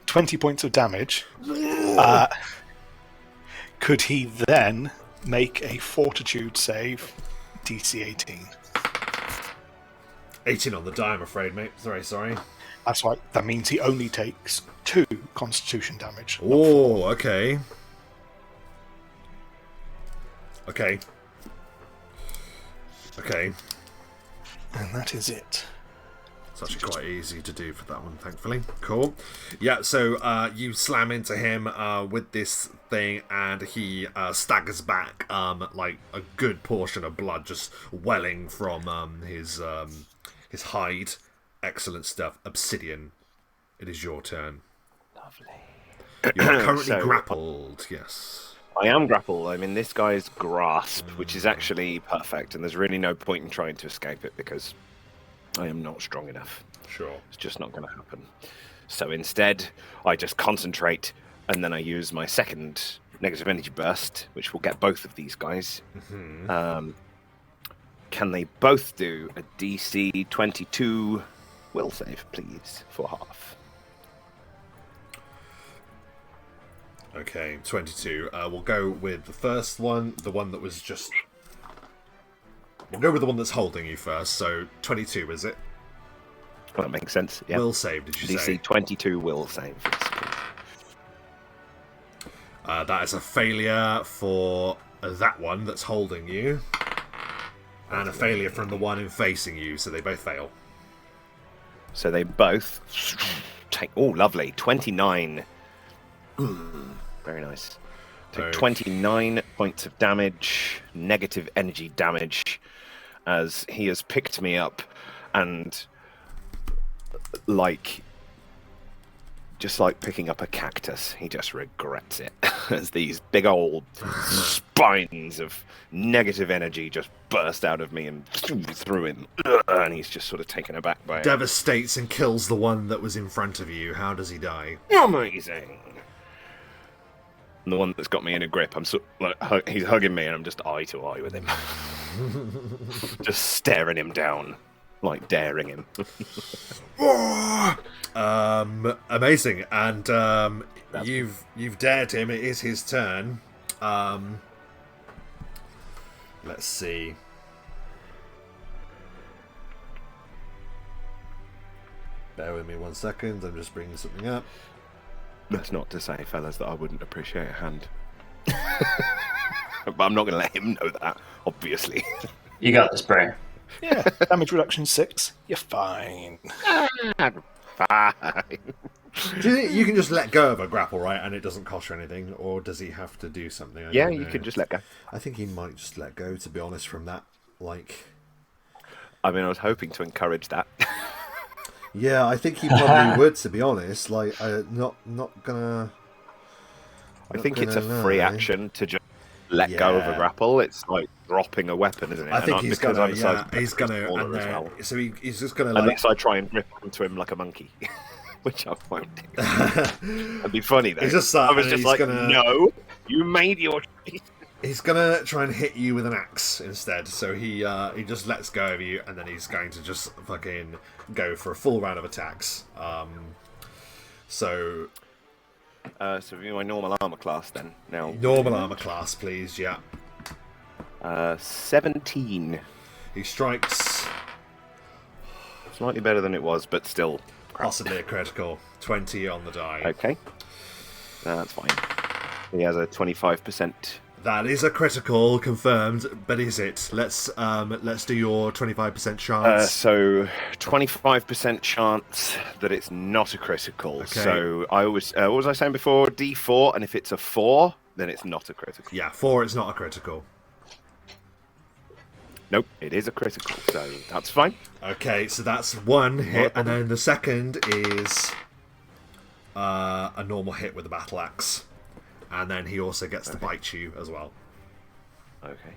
20 points of damage. Could he then make a fortitude save, DC 18? 18 on the die, I'm afraid, mate. Sorry. That's right. That means he only takes 2 constitution damage. Oh, okay. Okay. And that is it. It's actually quite easy to do for that one, thankfully. Cool. Yeah, so you slam into him with this thing, and he staggers back, like a good portion of blood just welling from his hide. Excellent stuff. Obsidian, it is your turn. Lovely. You are currently grappled, yes. I am grappled. I'm in this guy's grasp, which is actually perfect, and there's really no point in trying to escape it because I am not strong enough. Sure. It's just not going to happen. So instead, I just concentrate, and then I use my second negative energy burst, which will get both of these guys. Mm-hmm. Can they both do a DC 22 will save, please, for half? Okay, 22. We'll go with the first one, the one that was just... We'll go with the one that's holding you first, so 22, is it? Well, that makes sense. Yeah. Will save, did you say? DC 22 will save. That is a failure for that one that's holding you, and a failure from the one in facing you, so they both fail. So they both take... Oh, lovely. 29. Very nice. Take 29 points of damage, negative energy damage, as he has picked me up and, just like picking up a cactus, he just regrets it as these big old spines of negative energy just burst out of me and through him, and he's just sort of taken aback by it. Devastates and kills the one that was in front of you. How does he die? Amazing. And the one that's got me in a grip, he's hugging me and I'm just eye to eye with him. Just staring him down, like daring him. Amazing. And you've dared him. It is his turn. Let's see. Bear with me 1 second. I'm just bringing something up. That's not to say, fellas, that I wouldn't appreciate a hand. But I'm not going to let him know that, obviously. You got this, bro. Yeah, damage reduction 6. You're fine. Fine. Do you think you can just let go of a grapple, right, and it doesn't cost you anything, or does he have to do something? Yeah, you can just let go. I think he might just let go, to be honest, from that. I mean, I was hoping to encourage that. Yeah, I think he probably would, to be honest. Not gonna... I think it's a free action to just let go of a grapple. It's like dropping a weapon, isn't it? I think he's gonna, he's gonna, and well. So he's just gonna unless I try and rip onto him like a monkey, which I won't do. That'd be funny though. He's just I was just like, gonna... no, you made your choice. He's gonna try and hit you with an axe instead. So he just lets go of you, and then he's going to just fucking go for a full round of attacks. So view my normal armor class then. Now normal armor class, please. Yeah. 17. He strikes. Slightly better than it was, but still Possibly a critical. 20 on the die. Okay. No, that's fine. He has a 25%. That is a critical, confirmed. But is it? Let's do your 25% chance. So 25% chance that it's not a critical. Okay. So I always, what was I saying before? D4, and if it's a 4, then it's not a critical. Yeah, 4. It's not a critical. Nope, it is a critical, so that's fine. Okay, so that's 1 hit, and then the second is a normal hit with the battle axe. And then he also gets to bite you as well. Okay.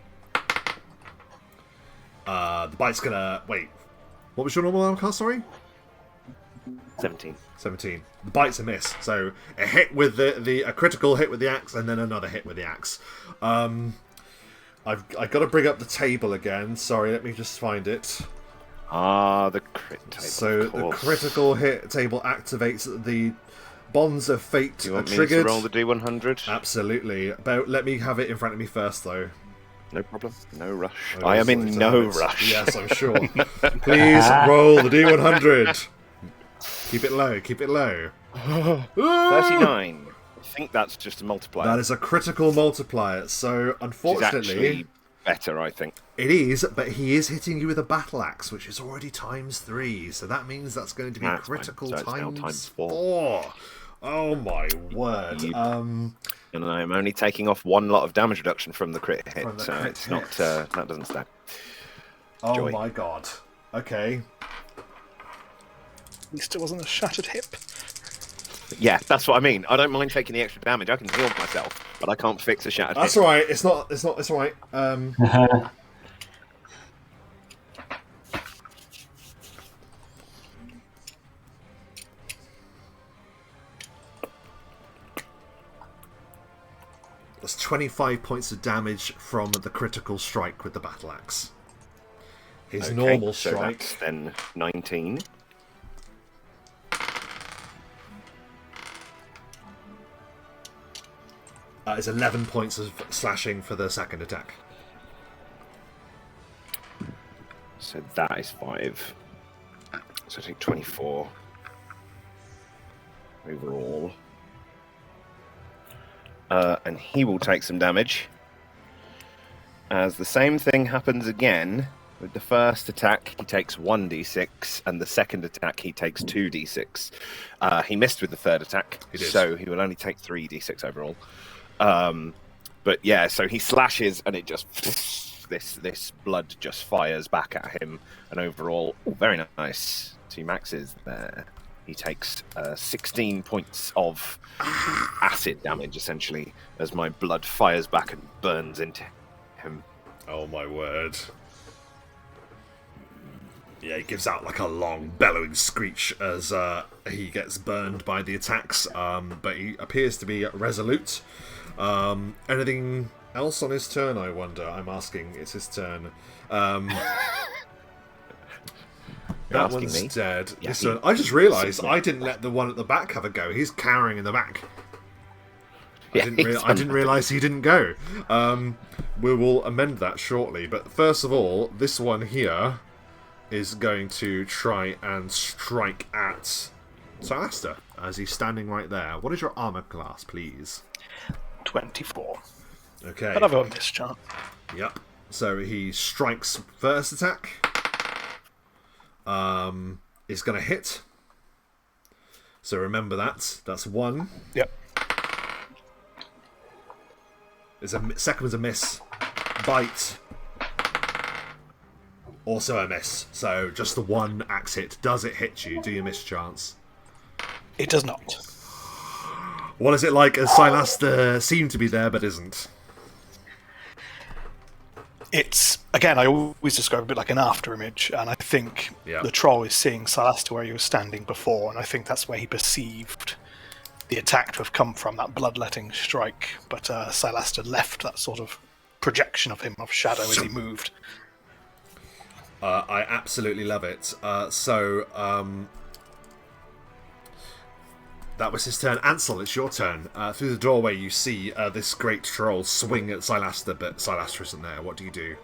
The bite's gonna... Wait. What was your normal armor class, sorry? 17. 17. The bite's a miss. So a hit with a critical hit with the axe, and then another hit with the axe. I've got to bring up the table again. Sorry, let me just find it. The crit table. So the critical hit table activates the... Bonds of Fate Do you want are triggered. me to roll the D100? Absolutely. Let me have it in front of me first, though. No problem. No rush. Oh, I am in no it. rush. Yes, I'm sure. Please roll the D100. Keep it low. Keep it low. 39. I think that's just a multiplier. That is a critical multiplier. So, unfortunately... It's actually better, I think. It is, but he is hitting you with a battle axe, which is already ×3. So that means that's going to be critical so times 4. Oh my word. And I'm only taking off 1 lot of damage reduction from the crit hit, so it's not that doesn't stack. Oh Joy. my god. Okay. He still wasn't a shattered hip. Yeah, that's what I mean. I don't mind taking the extra damage. I can heal myself, but I can't fix a shattered That's hip. all right. It's all right. That's 25 points of damage from the critical strike with the battle axe. His normal strike. So that's then 19. It's 11 points of slashing for the second attack. So that is 5. So I take 24 overall. And he will take some damage. As the same thing happens again, with the first attack, he takes 1d6, and the second attack, he takes 2d6. He missed with the third attack, so he will only take 3d6 overall. But yeah, so he slashes, and it just... This blood just fires back at him, and overall, very nice. 2 maxes there. He takes 16 points of acid damage, essentially, as my blood fires back and burns into him. Oh my word. Yeah, he gives out like a long bellowing screech as he gets burned by the attacks, but he appears to be resolute. Anything else on his turn, I wonder? I'm asking. It's his turn. That one's me? Dead. Yeah, This one, I just realised I didn't let the one at the back have a go. He's cowering in the back. I didn't realise he didn't go. We will amend that shortly. But first of all, this one here is going to try and strike at Silaster as he's standing right there. What is your armour class, please? 24. Okay. But I've got this chance. Yep. So he strikes first attack. Is going to hit. So remember that. That's 1. Yep. Second one's a miss. Bite. Also a miss. So just the 1 axe hit. Does it hit you? Do you miss chance? It does not. What is it like as Silaster seemed to be there but isn't? It's, again, I always describe it a bit like an after image, and I think the troll is seeing Silaster where he was standing before, and I think that's where he perceived the attack to have come from, that bloodletting strike, but Silaster left that sort of projection of him, of shadow, as he moved. I absolutely love it. That was his turn. Ansel, it's your turn. Through the doorway you see this great troll swing at Silaster, but Silaster isn't there. What do you do?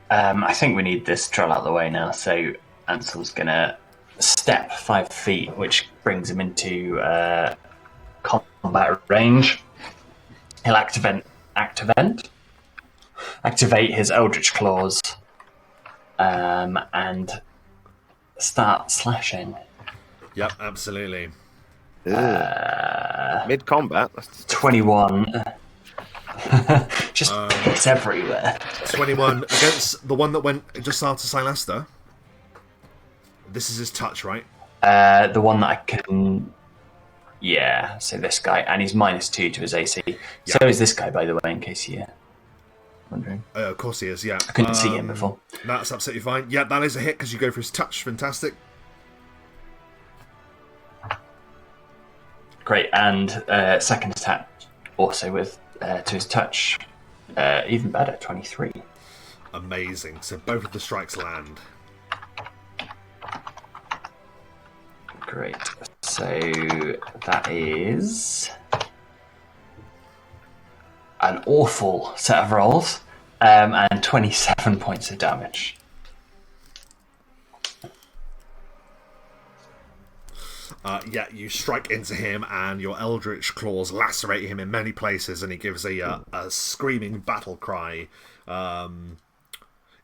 I think we need this troll out of the way now, so Ansel's going to step 5 feet, which brings him into combat range. He'll activate his Eldritch Claws and start slashing. Yep, absolutely. Mid-combat? 21. Just hits everywhere. 21 against the one that went just after Silaster. This is his touch, right? The one that I can... Yeah, so this guy. And he's -2 to his AC. Yeah. So is this guy, by the way, in case you're wondering. Of course he is, yeah. I couldn't see him before. That's absolutely fine. Yeah, that is a hit because you go for his touch. Fantastic. Great, and second attack also with to his touch, even better, 23. Amazing. So both of the strikes land. Great. So that is an awful set of rolls, and 27 points of damage. You strike into him, and your Eldritch Claws lacerate him in many places, and he gives a screaming battle cry.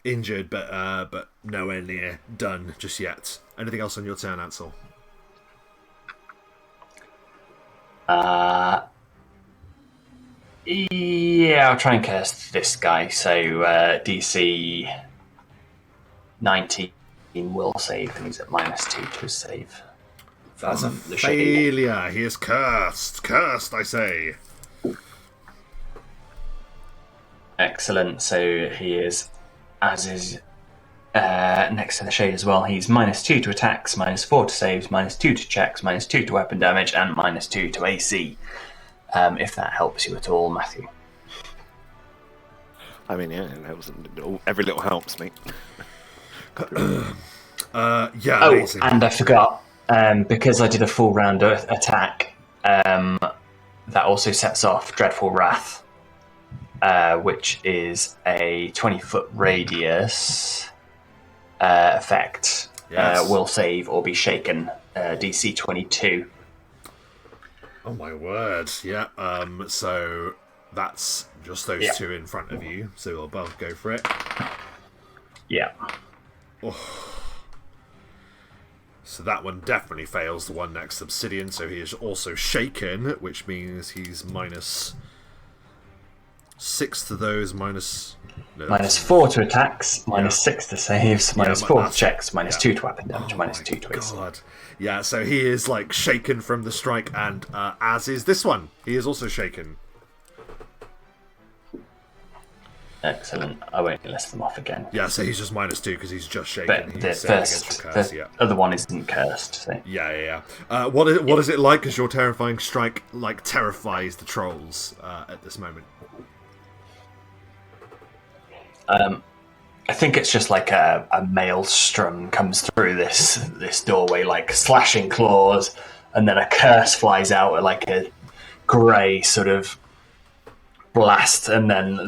Injured, but nowhere near done just yet. Anything else on your turn, Ansel? Yeah, I'll try and curse this guy. So DC 19 will save, and he's at -2 to his save. That's a failure. He is cursed. Cursed, I say. Excellent. So he is, as is next to the shade as well. He's -2 to attacks, -4 to saves, -2 to checks, -2 to weapon damage, and -2 to AC. If that helps you at all, Matthew. I mean, yeah, it helps. Every little helps, mate. Yeah. Oh, amazing. and I forgot. Because I did a full round attack, that also sets off Dreadful Wrath, which is a 20-foot radius effect. Yes. Will save or be shaken. DC 22. Oh my word! Yeah. So that's just those two in front of you. So we'll both go for it. Yeah. So that one definitely fails. The one next to Obsidian. So he is also shaken, which means he's -6 to those. -4 to attacks, -6 to saves, -4 to checks, -2 to weapon damage, -2 to AC. God. Yeah, so he is like shaken from the strike, and as is this one. He is also shaken. Excellent. I won't list them off again. Yeah, so he's just -2 because he's just shaken. But the other one isn't cursed. So. Yeah. What is it like as your terrifying strike terrifies the trolls at this moment? I think it's just like a maelstrom comes through this doorway, like slashing claws, and then a curse flies out with like a grey sort of blast, and then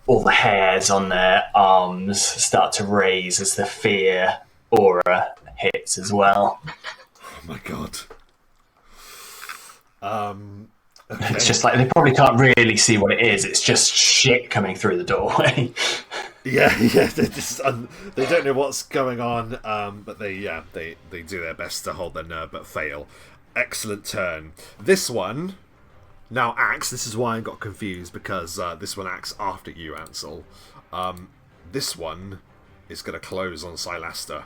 all the hairs on their arms start to raise as the fear aura hits as well. Oh my god. Okay. It's just like they probably can't really see what it is. It's just shit coming through the doorway. Yeah. They don't know what's going on, but they do their best to hold their nerve but fail. Excellent turn. This one now acts. This is why I got confused, because this one acts after you, Ansel. This one is going to close on Silaster.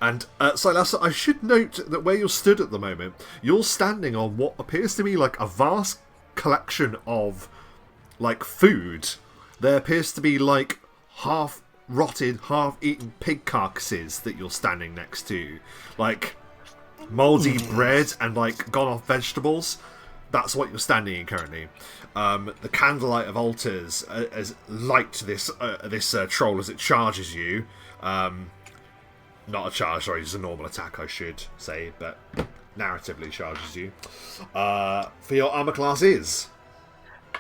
And Silaster, I should note that where you're stood at the moment, you're standing on what appears to me like a vast collection of like food. There appears to be like half-rotted, half-eaten pig carcasses that you're standing next to. Like mouldy bread and like gone-off vegetables. That's what you're standing in currently. The candlelight of altars has light this troll as it charges you. Not a charge, sorry, it's a normal attack, I should say, but narratively charges you. For your armor class is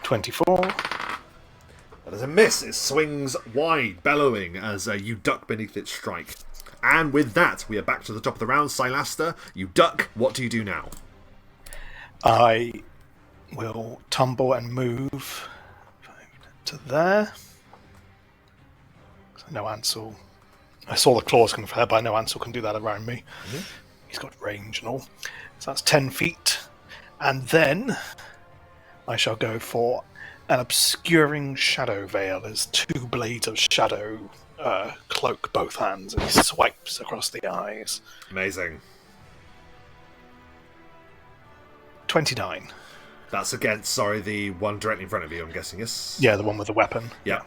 24. That is a miss. It swings wide, bellowing as you duck beneath its strike. And with that, we are back to the top of the round. Silaster, you duck. What do you do now? I will tumble and move to there. So no Ansel. I saw the claws come there, but I know Ansel can do that around me. Mm-hmm. He's got range and all. So that's 10 feet. And then I shall go for an obscuring shadow veil as 2 blades of shadow cloak both hands, and he swipes across the eyes. Amazing. 29. That's against, the one directly in front of you, I'm guessing, yes? Yeah, the one with the weapon. Yeah.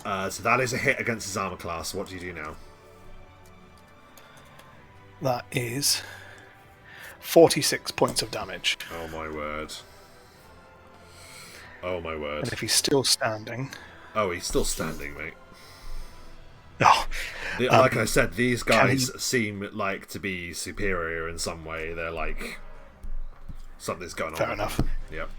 So that is a hit against his armor class. What do you do now? That is 46 points of damage. Oh my word. And if he's still standing... Oh, he's still standing, mate. Oh, like I said, these guys seem like to be superior in some way. They're like... Something's going on. Fair enough. Yep.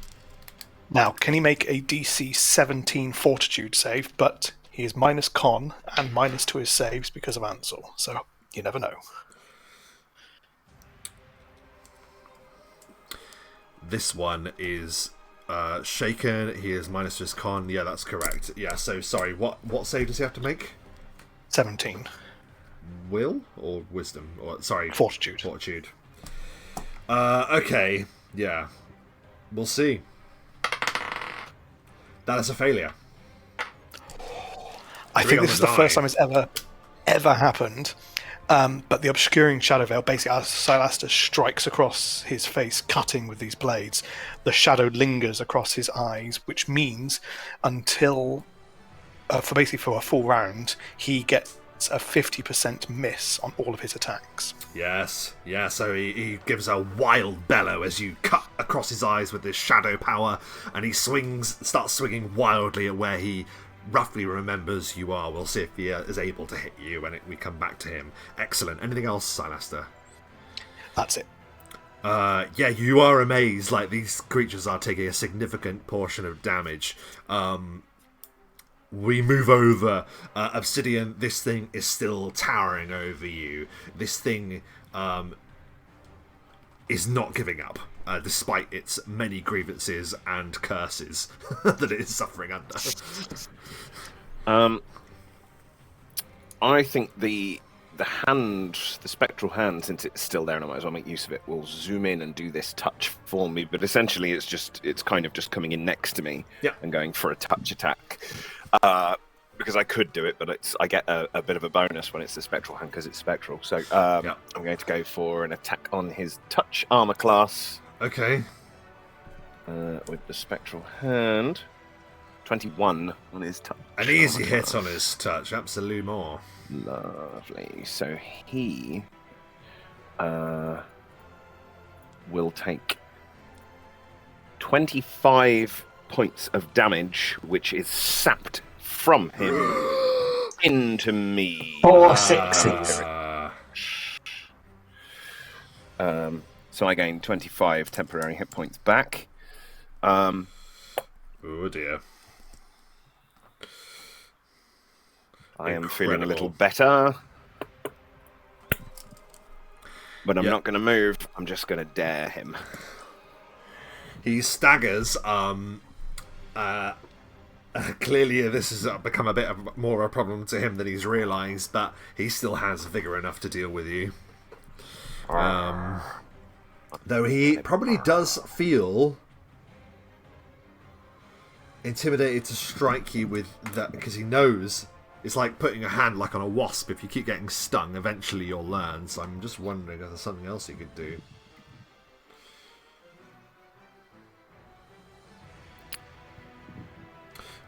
Now, can he make a DC 17 fortitude save, but he is minus con and minus to his saves because of Ansel, so you never know. This one is shaken. He is minus to his con. Yeah, that's correct. Yeah, so sorry, what save does he have to make? 17. Will or wisdom? Or sorry, fortitude. Okay, yeah. We'll see. That is a failure. I think this is the first time it's ever happened. But the obscuring shadow veil, basically, as Silaster strikes across his face, cutting with these blades, the shadow lingers across his eyes, which means until, for a full round, he gets a 50% miss on all of his attacks. Yes, yeah, so he gives a wild bellow as you cut across his eyes with this shadow power, and he starts swinging wildly at where he roughly remembers you are. We'll see if he is able to hit you when we come back to him. Excellent. Anything else, Silaster? That's it. Yeah, you are amazed. Like, these creatures are taking a significant portion of damage. We move over. Obsidian, this thing is still towering over you. This thing is not giving up, despite its many grievances and curses that it is suffering under. I think the spectral hand, since it's still there and I might as well make use of it, will zoom in and do this touch for me. But essentially, it's kind of just coming in next to me and going for a touch attack. Because I could do it, but I get a bit of a bonus when it's the spectral hand because it's spectral. So I'm going to go for an attack on his touch armor class. Okay. With the spectral hand. 21 on his touch. An easy hit on his touch, absolutely more. Lovely. So he will take 25 points of damage, which is sapped from him into me. 4 sixes. So I gain 25 temporary hit points back. Oh dear. I am feeling a little better. But I'm not going to move. I'm just going to dare him. He staggers. Clearly, this has become a bit more of a problem to him than he's realised, but he still has vigour enough to deal with you. Though he probably does feel intimidated to strike you with that, because he knows it's like putting a hand like on a wasp. If you keep getting stung, eventually you'll learn. So I'm just wondering if there's something else he could do.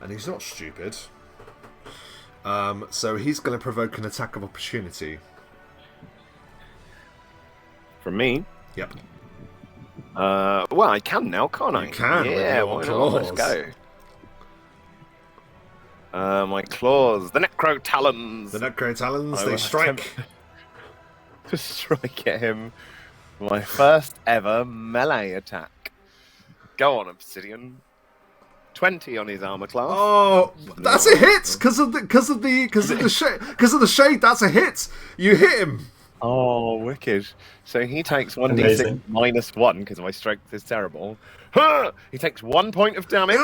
And he's not stupid. So he's going to provoke an attack of opportunity. From me? Yep. Well, I can now, can't I? You can. Yeah, why not? Let's go. My claws. The Necro Talons. The Necro Talons, they strike. To strike at him. My first ever melee attack. Go on, Obsidian. 20 on his armor class. Oh, that's a hit because of the shade. That's a hit. You hit him. Oh, wicked! So he takes 1d6 Amazing. -1 because my strength is terrible. He takes 1 point of damage.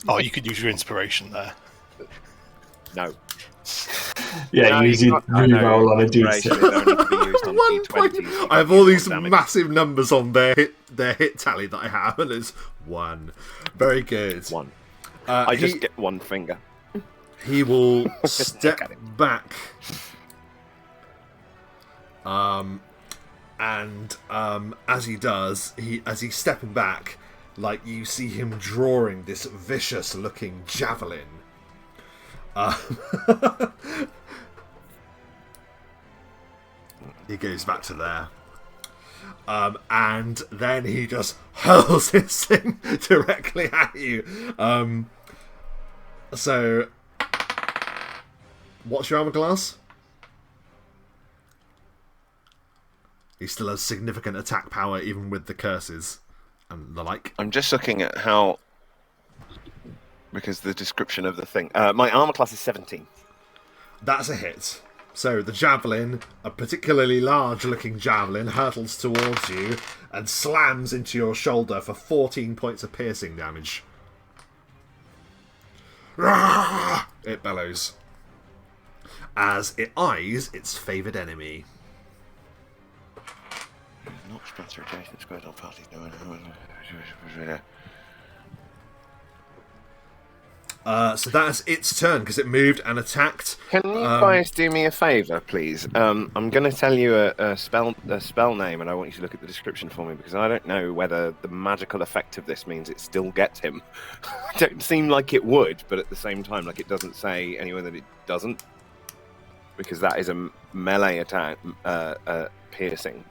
Oh, you could use your inspiration there. No. Yeah, No, you use you your can't- reroll on a Inspiration d6. is only to be used on 1 point. D20s. I have all these Damage. massive numbers on their hit tally that I have, and it's 1. Very good. 1. I just get 1 finger. He will step at him. back. As he does, as he's stepping back, like, you see him drawing this vicious-looking javelin. He goes back to there. And then he just hurls this thing directly at you. So, what's your armor class? He still has significant attack power, even with the curses and the like. I'm just looking at how, because the description of the thing. My armor class is 17. That's a hit. So the javelin, a particularly large-looking javelin, hurtles towards you and slams into your shoulder for 14 points of piercing damage. It bellows as it eyes its favoured enemy. Not sponsor adjacent squares on parties. So that's its turn because it moved and attacked. Can you guys do me a favour, please? I'm going to tell you a spell name, and I want you to look at the description for me because I don't know whether the magical effect of this means it still gets him. It don't seem like it would, but at the same time, like it doesn't say anywhere that it doesn't, because that is a melee attack, piercing,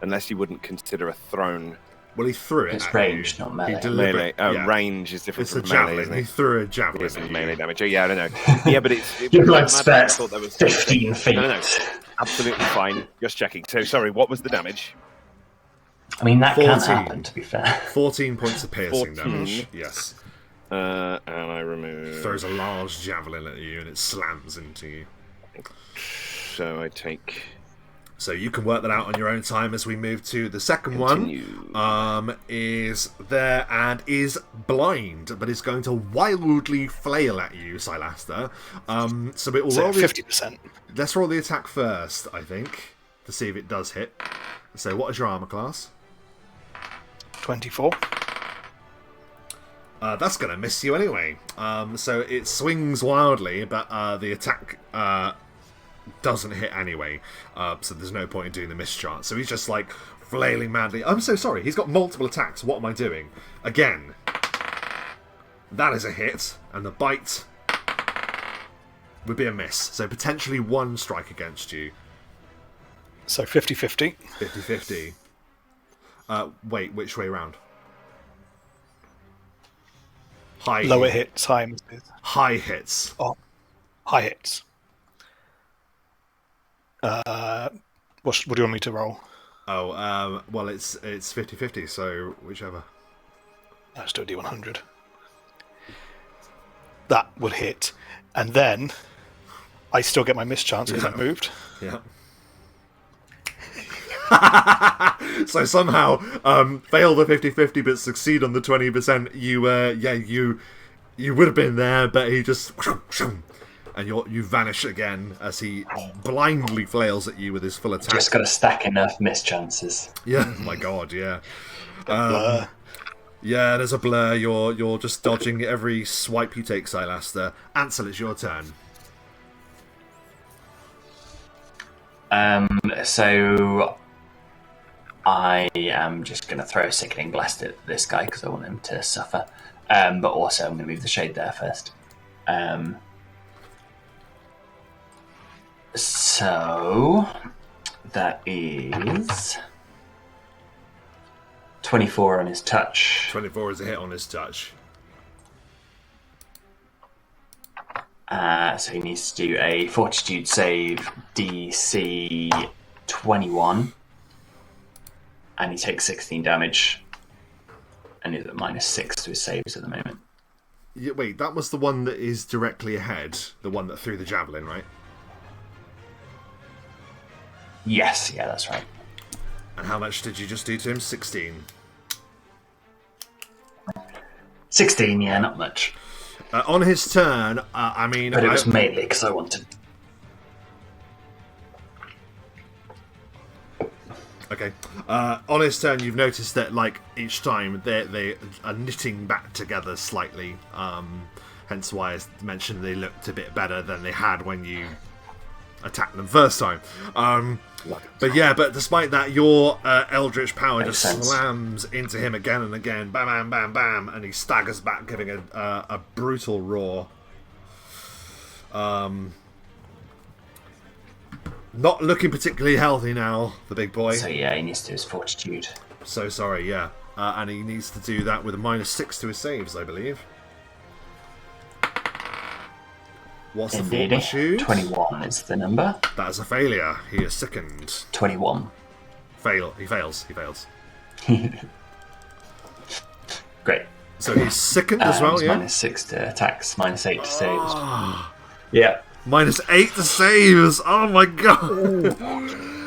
unless you wouldn't consider a thrown Well, he threw it. It's at ranged, you. not melee. Melee. Oh, yeah. range is different It's a from melee, javelin. isn't He it? threw a javelin. This at is you. melee damage. Oh, yeah, I don't know. Yeah, but it's... Your blood I spurts thought that was 15 feet. No. Absolutely fine. Just checking. So, sorry, what was the damage? I mean, that can 14. happen, to be fair. 14 points of piercing 14. damage. Yes. And I remove... Throws a large javelin at you and it slams into you. So I take... So you can work that out on your own time as we move to the second one. Is there and is blind, but is going to wildly flail at you, Silaster. So it will roll 50%. Let's roll the attack first, I think, to see if it does hit. So what is your armor class? 24. That's going to miss you anyway. So it swings wildly, but the attack doesn't hit anyway. So there's no point in doing the miss chart. So he's just like flailing madly. I'm so sorry. He's got multiple attacks. What am I doing? Again. That is a hit. And the bite would be a miss. So potentially one strike against you. So 50-50. 50-50. Wait, which way around? High Lower hits, high misses. High hits. Oh, high hits. What do you want me to roll? Oh, well, it's 50-50, so whichever. Let's do a D100. That would hit. And then I still get my mischance because I moved. Yeah. So somehow fail the 50-50 but succeed on the 20%. You would have been there, but he just and you vanish again as he blindly flails at you with his full attack. Just got to stack enough mischances. Yeah, my god, yeah. Yeah, there's a blur. You're just dodging every swipe you take, Silaster. Ansel, it's your turn. So I am just going to throw a sickening blast at this guy because I want him to suffer. But also I'm going to move the shade there first. So that is 24 on his touch. 24 is a hit on his touch. So he needs to do a fortitude save, DC 21. And he takes 16 damage. And he's at -6 to his saves at the moment. Yeah, wait, that was the one that is directly ahead. The one that threw the javelin, right? Yes, yeah, that's right. And how much did you just do to him? 16. 16, yeah, not much. On his turn, I mean... But it was mainly because I wanted... Okay. On his turn, you've noticed that, like, each time they are knitting back together slightly. Hence why I mentioned they looked a bit better than they had when you attacked them first time. But despite that, your eldritch power Makes just sense. slams into him again and again. Bam, bam, bam, bam. And he staggers back, giving a brutal roar. Not looking particularly healthy now, the big boy. So yeah, he needs to do his fortitude. So sorry, yeah. And he needs to do that with a -6 to his saves, I believe. What's the Indeed. fortitude? 21 is the number. That is a failure. He is sickened. 21. He fails. Great. So he's sickened as well, It's yeah? -6 to attacks, -8 to saves. Yeah. -8 to saves! Oh my god!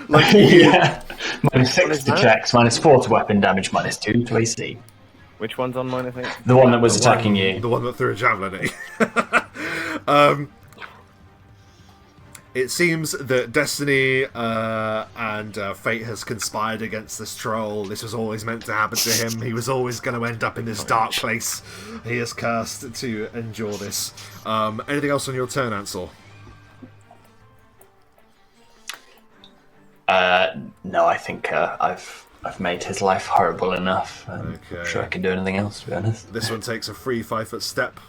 Like, Yeah. -6 to that? checks, -4 to weapon damage, -2 to AC. Which one's on mine, I think? The one that was the attacking one, you. The one that threw a javelin at you. It seems that destiny and fate has conspired against this troll. This was always meant to happen to him. He was always going to end up in this dark place. He is cursed to endure this. Anything else on your turn, Ansel? No, I think I've made his life horrible enough. I'm not sure I can do anything else, to be honest. This one takes a free 5-foot step.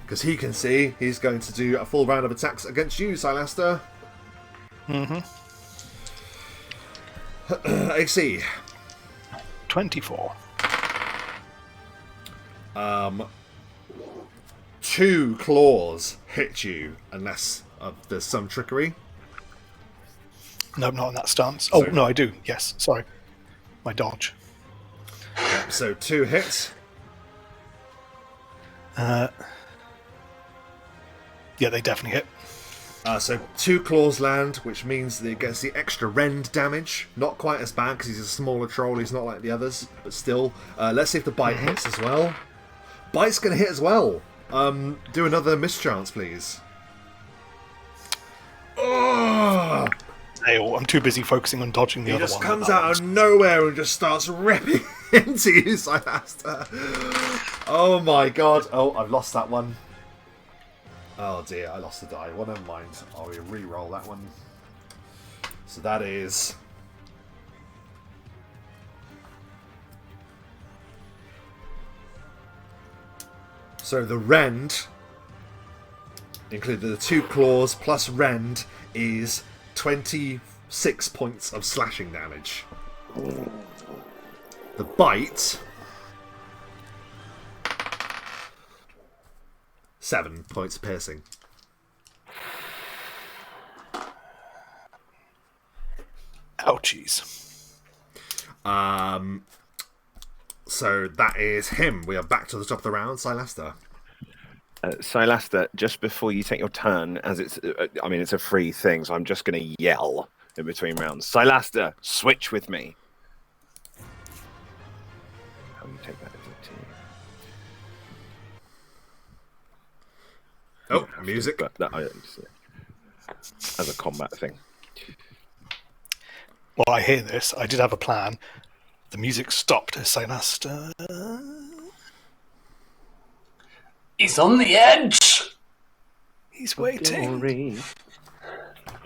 Because he can see he's going to do a full round of attacks against you, Silaster. Mm-hmm. AC. 24. 2 claws hit you unless there's some trickery. No, not in that stance. Oh, no, I do. Yes, sorry. My dodge. Yep, so 2 hits. Yeah, they definitely hit. So 2 claws land, which means that it gets the extra rend damage. Not quite as bad because he's a smaller troll. He's not like the others, but still. Let's see if the bite hits as well. Bite's going to hit as well. Do another mischance, please. Oh! I'm too busy focusing on dodging the other one. He just comes out of nowhere and just starts ripping into you, Silaster. Oh my god. Oh, I've lost that one. Oh dear, I lost the die. Well, never mind. I'll re-roll that one. So that is... So the rend, including the 2 claws plus rend, is 26 points of slashing damage. The bite... 7 points of piercing. Ouchies. So that is him. We are back to the top of the round. Silaster. Silaster, just before you take your turn, as it's a free thing, so I'm just going to yell in between rounds. Silaster, switch with me. How do you take that as a team? Oh, music. But that, as a combat thing. Well, I hear this. I did have a plan. The music stopped as Silaster. He's on the edge. He's waiting. Waiting.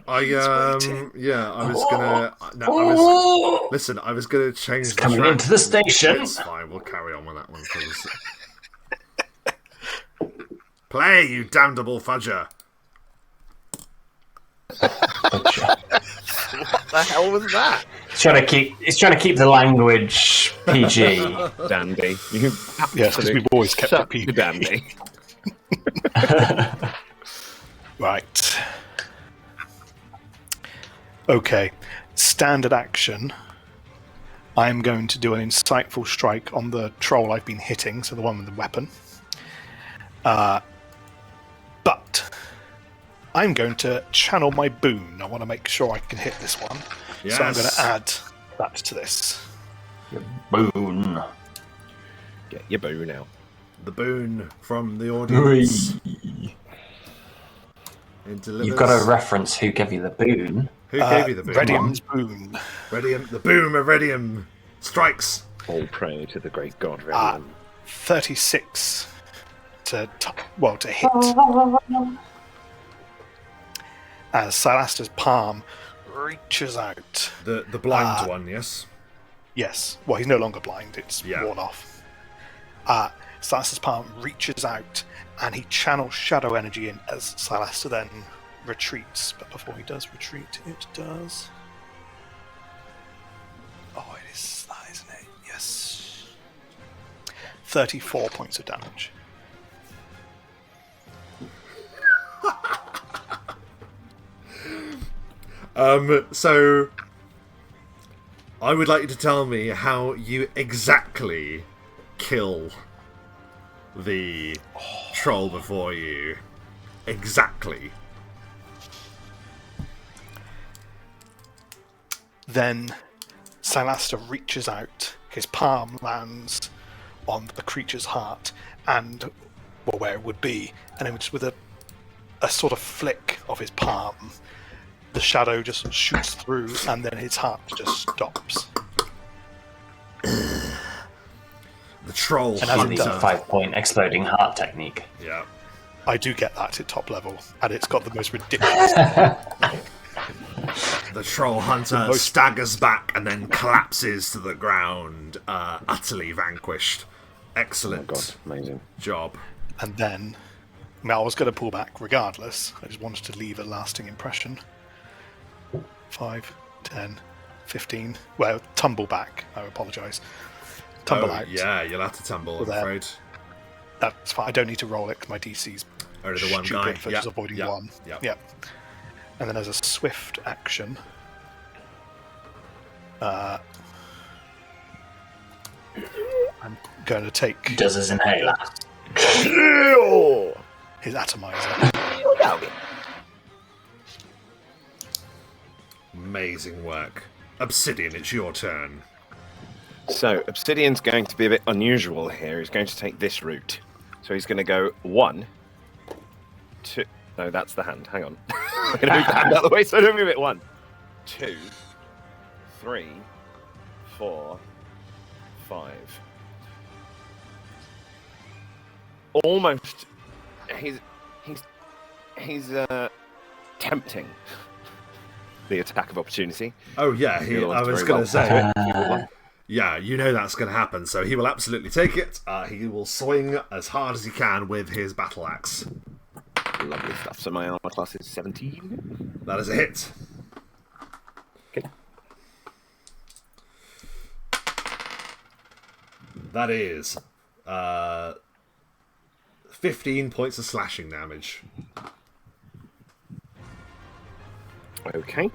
I was gonna. I was gonna change the coming track. into the station. It's fine. We'll carry on with that one, please. Play, you damnable fudger! What the hell was that? He's trying to keep the language PG. Dandy. Yes, because we've always kept it PG. Dandy. Right. Okay. Standard action. I'm going to do an insightful strike on the troll I've been hitting, so the one with the weapon. But I'm going to channel my boon. I want to make sure I can hit this one. Yes. So I'm going to add that to this. Your boon. Get your boon out. The boon from the audience. It delivers. You've got to reference who gave you the boon. Who gave you the boon? Redium's boon. Redium, the boom of Redium strikes. All praise to the great god Redium. 36 to hit. As Silaster's palm reaches out. The blind one, yes? Yes. Well, he's no longer blind. It's worn off. Silaster's palm reaches out, and he channels shadow energy in as Silaster then retreats. But before he does retreat, it does... Oh, it is that, isn't it? Yes. 34 points of damage. So I would like you to tell me how you exactly kill the troll before you. Exactly. Then Silaster reaches out, his palm lands on the creature's heart, and where it would be, and then just with a sort of flick of his palm, the shadow just shoots through, and then his heart just stops. The troll The hunter. 5-point exploding heart technique. Yeah. I do get that at top level, and it's got the most ridiculous... The troll hunter staggers back and then collapses to the ground, utterly vanquished. Excellent. Oh my god, amazing job. And then, I was going to pull back regardless. I just wanted to leave a lasting impression. 5, 10, 15. Well, tumble back. I apologise. Tumble out. Yeah, you'll have to tumble, I'm afraid. That's fine. I don't need to roll it because my DC's Only the one stupid guy. for just avoiding one. Yeah. And then as a swift action, I'm going to take Does his inhaler. his atomizer. Amazing work. Obsidian, it's your turn. So, Obsidian's going to be a bit unusual here. He's going to take this route. So he's going to go 1, 2... No, that's the hand. Hang on. I'm going to move the hand out of the way so I don't move it. 1, 2, 3, 4, 5. Almost... He's tempting the attack of opportunity. Oh, yeah, I was going to say... Yeah, you know that's going to happen, so he will absolutely take it. He will swing as hard as he can with his battle axe. Lovely stuff. So my armor class is 17. That is a hit. Okay. That is 15 points of slashing damage. Okay.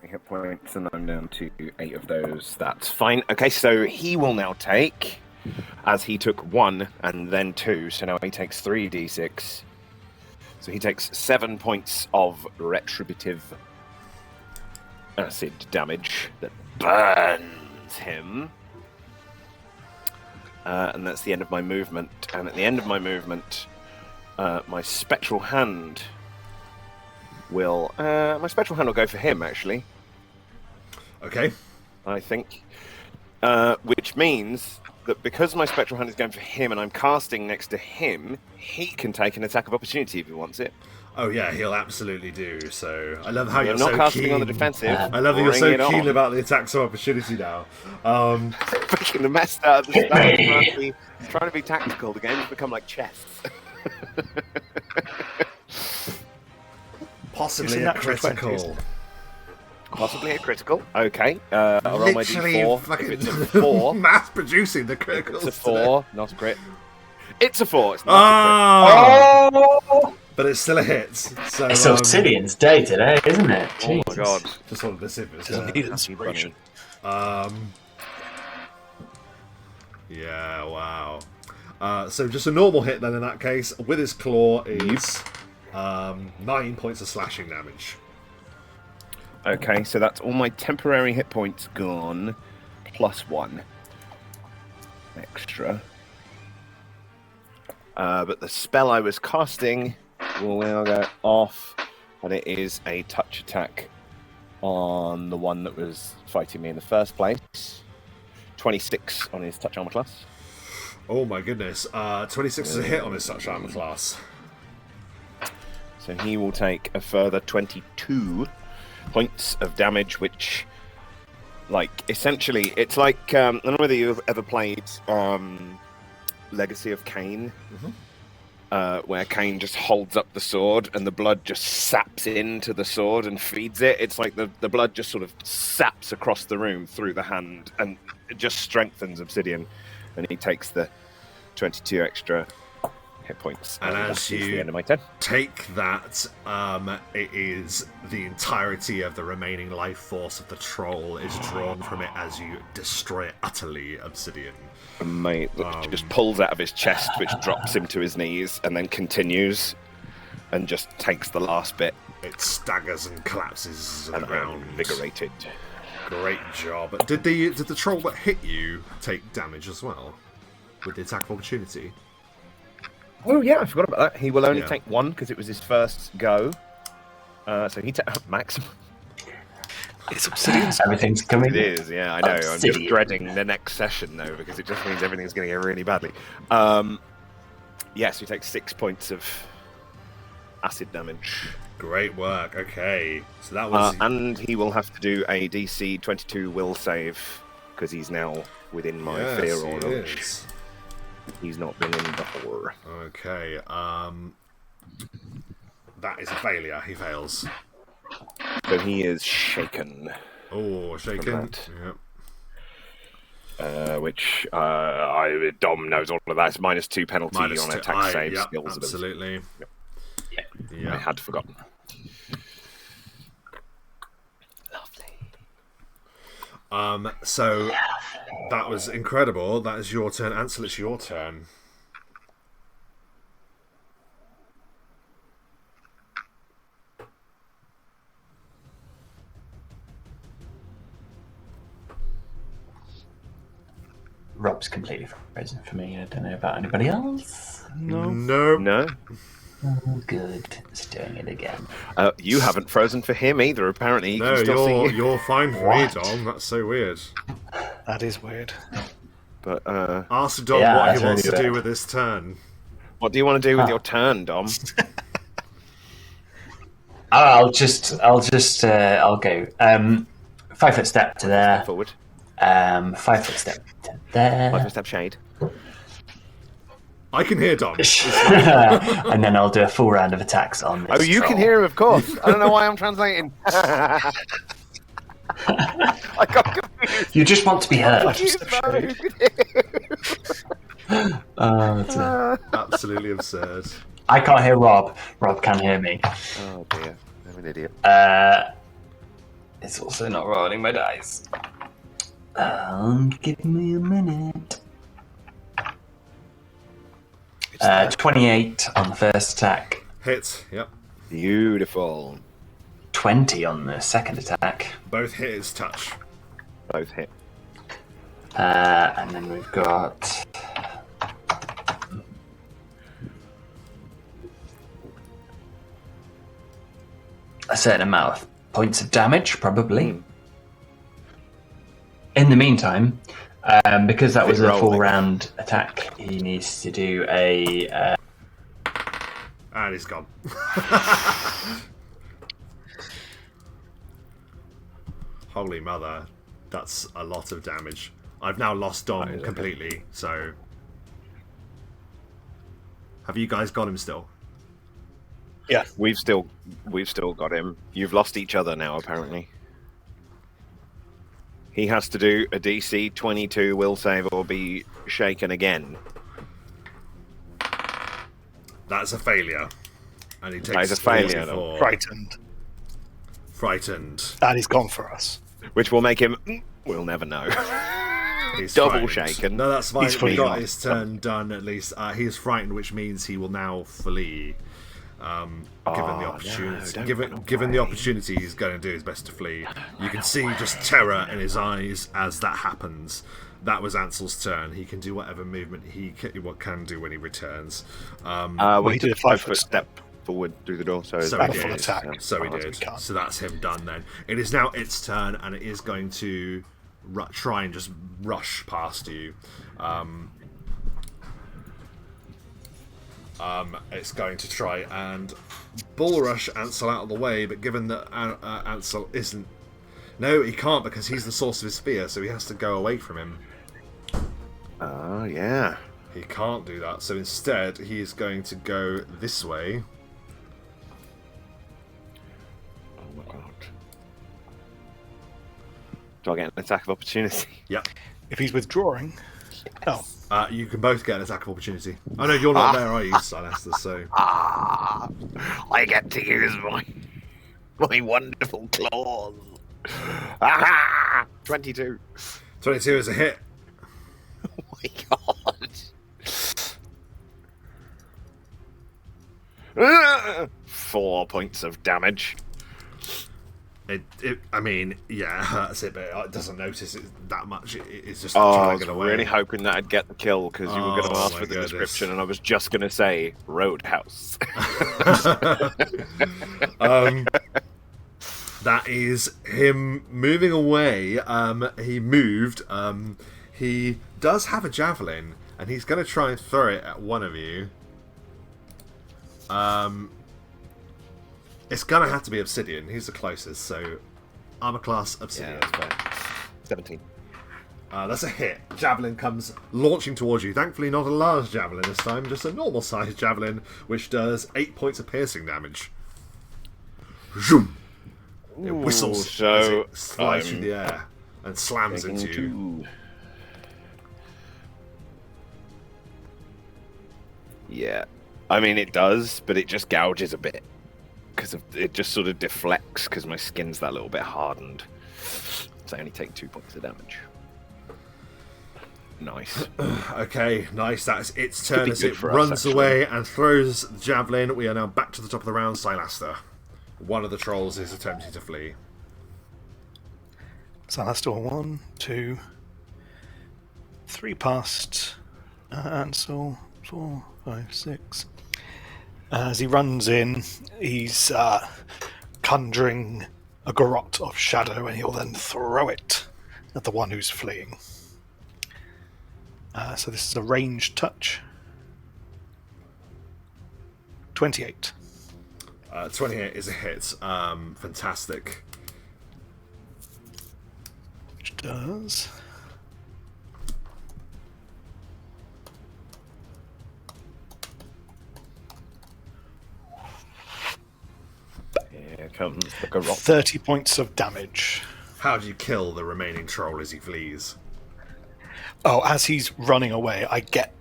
Hit points, and I'm down to 8 of those. That's fine. Okay, so he will now take, as he took 1 and then 2, so now he takes 3d6. So he takes 7 points of retributive acid damage that burns him. And that's the end of my movement. And at the end of my movement, my spectral hand will go for him, actually. Okay. I think. Which means that because my spectral hand is going for him and I'm casting next to him, he can take an attack of opportunity if he wants it. Oh yeah, he'll absolutely do. So I love how you're not so casting keen on the defensive. I love that you're Bring so it keen on. about the attacks of opportunity now. Freaking the mess out of the stuff. Trying to be tactical. The game's become like chess. Possibly It's a a natural critical. 20s. Possibly a critical. Okay. I'll roll my Literally d4. fucking If it's a 4, mass producing the criticals. it's a 4, not a crit. It's a 4. It's not a crit. Oh! But it's still a hit. So It's Obsidian's day today, isn't it? Oh my Jesus. god. just wanted to see if it's Doesn't need inspiration. Yeah, wow. So just a normal hit then in that case. With his claw is 9 points of slashing damage. Okay, so that's all my temporary hit points gone, plus 1 extra. But the spell I was casting will now go off, and it is a touch attack on the one that was fighting me in the first place. 26 on his touch armor class. Oh my goodness. 26 is a hit on his touch armor class. So he will take a further 22 points of damage, which, like, essentially, it's like, I don't know whether you've ever played Legacy of Kain, where Kain just holds up the sword and the blood just saps into the sword and feeds it. It's like the blood just sort of saps across the room through the hand, and it just strengthens Obsidian, and he takes the 22 extra hit points. And that as is the you end of my turn. take that, it is the entirety of the remaining life force of the troll is drawn from it as you destroy it utterly, Obsidian. Mate, just pulls out of his chest, which drops him to his knees, and then continues and just takes the last bit. It staggers and collapses to the And I'm ground. invigorated. Great job. Did the troll that hit you take damage as well? With the attack of opportunity? Oh yeah, I forgot about that. He will only Yeah. take 1 because it was his first go. So he takes maximum. It's Obsidian's. Everything's coming. It is, yeah, I know. I'm just Obsidian. dreading the next session though, because it just means everything's going to go really badly. Yes, he takes 6 points of acid damage. Great work. Okay. So that was... And he will have to do a DC 22 will save, because he's now within my Yes, fear he or knowledge. is. He's not been in before. Okay. That is a failure. He fails. So he is shaken. Oh, shaken. Yep. Which Dom knows all of that. It's -2 penalty on attack save skills. Absolutely. Yep. I had forgotten. So that was incredible. That is your turn. Ansel, it's your turn. Rob's completely frozen for me. I don't know about anybody else. No. Oh, good. It's doing it again. You haven't frozen for him either, apparently. He can still see you. You're fine for me, Dom. That's so weird. That is weird. But ask Dom what he wants to do with his turn. What do you want to do with your turn, Dom? I'll go 5 foot step to there. Step forward. 5 foot step to there. 5 foot step shade. I can hear Dom. And then I'll do a full round of attacks on this. Oh, you can hear him, of course. I don't know why I'm translating. I got confused. You just want to be heard. Absolutely absurd. I can't hear Rob. Rob can hear me. Oh dear, I'm an idiot. It's also not rolling my dice. Give me a minute. 28 on the first attack. Hit, yep. Beautiful. 20 on the second attack. Both hits touch. Both hit. And then we've got... a certain amount of points of damage, probably. In the meantime, because that was a full round attack, he needs to do a... And he's gone. Holy mother, that's a lot of damage. I've now lost Dom completely, so... Have you guys got him still? Yeah. We've still got him. You've lost each other now, apparently. He has to do a DC 22 will save or be shaken again. That's a failure. And he takes that is a failure. Frightened. And he's gone for us. Which will make him... We'll never know. He's double frightened. shaken. No, that's fine. He got gone. his turn done at least. He is frightened, which means he will now flee. Given the opportunity, given the opportunity, he's going to do his best to flee. You can see just terror in his eyes as that happens. That was Ansel's turn. He can do whatever movement he can do when he returns. Well, he did a 5 foot step forward through the door, so he did. Attack. So he did. So that's him done. Then it is now its turn, and it is going to try and just rush past you. It's going to try and bull rush Ansel out of the way, but given that Ansel isn't... No, he can't, because he's the source of his fear, so he has to go away from him. Oh, yeah. He can't do that, so instead he is going to go this way. Oh my god. Do I get an attack of opportunity? Yep. If he's withdrawing... Oh. You can both get an attack of opportunity. Oh no, you're not there, are you, Silastra? So I get to use my wonderful claws. Aha! 22. 22 is a hit. Oh my god. 4 points of damage. I mean, yeah, it hurts it, but it doesn't notice it that much. It's just I was dragging away. really hoping that I'd get the kill, because you were going to ask for the description, and I was just going to say Roadhouse. That is him moving away. He moved. He does have a javelin, and he's going to try and throw it at one of you. It's going to have to be Obsidian. He's the closest, so armor class Obsidian. Yeah, 17. That's a hit. Javelin comes launching towards you. Thankfully, not a large javelin this time, just a normal-sized javelin, which does 8 points of piercing damage. Zoom! It whistles as it flies through the air and slams into you. Yeah. I mean, it does, but it just gouges a bit. Because it just sort of deflects, because my skin's that little bit hardened. So I only take 2 points of damage. Nice. Okay, nice. That's its turn as it runs away and throws the javelin. We are now back to the top of the round. Silaster. One of the trolls is attempting to flee. Silaster, 1, 2, 3 past. And so 4, 5, 6. As he runs in, he's conjuring a garrote of shadow, and he'll then throw it at the one who's fleeing. So this is a ranged touch. 28. 28 is a hit. Fantastic. Which does... Here comes the garrote. 30 points of damage. How do you kill the remaining troll as he flees? Oh, as he's running away, I get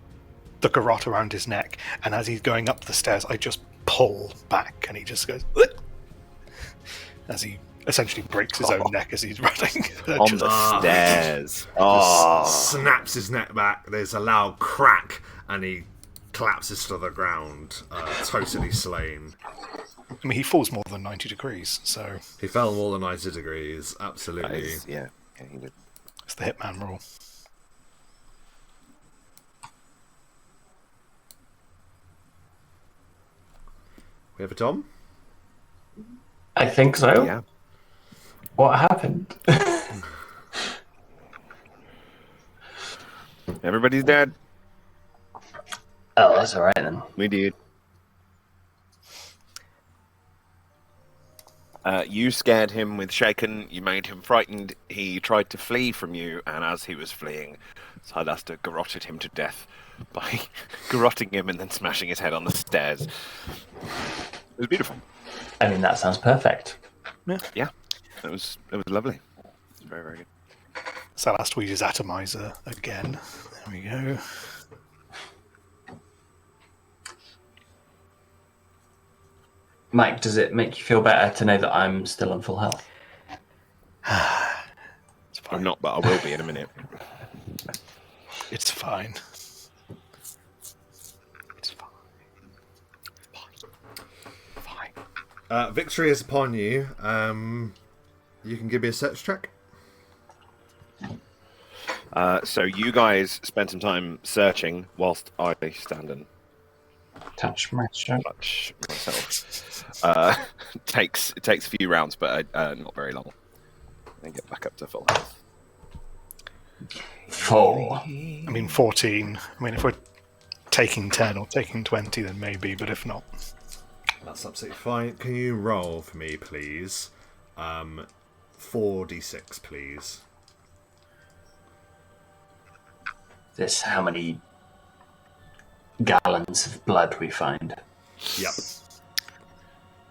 the garrote around his neck, and as he's going up the stairs, I just pull back, and he just goes... as he essentially breaks his own neck as he's running. On the stairs. Snaps his neck back, there's a loud crack, and he collapses to the ground, totally slain. I mean, he falls more than 90 degrees, so... He fell more than 90 degrees, absolutely. Yeah, he did. It's the Hitman rule. We have a Dom? I think so. Yeah. What happened? Everybody's dead. Oh, that's alright then. We did. You scared him with Shaken, you made him frightened, he tried to flee from you, and as he was fleeing, Silaster garroted him to death by garroting him and then smashing his head on the stairs. It was beautiful. I mean, that sounds perfect. Yeah, it was lovely. It was very, very good. So last week is Atomizer again. There we go. Mike, does it make you feel better to know that I'm still on full health? I'm not, but I will be in a minute. It's fine. It's fine. Fine. Victory is upon you. You can give me a search check. So you guys spend some time searching whilst I stand and Touch myself. touch myself. It takes a few rounds, but not very long. And get back up to full health. 4. I mean, 14. I mean, if we're taking 10 or taking 20, then maybe, but if not... That's absolutely fine. Can you roll for me, please? 4d6, please. This how many gallons of blood we find. Yep.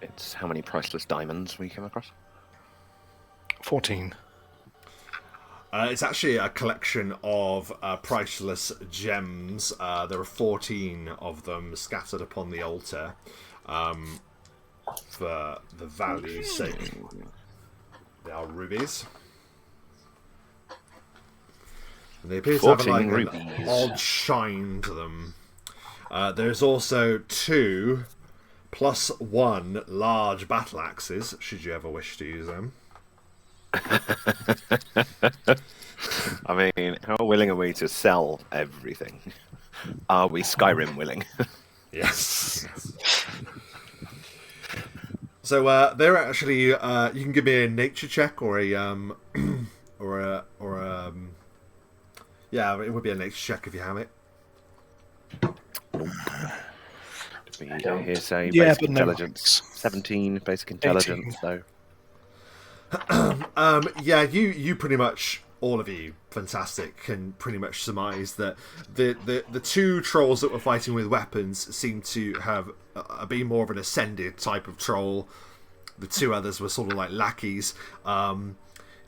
It's how many priceless diamonds we come across. 14. It's actually a collection of priceless gems. There are 14 of them scattered upon the altar for the value's sake. They are rubies. And they appear to have like an odd shine to them. There's also 2 + 1 large battle axes, should you ever wish to use them. I mean, how willing are we to sell everything? Are we Skyrim willing? Yes. So they're actually you can give me a nature check or a yeah, it would be a nature check if you have it. Hearsay, Yeah, basic but no intelligence. 17 basic intelligence, 18. though. Yeah, you pretty much all of you, fantastic, can pretty much surmise that the two trolls that were fighting with weapons seem to have been more of an ascended type of troll. The two others were sort of like lackeys.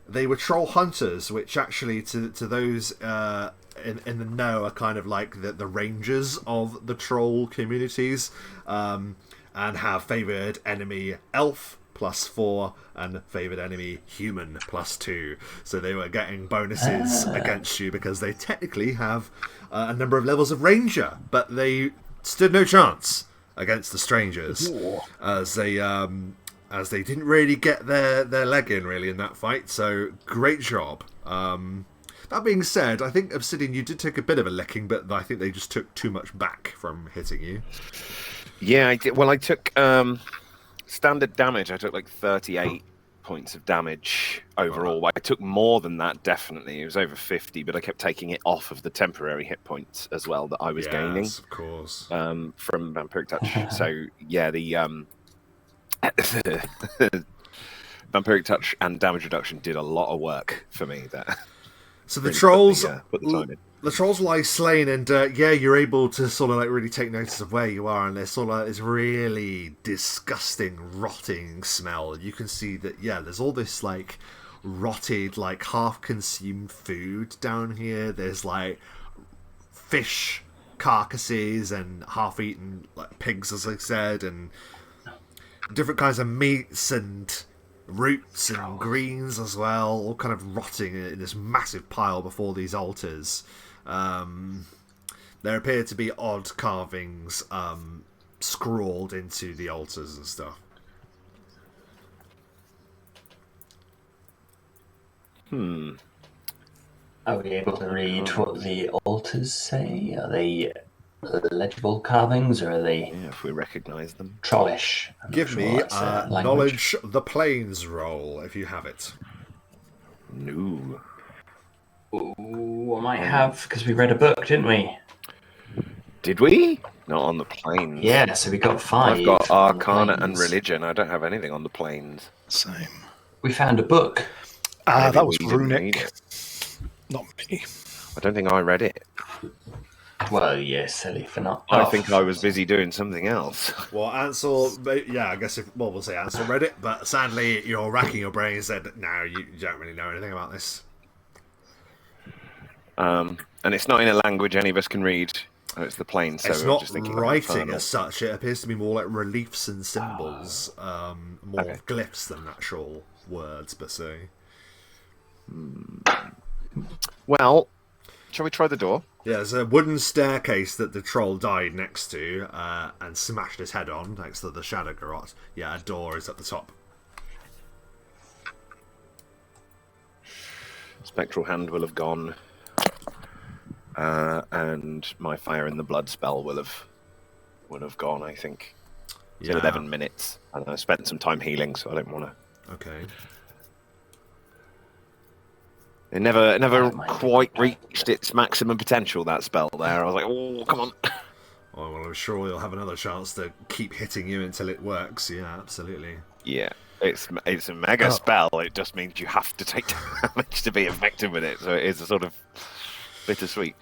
They were troll hunters, which actually to those in the know are kind of like the rangers of the troll communities, and have favoured enemy elf +4 and favoured enemy human +2. So they were getting bonuses against you because they technically have a number of levels of ranger, but they stood no chance against the strangers. Ooh. as they didn't really get their leg in really in that fight. So great job. That being said, I think Obsidian, you did take a bit of a licking, but I think they just took too much back from hitting you. Yeah, I did. Well, I took standard damage. I took like 38 points of damage overall. I took more than that, definitely. It was over 50, but I kept taking it off of the temporary hit points as well that I was gaining. Yes, of course. From Vampiric Touch. So, yeah, the Vampiric Touch and damage reduction did a lot of work for me there. So the trolls, the trolls lie slain, and you're able to sort of like really take notice of where you are, and there's sort of like this really disgusting, rotting smell. You can see that there's all this like rotted, like half-consumed food down here. There's like fish carcasses and half-eaten like pigs, as I said, and different kinds of meats and roots and greens as well, all kind of rotting in this massive pile before these altars. There appear to be odd carvings scrawled into the altars and stuff. Are we able to read what the altars say? Are they legible carvings, or are they if we recognise them? Trollish? Give me a knowledge the planes roll if you have it. No. Ooh, I might have, because we read a book, didn't we? Did we? Not on the planes. Yeah, so we got 5. I've got Arcana and Religion. I don't have anything on the planes. Same. We found a book. That was Runic. Not me. I don't think I read it. Well, yeah, silly for not. I think I was busy doing something else. Well, Ansel, I guess we'll say Ansel read it, but sadly you're racking your brains that no, you don't really know anything about this. And it's not in a language any of us can read. Oh, it's the planes. So it's I'm not just thinking writing as such. It appears to be more like reliefs and symbols, more glyphs than actual words per se. Well, shall we try the door? Yeah, there's a wooden staircase that the troll died next to and smashed his head on next to the Shadow Garrote. Yeah, a door is at the top. Spectral Hand will have gone. And my Fire in the Blood spell will have gone, I think. It's 11 minutes. And I spent some time healing, so I don't want to... Okay. It never quite reached its maximum potential, that spell there. I was like, oh, come on. Oh, well, I'm sure you'll have another chance to keep hitting you until it works. Yeah, absolutely. Yeah, it's a mega spell. It just means you have to take damage to be effective with it. So it is a sort of bittersweet.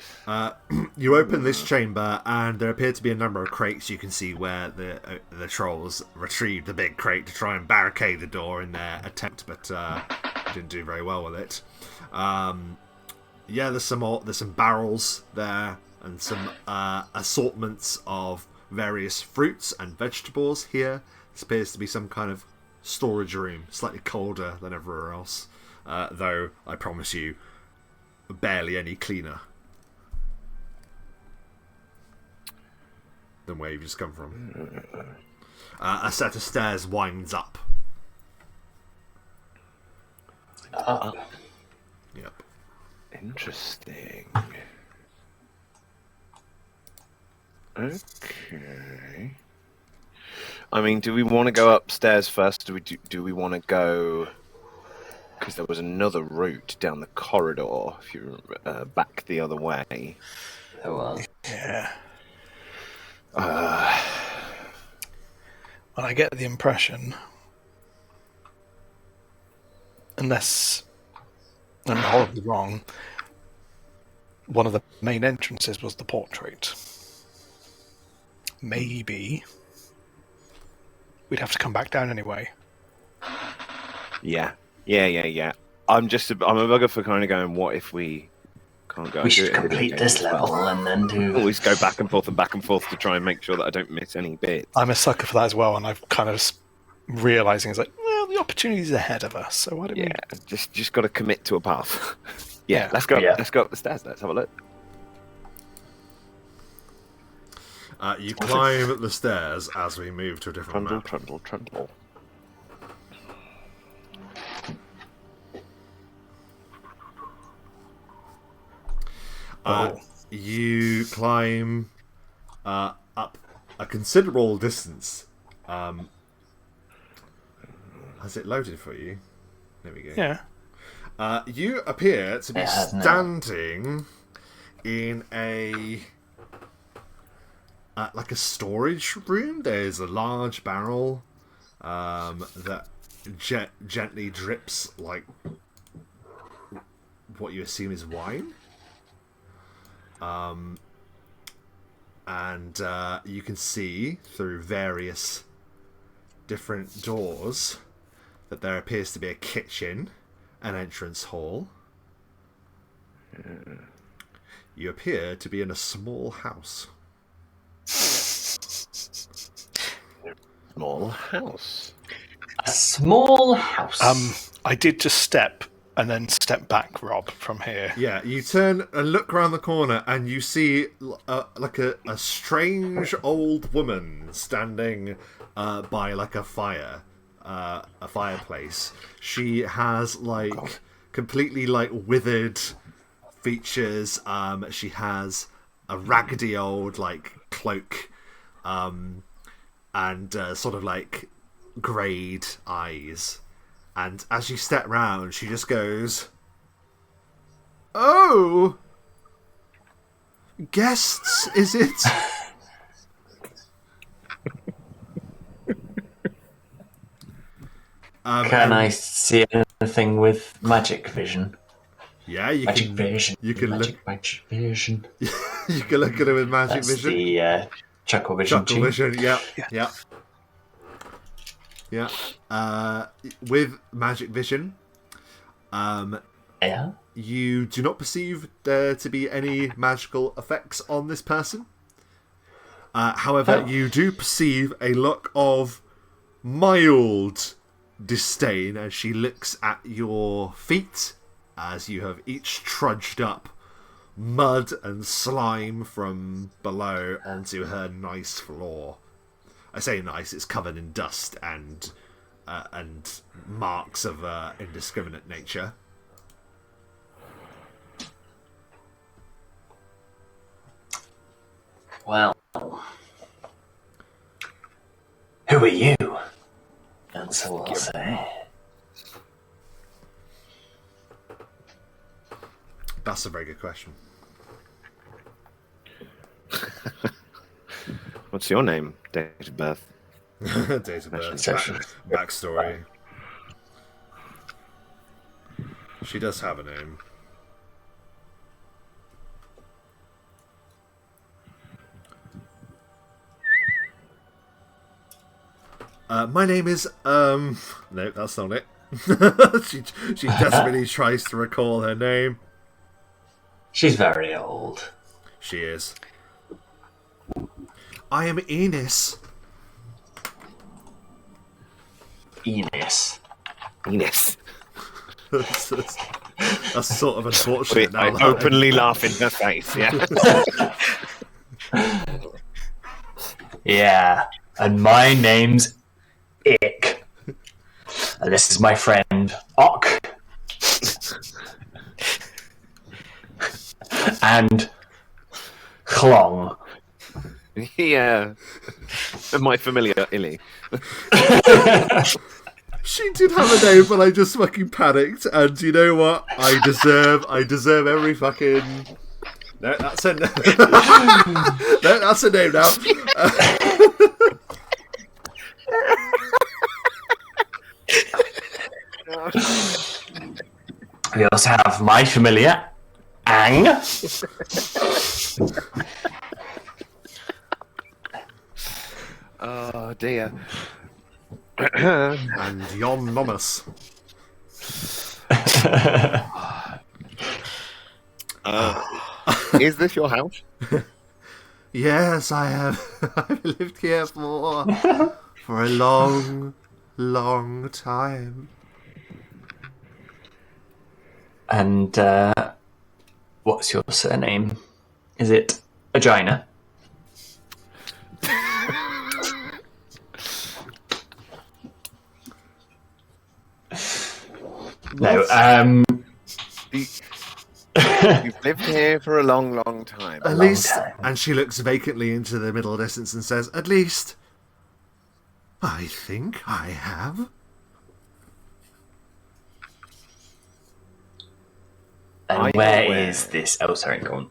You open this chamber, and there appear to be a number of crates. You can see where the trolls retrieved the big crate to try and barricade the door in their attempt, but didn't do very well with it. There's some barrels there, and some assortments of various fruits and vegetables here. This appears to be some kind of storage room, slightly colder than everywhere else, though I promise you, barely any cleaner than where you've just come from. A set of stairs winds up. Yep. Interesting. Okay. I mean, do we want to go upstairs first? Do we want to go? Because there was another route down the corridor. If you back the other way. There was. Yeah. Well, I get the impression, unless I'm horribly wrong. One of the main entrances was the portrait. Maybe we'd have to come back down anyway. Yeah. I'm a bugger for kind of going, what if we can't go? We should complete this level and then do... Always go back and forth to try and make sure that I don't miss any bits. I'm a sucker for that as well, and I've kind of realising it's like, well, the opportunity's ahead of us, so why don't we... just got to commit to a path. Yeah. Let's go. Yeah. Let's go up the stairs. Let's have a look. You climb the stairs as we move to a different map. Trundle. You climb up a considerable distance. Has it loaded for you? There we go. Yeah. You appear to be standing in a like a storage room. There's a large barrel that gently drips like what you assume is wine. And you can see through various different doors that there appears to be a kitchen, an entrance hall. You appear to be in a small house. Small house. A small house. I did just step and then step back, Rob, from here. Yeah, you turn and look around the corner and you see like a strange old woman standing by like a fireplace. She has like completely like withered features. She has a raggedy old like cloak, and sort of like greyed eyes. And as you step round, she just goes, "Oh, guests, is it?" Can I see anything with magic vision? Yeah, you Magic can. vision. You can magic vision. You can look at it with magic That's vision. the chuckle vision. Chuckle vision. Yeah. With magic vision, Yeah. you do not perceive there to be any magical effects on this person. However, you do perceive a look of mild disdain as she looks at your feet, as you have each trudged up mud and slime from below onto her nice floor. I say nice, it's covered in dust and marks of indiscriminate nature. Well, who are you? And so I'll say. That's a very good question. What's your name? Date of birth? Date of birth. Backstory. She does have a name. My name is no, that's not it. she desperately tries to recall her name. She's very old. She is. I am Enos. Enos. That's sort of unfortunate now. I openly laugh in her face, yeah. Yeah, and my name's Ick. And this is my friend Ock. And Chlong. Yeah. My familiar Illy. She did have a name, but I just fucking panicked. And you know what? I deserve every fucking. No, that's a no, that's a name now. We also have my familiar, Ang. Oh dear. And Yon Nomus. Is this your house? Yes, I have. I've lived here for a long, long time. And what's your surname? Is it Vagina? No. You've lived here for a long, long time. At least, and she looks vacantly into the middle distance and says, "At least, I think I have." And where is this? Oh, sorry, go on.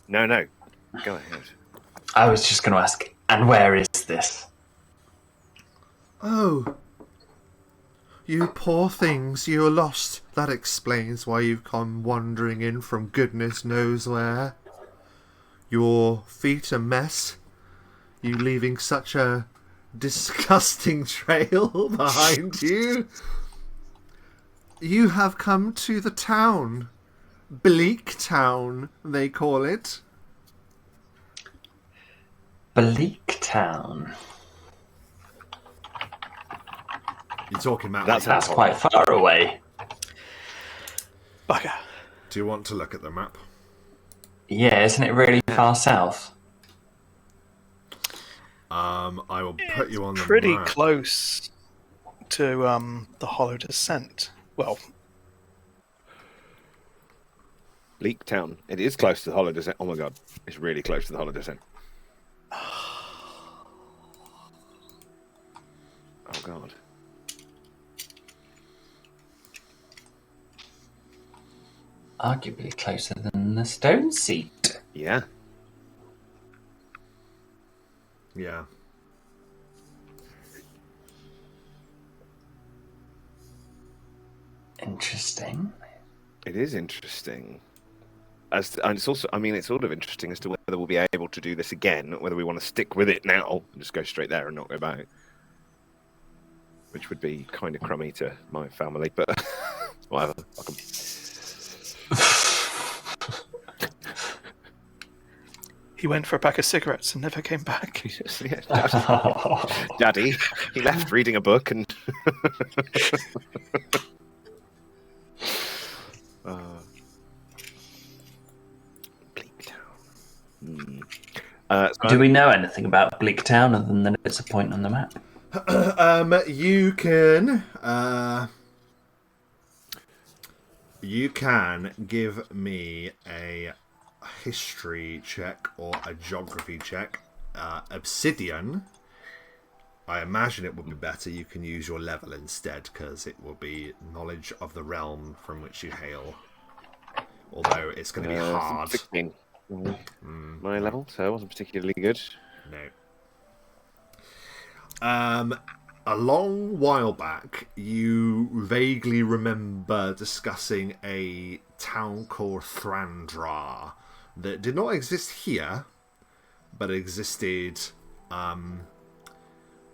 No, go ahead. I was just going to ask, and where is this? Oh, you poor things, you're lost. That explains why you've come wandering in from goodness knows where. Your feet a mess. You leaving such a disgusting trail behind you. You have come to the town. Bleak Town, they call it. Bleak Town. You're talking about... That's quite far away. Bugger. Do you want to look at the map? Yeah, isn't it really far south? I will put you on the Pretty map. close to the Hollow Descent. Well, Bleak Town. It is close to the Hollow Descent. Oh my god, it's really close to the Hollow Descent. Oh god. Arguably closer than the Stone Seat. Yeah. Yeah. Interesting. It is interesting. And it's also, I mean, it's sort of interesting as to whether we'll be able to do this again, whether we want to stick with it now and just go straight there and not go back. Which would be kind of crummy to my family, but whatever. Fuck 'em. he went for a pack of cigarettes and never came back. Daddy, he left reading a book and... Bleak Town. Do we know anything about Bleak Town other than that it's a point on the map? You can give me a history check or a geography check. Obsidian, I imagine it would be better. You can use your level instead because it will be knowledge of the realm from which you hail. Although it's going to be hard. 16. My level, so it wasn't particularly good. No. A long while back, you vaguely remember discussing a town called Thrandra that did not exist here, but existed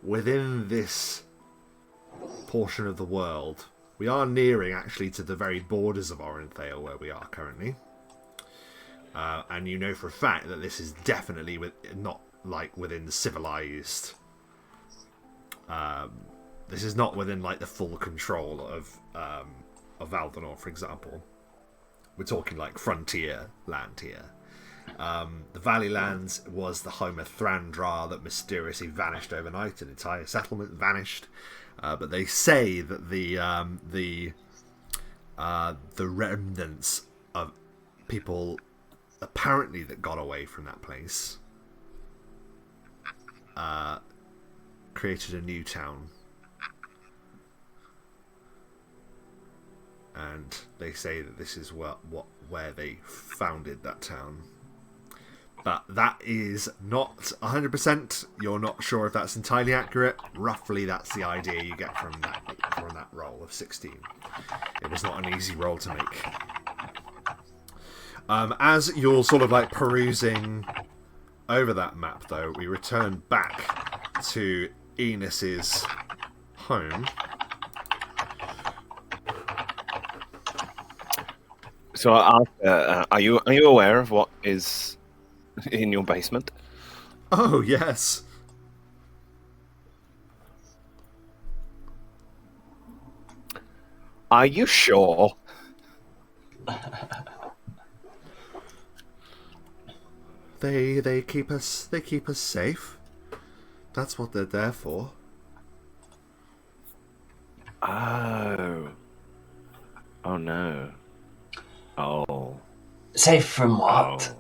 within this portion of the world. We are nearing, actually, to the very borders of Orenthale, where we are currently. And you know for a fact that this is definitely not like within the civilized. This is not within like the full control of Valdinor, for example. We're talking like frontier land here. The Valley Lands was the home of Thrandra that mysteriously vanished overnight. An entire settlement vanished. But they say that the remnants of people apparently that got away from that place created a new town. And they say that this is where they founded that town. But that is not 100%. You're not sure if that's entirely accurate. Roughly, that's the idea you get from that roll of 16. It was not an easy roll to make. As you're sort of like perusing over that map, though, we return back to Enos's home. So, are you aware of what is in your basement? Oh, yes. Are you sure? They keep us safe. That's what they're there for. Oh. Oh no. Oh. Safe from what?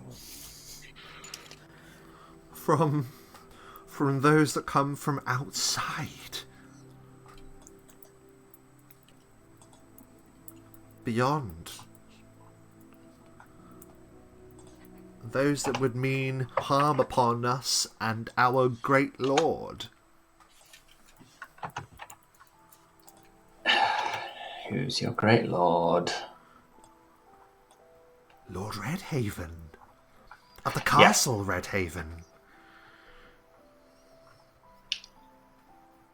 Oh. From those that come from outside. Beyond. Those that would mean harm upon us and our great lord. Who's your great lord? Lord Redhaven. Of the castle Redhaven.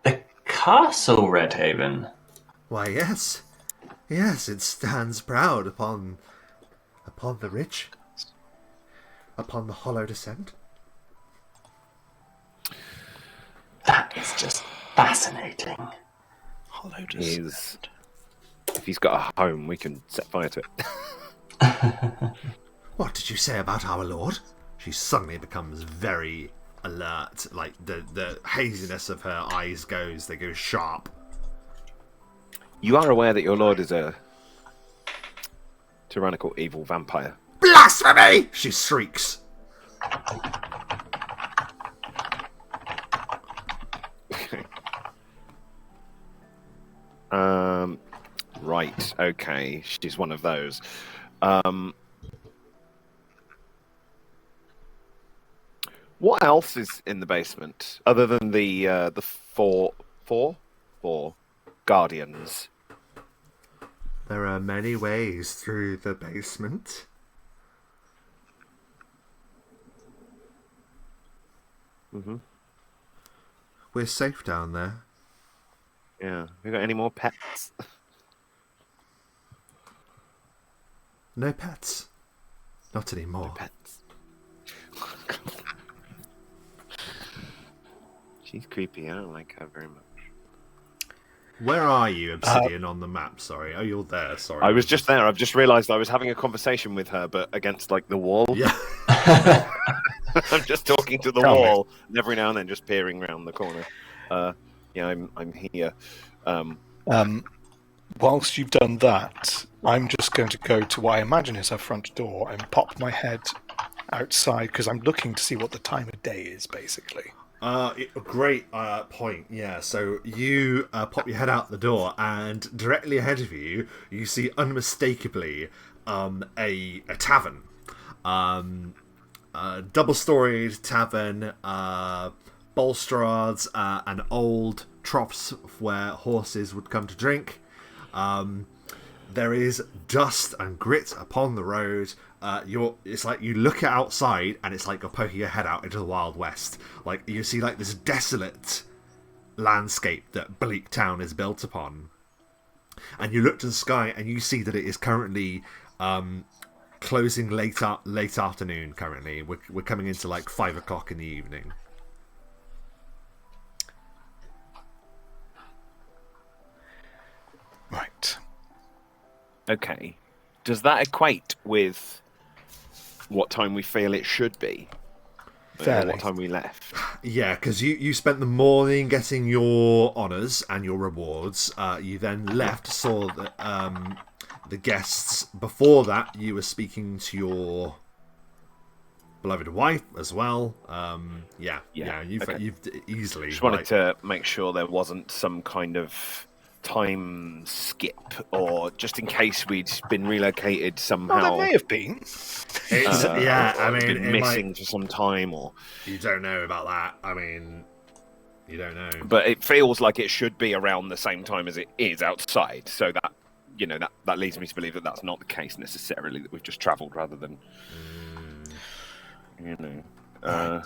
The castle Redhaven? Why, yes. Yes, it stands proud upon the rich. Upon the hollow descent. That is just fascinating. Hollow descent. If he's got a home, we can set fire to it. What did you say about our lord? She suddenly becomes very alert. Like, the haziness of her eyes they go sharp. You are aware that your lord is a tyrannical evil vampire. Blasphemy! She shrieks. Right, okay. She's one of those. What else is in the basement other than the four guardians? There are many ways through the basement. Mm-hmm. We're safe down there. Yeah. We got any more pets? No pets. Not anymore. No pets. She's creepy. I don't like her very much. Where are you, Obsidian, on the map? Sorry. Oh, you're there. Sorry. I was just there. I've just realised I was having a conversation with her, but against like the wall. Yeah. I'm just talking to the wall, and every now and then just peering around the corner. Yeah, I'm here. Whilst you've done that, I'm just going to go to what I imagine is her front door and pop my head outside because I'm looking to see what the time of day is, basically. Great point. Yeah. So you pop your head out the door, and directly ahead of you, you see unmistakably a tavern, double-storied tavern, balustrades, and old troughs where horses would come to drink. There is dust and grit upon the road. It's like you look outside and it's like you're poking your head out into the Wild West. Like you see like this desolate landscape that Bleak Town is built upon. And you look to the sky and you see that it is currently closing late afternoon currently. We're coming into like 5 o'clock in the evening. Right. Okay. Does that equate with what time we feel it should be? Fairly. What time we left? Yeah, because you spent the morning getting your honours and your rewards. You then left, saw the guests. Before that, you were speaking to your beloved wife as well. You've easily... Just wanted to make sure there wasn't some kind of time skip, or just in case we'd been relocated somehow. Well, there may have been. I mean, been missing for some time, or you don't know about that. I mean, You don't know. But it feels like it should be around the same time as it is outside. So that, that leads me to believe that that's not the case necessarily, that we've just travelled rather than, Right.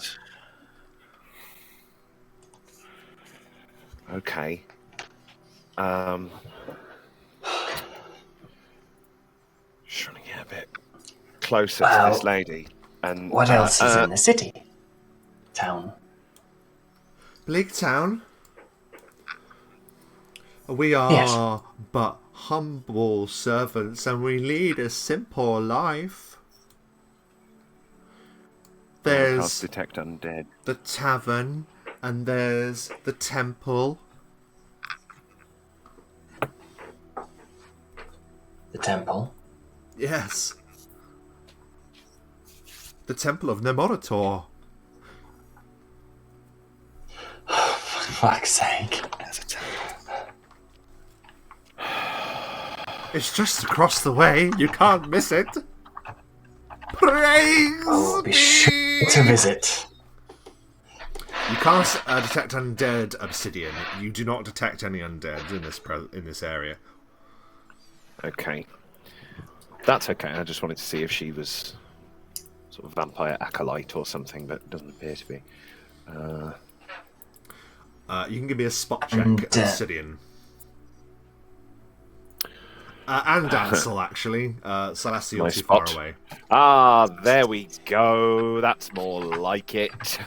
Okay. Just trying to get a bit closer to this lady. And what else is in the city? Town. Bleak Town? We are but humble servants, and we lead a simple life. There's detect undead. the tavern, and there's the temple. The temple? Yes. The Temple of Nemoritor. For fuck's sake. There's a temple. It's just across the way. You can't miss it. Praise I'll be sure to visit. You can't detect undead obsidian. You do not detect any undead in this area. Okay. That's okay. I just wanted to see if she was sort of vampire acolyte or something, but it doesn't appear to be. You can give me a spot check at obsidian. And Ansel, actually. Celestia, you're too far away. Ah, there we go. That's more like it.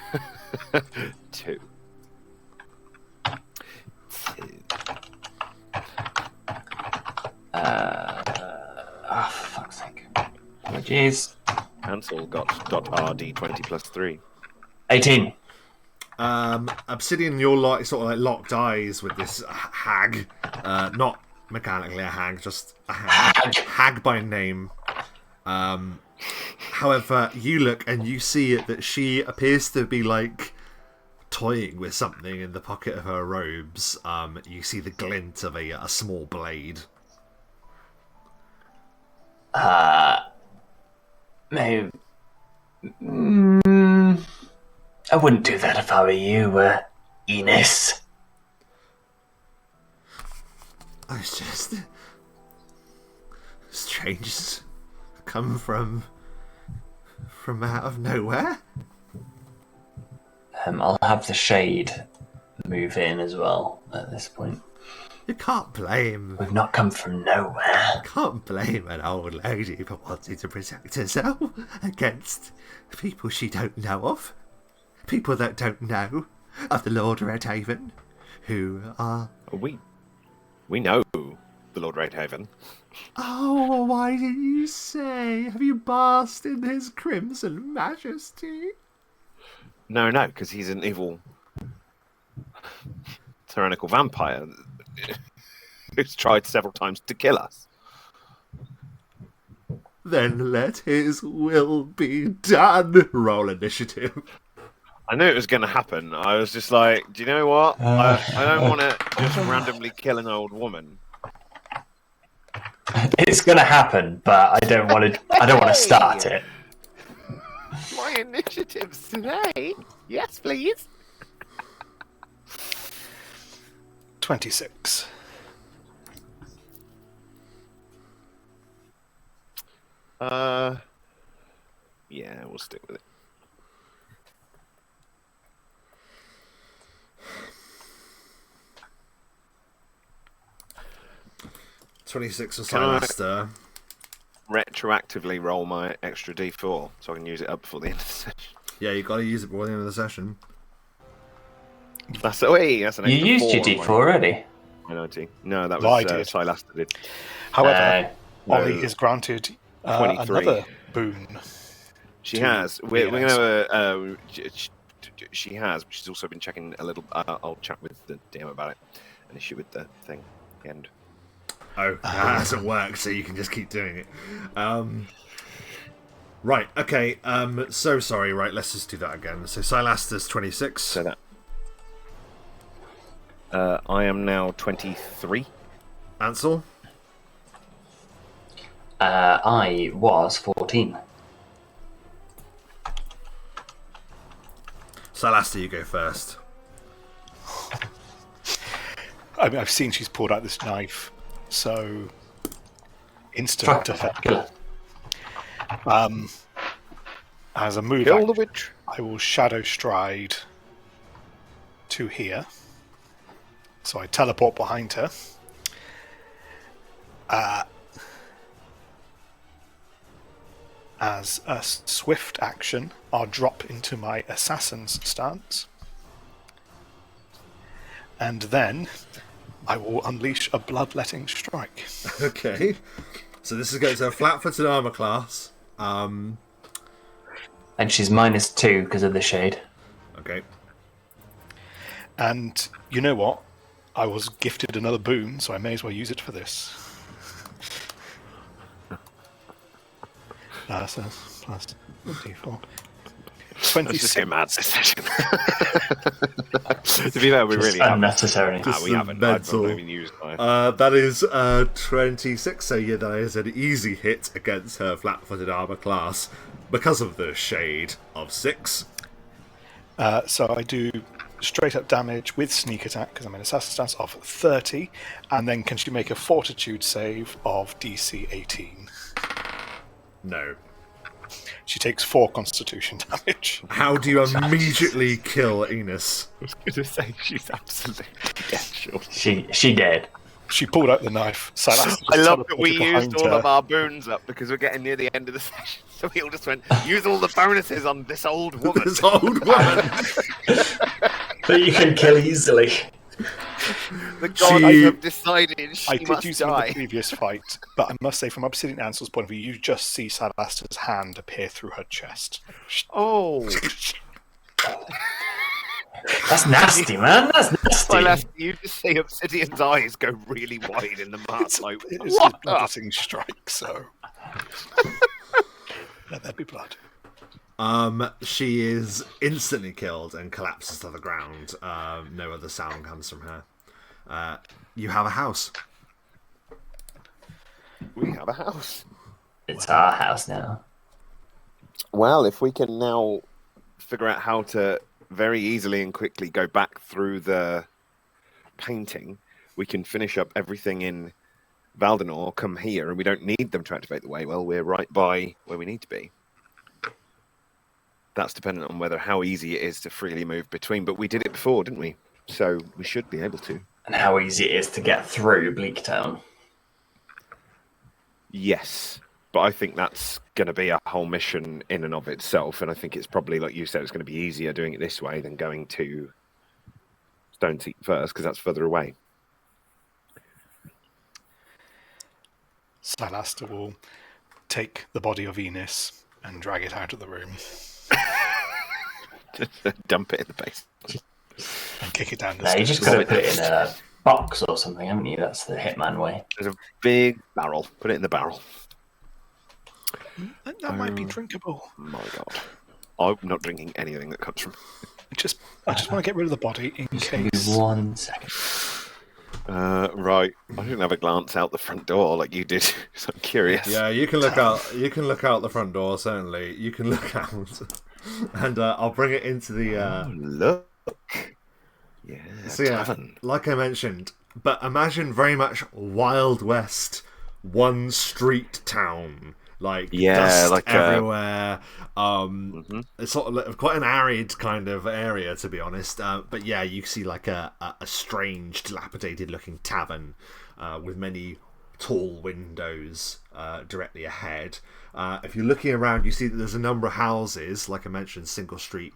2. For fuck's sake. Oh, jeez. Ansel got .rd20 plus 3. 18. Obsidian, you're sort of locked eyes with this hag. Not mechanically a hag, just a hag. Hag by name. However, you look and you see that she appears to be toying with something in the pocket of her robes. You see the glint of a small blade. Maybe. I wouldn't do that if I were you, Enos. It's just strangers come from out of nowhere. I'll have the shade move in as well at this point. You can't blame. We've not come from nowhere. Can't blame an old lady for wanting to protect herself against people she don't know of. People that don't know of the Lord Redhaven, who are... We know the Lord Redhaven. Oh, why didn't you say? Have you basked in his crimson majesty? No, because he's an evil tyrannical vampire who's tried several times to kill us. Then let his will be done. Roll initiative. I knew it was going to happen. I was just like, do you know what? I don't want to just randomly kill an old woman. It's going to happen, but I don't want to start it. My initiative's today. Yes, please. 26. Yeah, we'll stick with it. $26 for Silaster. Retroactively roll my extra D4 so I can use it up before the end of the session. Yeah, you got to use it before the end of the session. That's an extra You used 4 your D4 already. No, that was I did. Silaster did. However, No. Ollie is granted 23. another boon. She to has. be We're an going to she has, but she's also been checking a little. I'll chat with the DM about it, an issue with the thing at the end. Oh, that hasn't worked, so you can just keep doing it. Right, okay, so sorry, right, let's just do that again. So Silaster's 26. So that. I am now 23. Ansel? I was 14. Silaster, you go first. I mean, I've seen she's pulled out this knife, so instant effect. As a move, Kill the witch. I will shadow stride to here. So I teleport behind her. As a swift action, I'll drop into my assassin's stance. And then I will unleash a bloodletting strike. Okay. So this is going to a flat-footed armor class. And she's -2 because of the shade. Okay. And you know what? I was gifted another boon, so I may as well use it for this. So plus d4. 26. Let's just get mad this session. To be fair, we really haven't. Unnecessary. We haven't. I've not even used mine. That is 26, so yeah, that is an easy hit against her flat-footed armor class because of the shade of 6. So I do straight up damage with sneak attack because I'm in assassin stance of 30, and then can she make a fortitude save of DC 18? No. She takes 4 constitution damage. How do you immediately kill Enos? I was going to say she's absolutely dead, sure. She dead. She pulled out the knife. I love that we used all of our boons up because we're getting near the end of the session. So we all just went, use all the bonuses on this old woman. This old woman. But you can kill easily. The gods have decided she I did must use it in the die. previous fight, but I must say, from Obsidian Ansel's point of view, you just see Salaster's hand appear through her chest. Oh. That's nasty, man. That's nasty. Well, you just see Obsidian's eyes go really wide in the mud. It's Like, a what the? bloodletting strike, so let there be blood. She is instantly killed and collapses to the ground. No other sound comes from her. You have a house. We have a house. It's our house now. Well, if we can now figure out how to very easily and quickly go back through the painting, we can finish up everything in Valdinor, come here, and we don't need them to activate the way. Well, we're right by where we need to be. That's dependent on how easy it is to freely move between, but we did it before, didn't we? So we should be able to. And how easy it is to get through Bleak Town. Yes, but I think that's going to be a whole mission in and of itself, and I think it's probably, like you said, it's going to be easier doing it this way than going to Stone Seat first, because that's further away. Salaster will take the body of Enos and drag it out of the room Just dump it in the base. and kick it down the No, you stairs. just got to put it in a box or something, haven't you? That's the Hitman way. There's a big barrel. Put it in the barrel. That might be drinkable. My God. I'm not drinking anything that comes from... I just want to get rid of the body in Give me case. 1 second. Right. I didn't have a glance out the front door like you did, so I'm curious. Yeah, you can look out. You can look out the front door. Certainly, you can look out, and I'll bring it into the. Look. Yeah. So yeah, tavern. like I mentioned, but imagine very much Wild West, one street town, like dust like everywhere. It's sort of quite an arid kind of area, to be honest. But yeah, you see like a strange, dilapidated-looking tavern with many tall windows directly ahead. If you're looking around, you see that there's a number of houses, like I mentioned, single street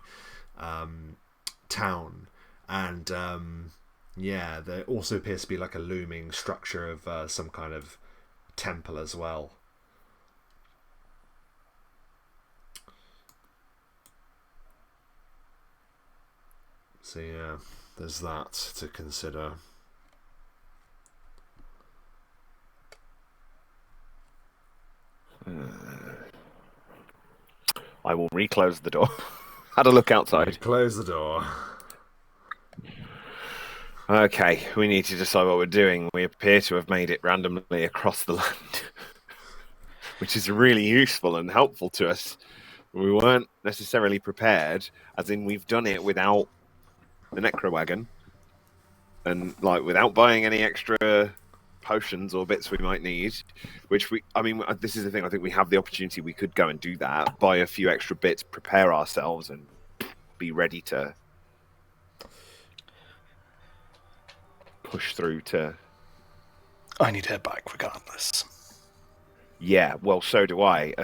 town. And yeah, there also appears to be like a looming structure of some kind of temple as well. So yeah, there's that to consider. I will reclose the door. Had a look outside. Close the door. Okay, we need to decide what we're doing. We appear to have made it randomly across the land, which is really useful and helpful to us. We weren't necessarily prepared, as in we've done it without the Necro Wagon. and like without buying any extra potions or bits we might need, which this is the thing, I think we have the opportunity, we could go and do that, buy a few extra bits, prepare ourselves, and be ready to push through to... I need her back regardless. Yeah, well, so do I.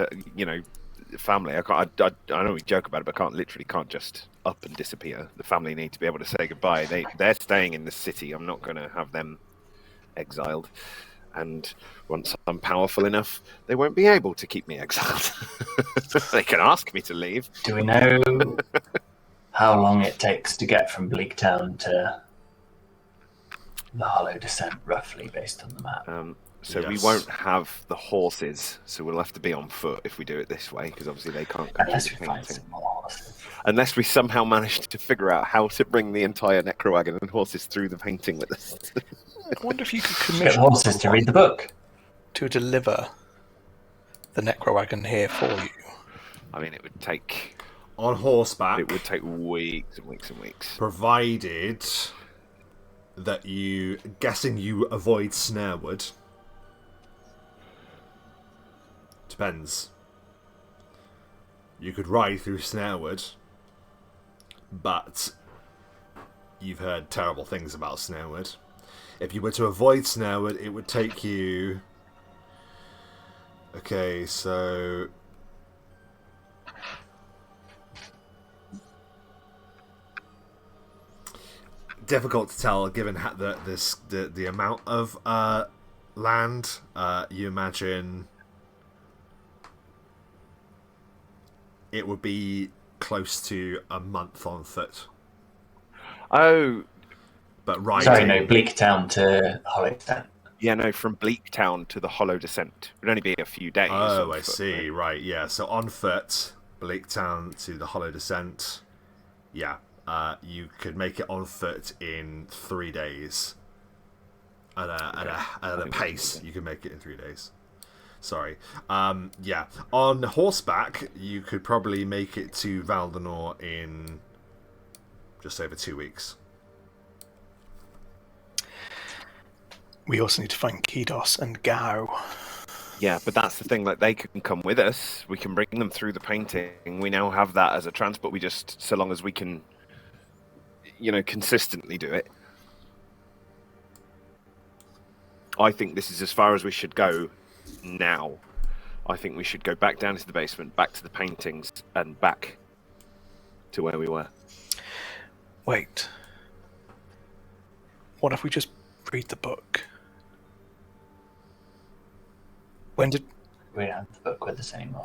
Family, I know we joke about it, but literally can't just up and disappear. The family need to be able to say goodbye. They're staying in the city. I'm not going to have them exiled. And once I'm powerful enough, they won't be able to keep me exiled. They can ask me to leave. Do we know how long it takes to get from Bleak Town to the Hollow Descent, roughly, based on the map? So we won't have the horses, so we'll have to be on foot if we do it this way, because obviously they can't go Unless through we the find painting. some more horses. Unless we somehow manage to figure out how to bring the entire necro wagon and horses through the painting with us. I wonder if you could Get commission the horses to read the book. to deliver the necro wagon here for you. I mean, it would take... On horseback. It would take weeks and weeks and weeks. Provided that you... Guessing you avoid Snarewood. Depends. You could ride through Snarewood, but you've heard terrible things about Snarewood. If you were to avoid Snarewood, it would take you... Okay, so... Difficult to tell, given the amount of land. You imagine it would be close to a month on foot. Oh, But riding... Sorry, no, Bleak Town to Hollow Descent. yeah, no, from Bleak Town to the Hollow Descent. It would only be a few days. Oh, on I foot, see. Right, yeah. So on foot, Bleak Town to the Hollow Descent. Yeah, you could make it on foot in 3 days. At a pace, you can make it in 3 days. Sorry. Yeah. On horseback, you could probably make it to Valdinor in just over 2 weeks. We also need to find Kidos and Gao. Yeah, but that's the thing. Like, they can come with us. We can bring them through the painting. We now have that as a transport. We just, so long as we can, consistently do it. I think this is as far as we should go now. I think we should go back down to the basement, back to the paintings, and back to where we were. Wait. What if we just read the book? When did... We don't have the book with us anymore.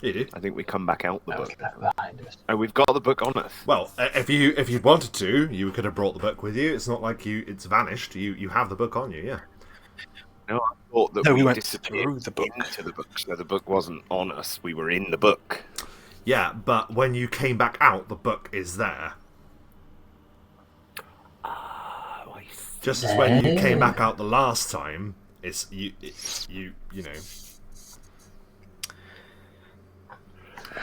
You do. I think we come back out the That was book. left behind us. Oh, we've got the book on us. Well, if you'd wanted to, you could have brought the book with you. It's not like it's vanished. You have the book on you, yeah. No, I thought that No, we went disappeared through the book. into the book, so the book wasn't on us. We were in the book. Yeah, but when you came back out, the book is there. Just as when you came back out the last time, it's you know.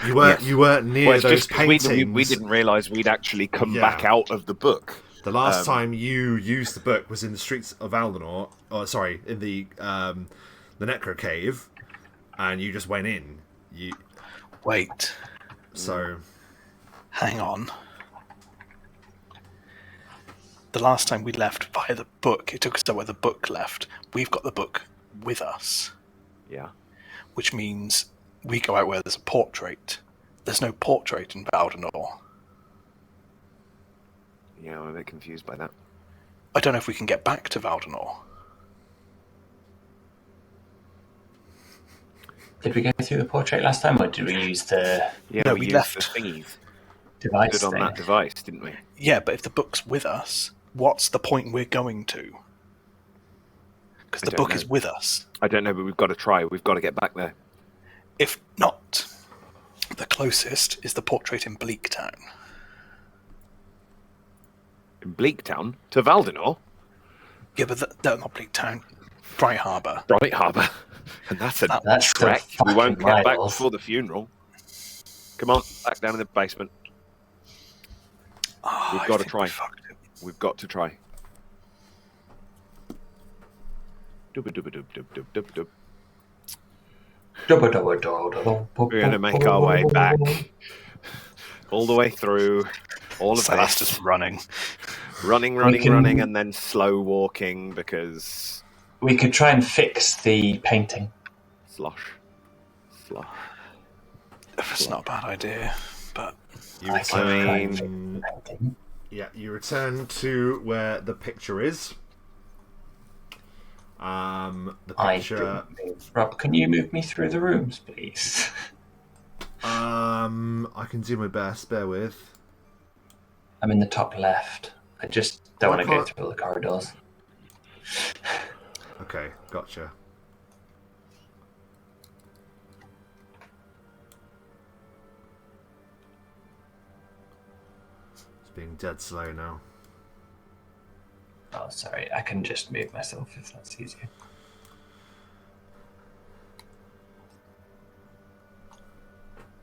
You weren't near Well, it's those just 'cause paintings. we didn't realise we'd actually come Yeah. back out of the book. The last time you used the book was in the streets of Valdinor. Oh, sorry, in the Necro Cave, and you just went in. Wait. So Hang on. The last time we left via the book, it took us to where the book left. We've got the book with us, Yeah. which means we go out where there's a portrait. There's no portrait in Valdinor. Yeah, I'm a bit confused by that. I don't know if we can get back to Valdinor. Did we go through the portrait last time, or did we use the Yeah, No, we we used left. the thingies. device Good on thing? that device, didn't we? Yeah, but if the book's with us, what's the point we're going to? Because the don't book know. is with us. I don't know, but we've got to try. We've got to get back there. If not, the closest is the portrait in Bleak Town. In Bleak Town to Valdinor, Yeah, but not Bleak Town. Bright Harbour. Bright Harbour, and that's a That's still trek. We won't fucking get back miles. before the funeral. Come on, back down in the basement. Oh, We've I got to think try. we fucked it. We've got to try. Dub-a-dub-a-dub-dub-dub-dub. We're We're going to make our way back all the way through all of Salas this. just running. Running, and then slow walking because We could try and fix the painting. slosh. It's not a bad idea, but You I can try and fix return. the painting. Yeah, you return to where the picture is. The picture. Rob, can you move me through the rooms, please? I can do my best. Bear with. I'm in the top left. I just don't want to go can't- through all the corridors. Okay, gotcha. It's being dead slow now. Oh, sorry. I can just move myself if that's easier.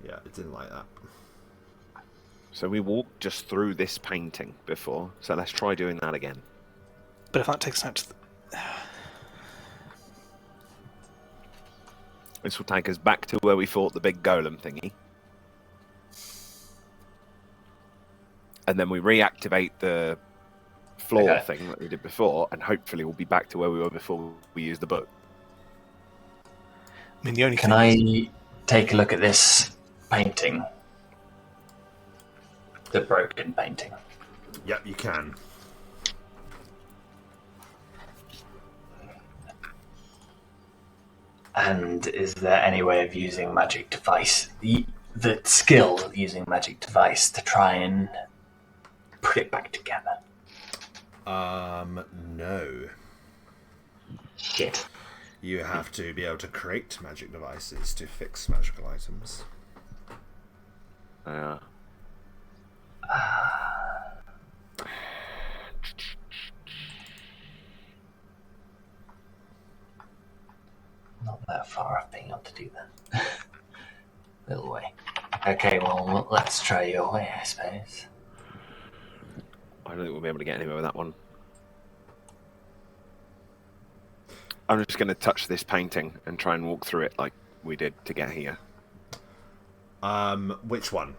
Yeah, it didn't like that. So we walked just through this painting before, so let's try doing that again. but if that takes us out to This will take us back to where we fought the big golem thingy. And then we reactivate the floor thing that we did before, and hopefully we'll be back to where we were before we used the book. I mean, the only Can thing I take a look at this painting? The broken painting. Yep, you can. And is there any way of using magic device, the skill of using magic device to try and put it back together? No. Shit. You have to be able to create magic devices to fix magical items. Not that far off being able to do that. Little way. Okay, well, let's try your way, I suppose. I don't think we'll be able to get anywhere with that one. I'm just going to touch this painting and try and walk through it like we did to get here. Which one?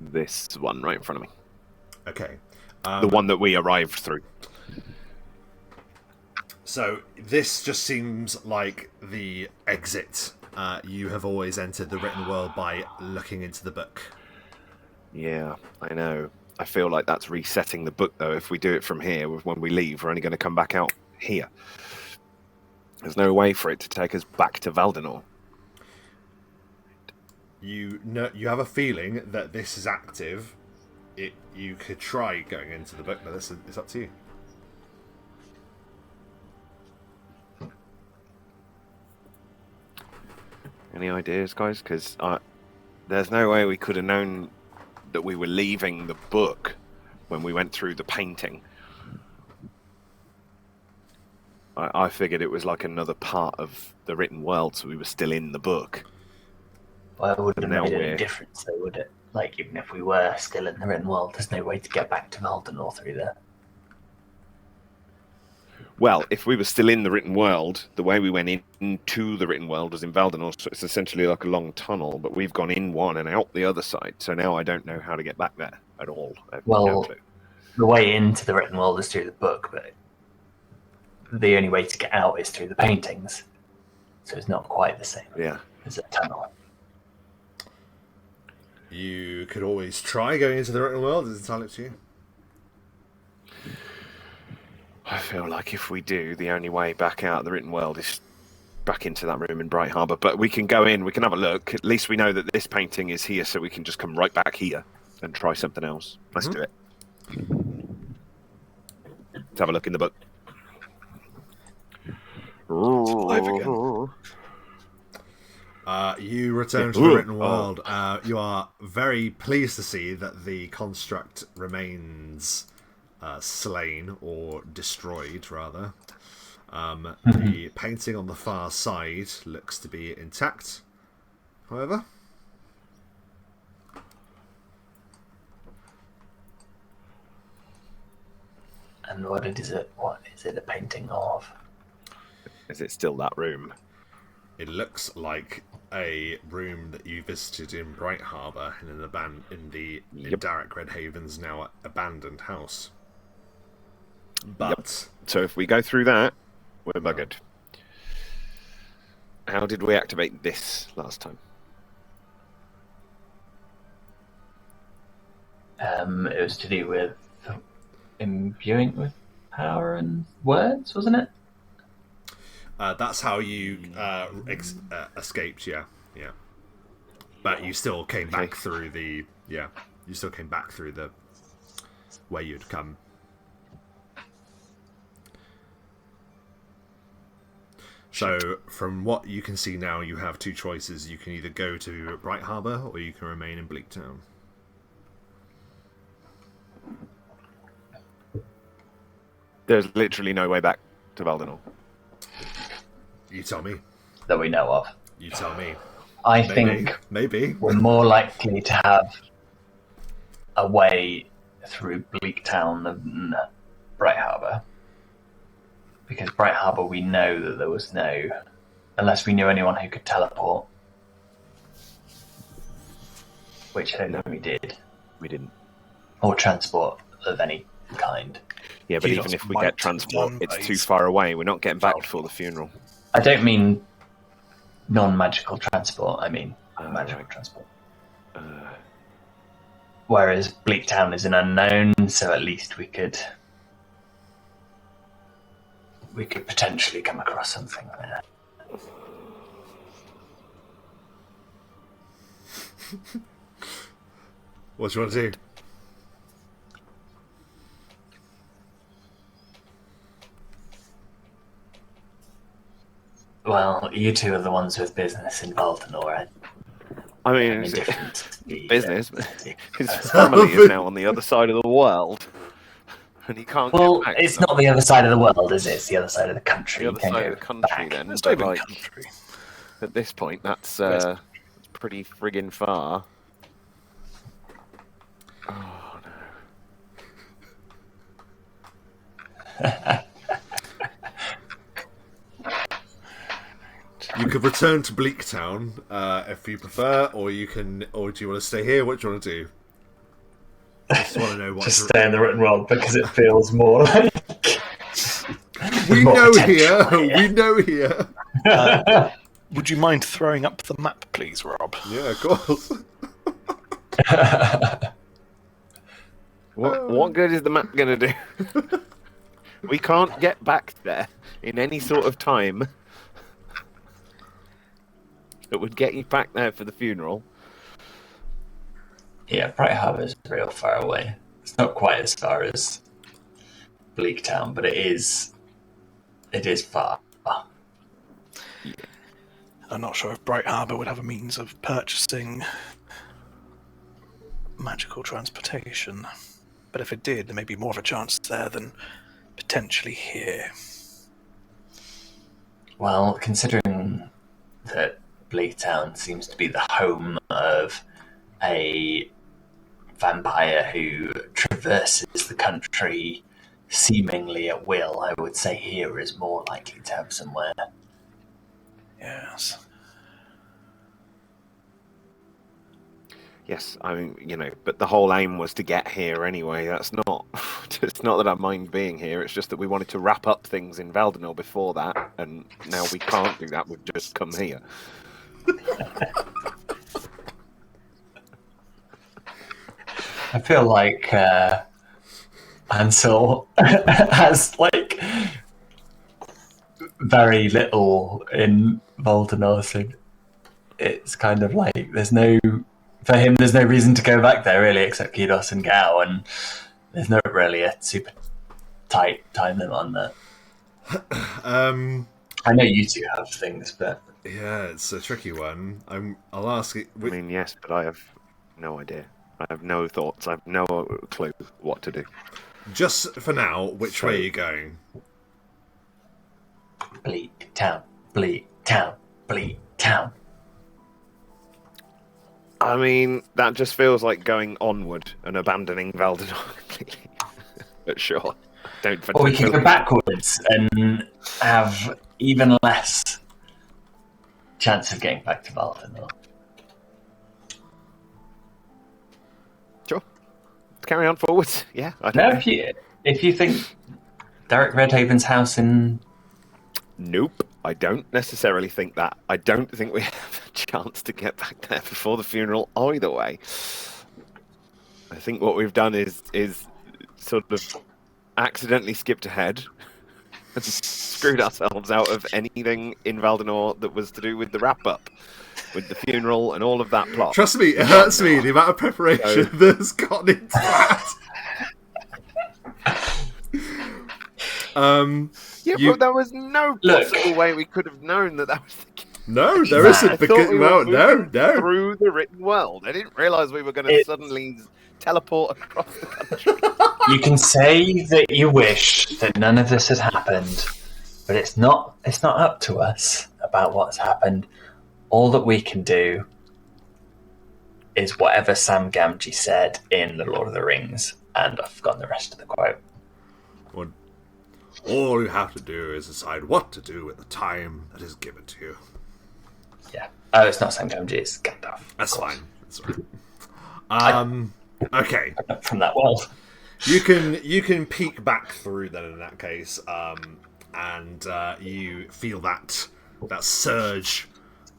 This one right in front of me. Okay. The one that we arrived through. So this just seems like the exit. You have always entered the written world by looking into the book. Yeah, I know. I feel like that's resetting the book, though. If we do it from here, when we leave, we're only going to come back out here. There's no way for it to take us back to Valdinor. You have a feeling that this is active. You could try going into the book, but it's up to you. Any ideas, guys? Because there's no way we could have known that we were leaving the book when we went through the painting. I figured it was like another part of the written world, so we were still in the book. Well, it wouldn't Now have made any we're- difference, though, would it? Like, even if we were still in the written world, there's no way to get back to Valdinor through there. Well, if we were still in the written world, the way we went into the written world was in Valdinor, so it's essentially like a long tunnel, but we've gone in one and out the other side, so now I don't know how to get back there at all. I have no Well, clue. the way into the written world is through the book, but the only way to get out is through the paintings. So it's not quite the same Yeah. as a tunnel. You could always try going into the written world. It's entirely up to you. I feel like if we do, the only way back out of the written world is back into that room in Bright Harbour. But we can go in, we can have a look. At least we know that this painting is here, so we can just come right back here and try something else. Let's do it. Let's have a look in the book. alive again. You return to the written world. You are very pleased to see that the construct remains slain, or destroyed, rather. The painting on the far side looks to be intact, however. And what is it a painting of? Is it still that room? It looks like a room that you visited in Bright Harbour in Darrick Redhaven's now abandoned house. But so if we go through that, we're buggered. How did we activate this last time? It was to do with imbuing with power and words, wasn't it? That's how you escaped, yeah. But you still came back through the way you'd come. So, from what you can see now, you have two choices. You can either go to Bright Harbour, or you can remain in Bleak Town. There's literally no way back to Valdinor. You tell me. That we know of. You tell me. I think maybe we're more likely to have a way through Bleak Town than Bright Harbour. Because Bright Harbour, we know that there was no... Unless we knew anyone who could teleport. Which I don't know we did. We didn't. Or transport of any kind. Yeah, but even if we get transport, it's too far away. We're not getting back before the funeral. I don't mean non-magical transport. I mean magical transport. Whereas Bleak Town is an unknown, so at least we could potentially come across something there. What do you want to do? Well, you two are the ones with business in Valdinor. I mean, business. His family is now on the other side of the world, and he can't. Well, get back it's not the other side of the world, is it? It's the other side of the country. The other side of the country, then. But like, at this point, that's pretty friggin' far. Oh no. You could return to Bleak Town if you prefer, or do you want to stay here? What do you want to do? I just want to know what. Just stay in the written world because it feels more like. We know here. Would you mind throwing up the map, please, Rob? Yeah, of course. What good is the map going to do? We can't get back there in any sort of time that would get you back there for the funeral. Yeah, Bright Harbour is real far away. It's not quite as far as Bleak Town, but it is far. Yeah. I'm not sure if Bright Harbour would have a means of purchasing magical transportation, but if it did, there may be more of a chance there than potentially here. Well, considering that Bleak Town seems to be the home of a vampire who traverses the country seemingly at will, I would say here is more likely to have somewhere. Yes. Yes, I mean, but the whole aim was to get here anyway. That's not... It's not that I mind being here, it's just that we wanted to wrap up things in Valdinor before that, and now we can't do that, we've just come here. I feel like Ansel has very little in Valdinor, so it's kind of like there's no reason to go back there really, except Kidos and Gao, and there's not really a super tight time limit on that. I know you two have things, but yeah, it's a tricky one. I'll ask it. I mean, yes, but I have no idea. I have no thoughts. I have no clue what to do. Just for now, which way are you going? Bleak Town, Bleak Town, Bleak Town. I mean, that just feels like going onward and abandoning Valdinor completely. But sure. Or we can go backwards and have even less chance of getting back to Valdinor. Sure. Carry on forwards. Yeah, I don't know. If you think Derek Redhaven's house in... Nope, I don't necessarily think that. I don't think we have a chance to get back there before the funeral either way. I think what we've done is sort of accidentally skipped ahead and screwed ourselves out of anything in Valdinor that was to do with the wrap-up, with the funeral and all of that plot. Trust me, it hurts me, the amount of preparation that's gone into that. But there was no possible way we could have known that was the case. No, there isn't. Because, no. Through the written world. I didn't realise we were going to suddenly teleport across the country. You can say that you wish that none of this had happened, but it's not up to us about what's happened. All that we can do is whatever Sam Gamgee said in The Lord of the Rings, and I've forgotten the rest of the quote. Well, all you have to do is decide what to do with the time that is given to you. Yeah. Oh, it's not Sam Gamgee, it's Gandalf. That's fine. That's fine. Okay. Not from that world. You can peek back through then in that case, and you feel that surge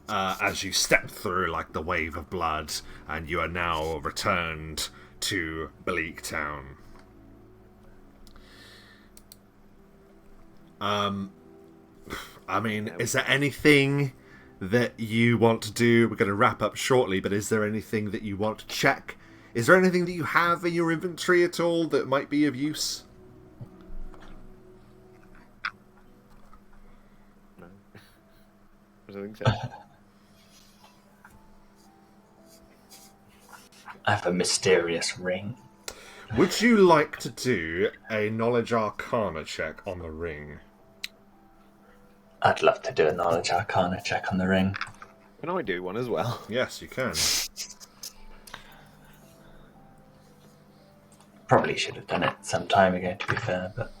as you step through like the wave of blood, and you are now returned to Bleak Town. I mean, is there anything that you want to do? We're going to wrap up shortly, but is there anything that you want to check? Is there anything that you have in your inventory at all that might be of use? No. I don't think so. I have a mysterious ring. Would you like to do a Knowledge Arcana check on the ring? I'd love to do a Knowledge Arcana check on the ring. Can I do one as well? Yes, you can. Probably should have done it some time ago, to be fair, but...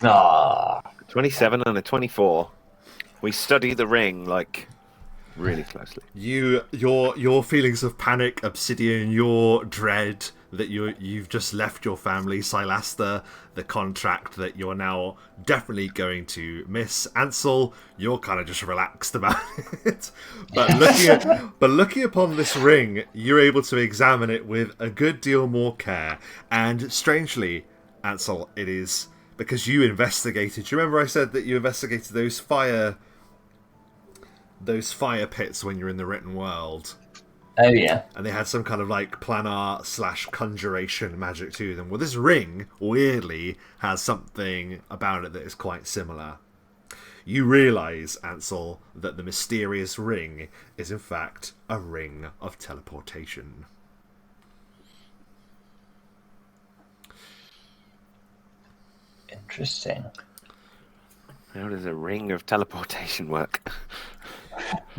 Ah, 27 and a 24. We study the ring, like, really closely. Your feelings of panic, Obsidian, your dread that you've just left your family, Silasta, the contract that you're now definitely going to miss. Ansel, you're kind of just relaxed about it. But looking upon this ring, you're able to examine it with a good deal more care. And strangely, Ansel, it is because you investigated. Do you remember I said that you investigated those fire pits when you're in the written world? oh yeah. And they had some kind of like planar / conjuration magic to them. Well, this ring, weirdly, has something about it that is quite similar. You realise, Ansel, that the mysterious ring is in fact a ring of teleportation. Interesting. How does a ring of teleportation work?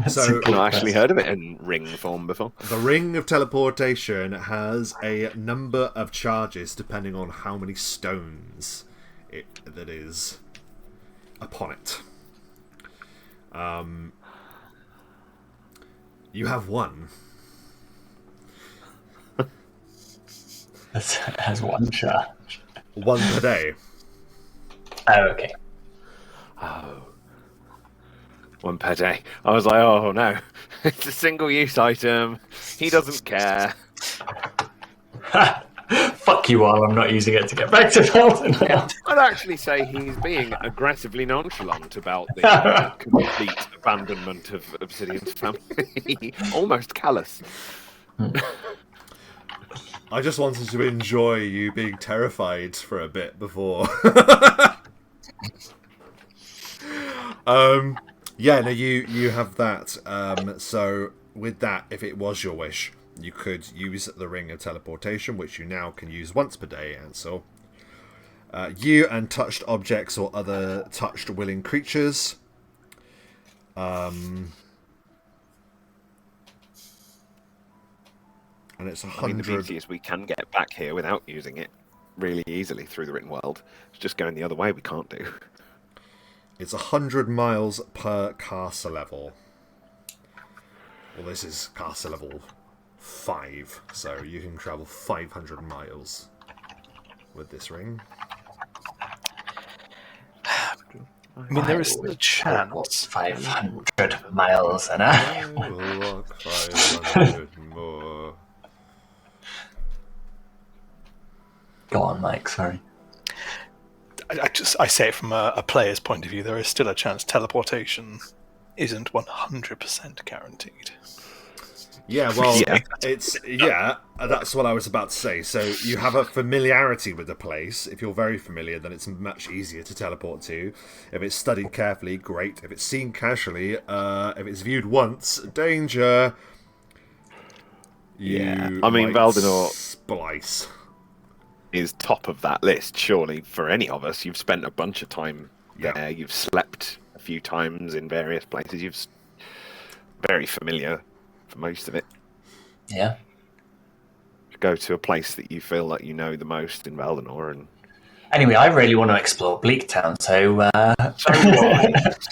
So I've not actually heard of it in ring form before. the ring of teleportation has a number of charges depending on how many stones that is upon it. You have one. It has one charge. One per day. Oh, okay. Oh. One per day. I was like, oh no, it's a single-use item. He doesn't care. Fuck you all, I'm not using it to get back to Valdinor. I'd actually say he's being aggressively nonchalant about the complete abandonment of Obsidian's family. Almost callous. I just wanted to enjoy you being terrified for a bit before. Yeah, no, you have that. So with that, if it was your wish, you could use the ring of teleportation, which you now can use once per day, and so you and touched objects or other touched willing creatures. And it's 100. I mean, the beauty is we can get back here without using it. really easily through the written world. It's just going the other way we can't do. It's 100 miles per caster level. Well, this is caster level 5, so you can travel 500 miles with this ring. I mean, there is still a chance. 500 miles an hour. I will walk 500 more. Go on, Mike, sorry. I say it from a player's point of view. There is still a chance teleportation isn't 100% guaranteed. Yeah, well, that's what I was about to say. So you have a familiarity with the place. If you're very familiar, then it's much easier to teleport to. If it's studied carefully, great. If it's seen casually, if it's viewed once, danger. I mean, Valdinor splice is top of that list, surely, for any of us. You've spent a bunch of time there. You've slept a few times in various places. You've very familiar for most of it. Yeah. Go to a place that you feel like you know the most in Valdinor, and anyway, I really want to explore Bleak Town, so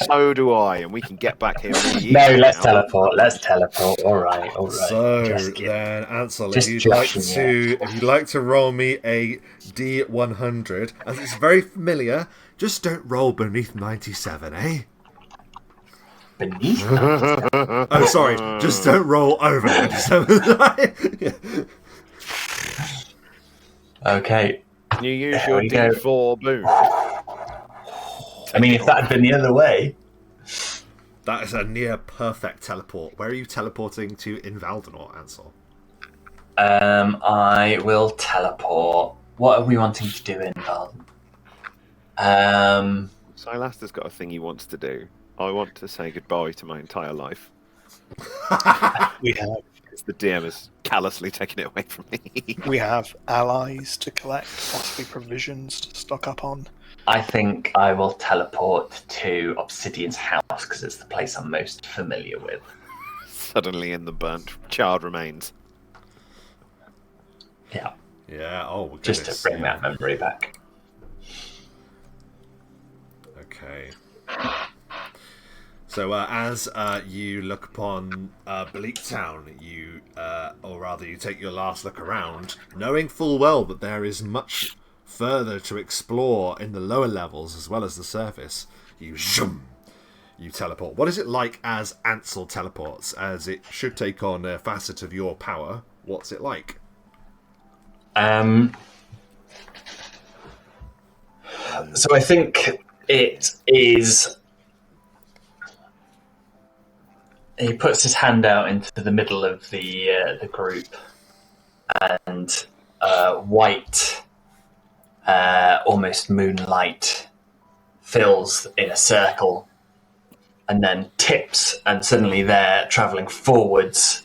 so do I, and we can get back here. No, let's teleport. Let's teleport. All right. So then, Ansel, if you'd like to roll me a D100, as it's very familiar, just don't roll beneath 97, eh? Beneath 97? Oh, sorry, just don't roll over 97. Okay. You use your D4 boom. I mean, if that had been the other way. That is a near perfect teleport. Where are you teleporting to in Valdinor, Ansel? I will teleport. What are we wanting to do in Valdinor? Silaster's got a thing he wants to do. I want to say goodbye to my entire life. We have. It's the DM has callously taken it away from me. We have allies to collect, possibly provisions to stock up on. I think I will teleport to Obsidian's house because it's the place I'm most familiar with. Suddenly in the burnt, charred remains. Yeah. Yeah, oh, goodness, just to bring that memory back. Okay. So as you look upon Bleak Town, or rather you take your last look around, knowing full well that there is much further to explore in the lower levels as well as the surface, you teleport. What is it like as Ansel teleports, as it should take on a facet of your power? What's it like? So I think it is... He puts his hand out into the middle of the group, and white, almost moonlight, fills in a circle, and then tips, and suddenly they're travelling forwards,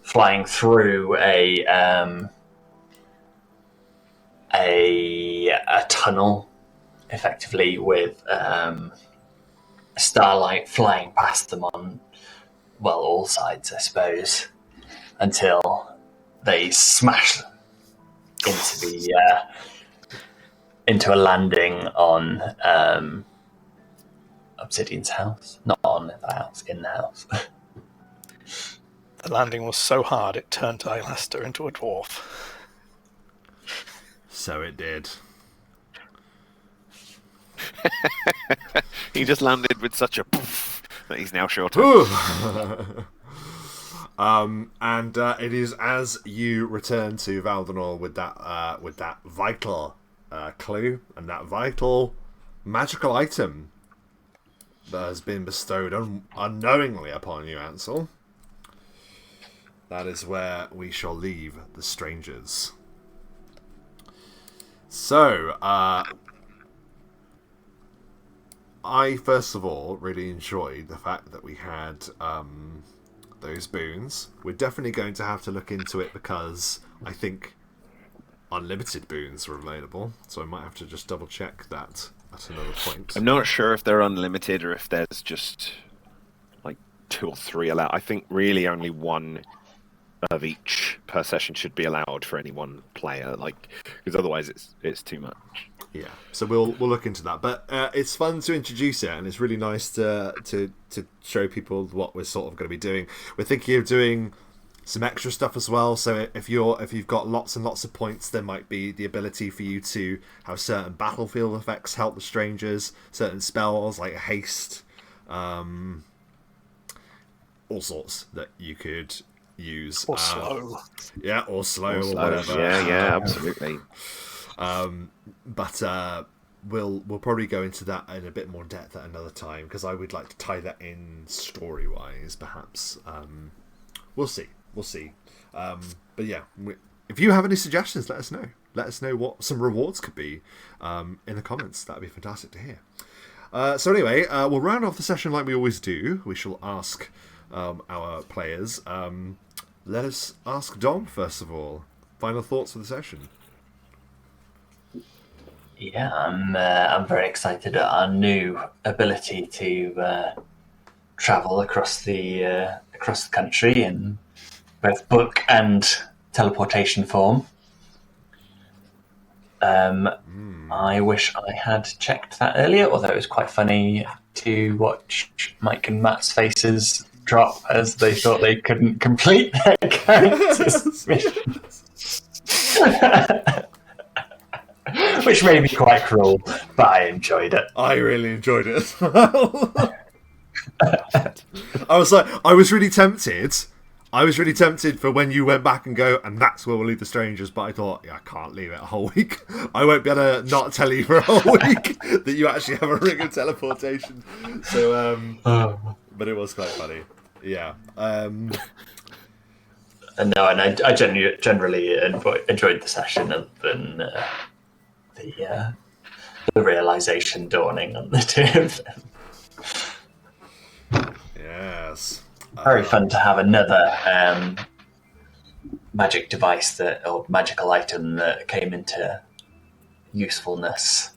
flying through a tunnel, effectively with starlight flying past them on, well, all sides, I suppose, until they smash into a landing on Obsidian's house. Not on the house, in the house. The landing was so hard it turned Silaster into a dwarf. So it did. He just landed with such a poof that he's now shorter. And it is as you return to Valdinor with that vital clue and that vital magical item that has been bestowed unknowingly upon you, Ansel. That is where we shall leave the strangers. So, I first of all really enjoyed the fact that we had those boons. We're definitely going to have to look into it because I think unlimited boons are available, so I might have to just double check that at another point. I'm not sure if they're unlimited or if there's just like 2 or 3 allowed. I think really only one of each per session should be allowed for any one player, like, because otherwise it's too much. Yeah, so we'll look into that. But it's fun to introduce it, and it's really nice to show people what we're sort of going to be doing. We're thinking of doing some extra stuff as well. So if you've got lots and lots of points, there might be the ability for you to have certain battlefield effects help the strangers, certain spells like haste, all sorts that you could use. Or slow. Yeah, or slow, or whatever. Yeah, absolutely. But we'll probably go into that in a bit more depth at another time, because I would like to tie that in story wise, perhaps. We'll see. But yeah, if you have any suggestions, let us know. Let us know what some rewards could be in the comments. That'd be fantastic to hear. So anyway, we'll round off the session like we always do. We shall ask our players. Let us ask Dom first of all. Final thoughts for the session. Yeah, I'm very excited at our new ability to travel across the country in both book and teleportation form. I wish I had checked that earlier, although it was quite funny to watch Mike and Matt's faces drop as they thought they couldn't complete their characters' missions. Which made me quite cruel, but I enjoyed it. I really enjoyed it as well. I was really tempted. I was really tempted for when you went back and go, and that's where we'll leave the strangers, but I thought, yeah, I can't leave it a whole week. I won't be able to not tell you for a whole week that you actually have a ring of teleportation. So, but it was quite funny. Yeah. And I generally enjoyed the session, other than the realization dawning on the two of them. Yes. Very fun to have another magic device or magical item that came into usefulness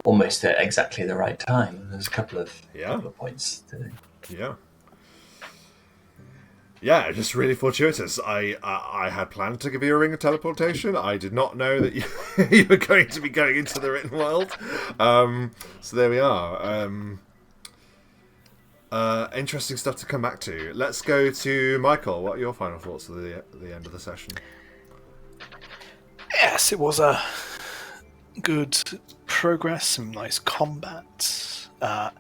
almost at exactly the right time. There's a couple of points to... Yeah, just really fortuitous. I had planned to give you a ring of teleportation. I did not know that you were going to be going into the written world. So there we are. Interesting stuff to come back to. Let's go to Michael. What are your final thoughts at the end of the session? Yes, it was a good progress, some nice combat. I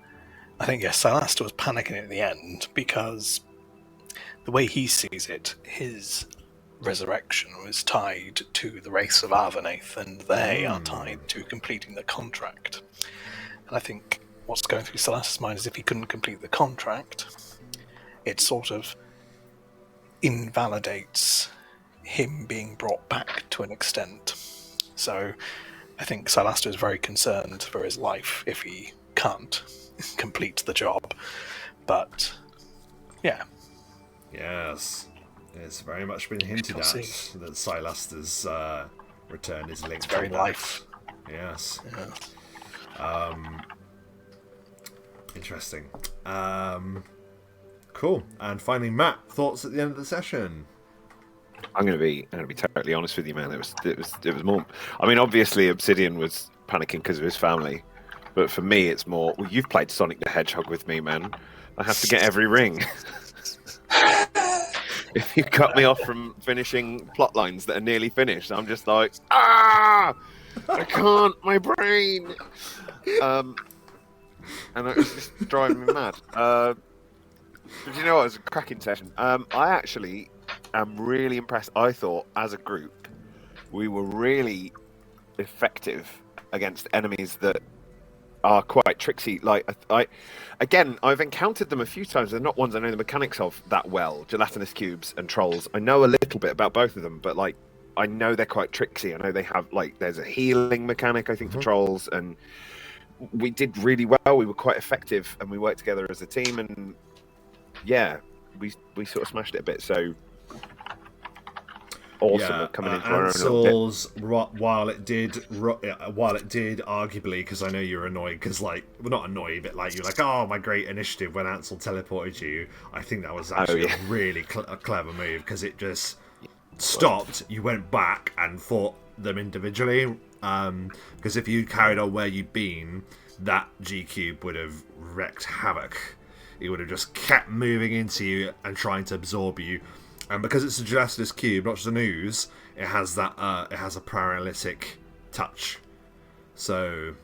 think, Silastra was panicking at the end because the way he sees it, his resurrection was tied to the race of Arvenath, and they are tied to completing the contract. And I think what's going through Silas's mind is if he couldn't complete the contract, it sort of invalidates him being brought back to an extent. So I think Silastra is very concerned for his life if he can't complete the job. But, yeah. Yes. It's very much been hinted at that Silastra's return is linked to very life. Yes. Yeah. Interesting. Cool. And finally, Matt, thoughts at the end of the session? I'm going to be totally honest with you, man. It was more. I mean, obviously, Obsidian was panicking because of his family, but for me, it's more. Well, you've played Sonic the Hedgehog with me, man. I have to get every ring. If you cut me off from finishing plot lines that are nearly finished, I'm just like, I can't. My brain. And it was just driving me mad. But you know what? It was a cracking session. I actually am really impressed. I thought, as a group, we were really effective against enemies that are quite tricksy. Like, I've encountered them a few times. They're not ones I know the mechanics of that well. Gelatinous cubes and trolls. I know a little bit about both of them, but I know they're quite tricksy. I know they have there's a healing mechanic, I think, for trolls, and we did really well. We were quite effective, and we worked together as a team, and we sort of smashed it a bit. So awesome of coming into our own a little bit. Ansel's, while it did arguably, because I know you're annoyed, because like, well, not annoyed, but like you're like, oh, my great initiative when Ansel teleported you. I think that was actually a really a clever move, because it just stopped. You went back and fought them individually, because if you carried on where you'd been, that G cube would have wreaked havoc. It would have just kept moving into you and trying to absorb you. And because it's a gelatinous cube, not just an ooze, it has that it has a paralytic touch. So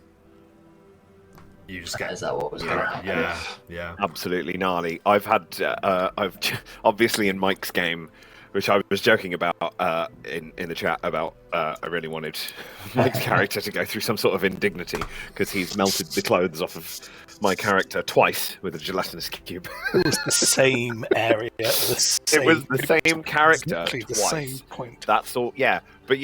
you just get. Is that what was going to happen? Yeah. Absolutely gnarly. I've obviously in Mike's game, which I was joking about in the chat about. I really wanted Mike's character to go through some sort of indignity because he's melted the clothes off of my character twice with a gelatinous cube. It was the same area. It was the same character exactly twice. The same point. That's all. Yeah, but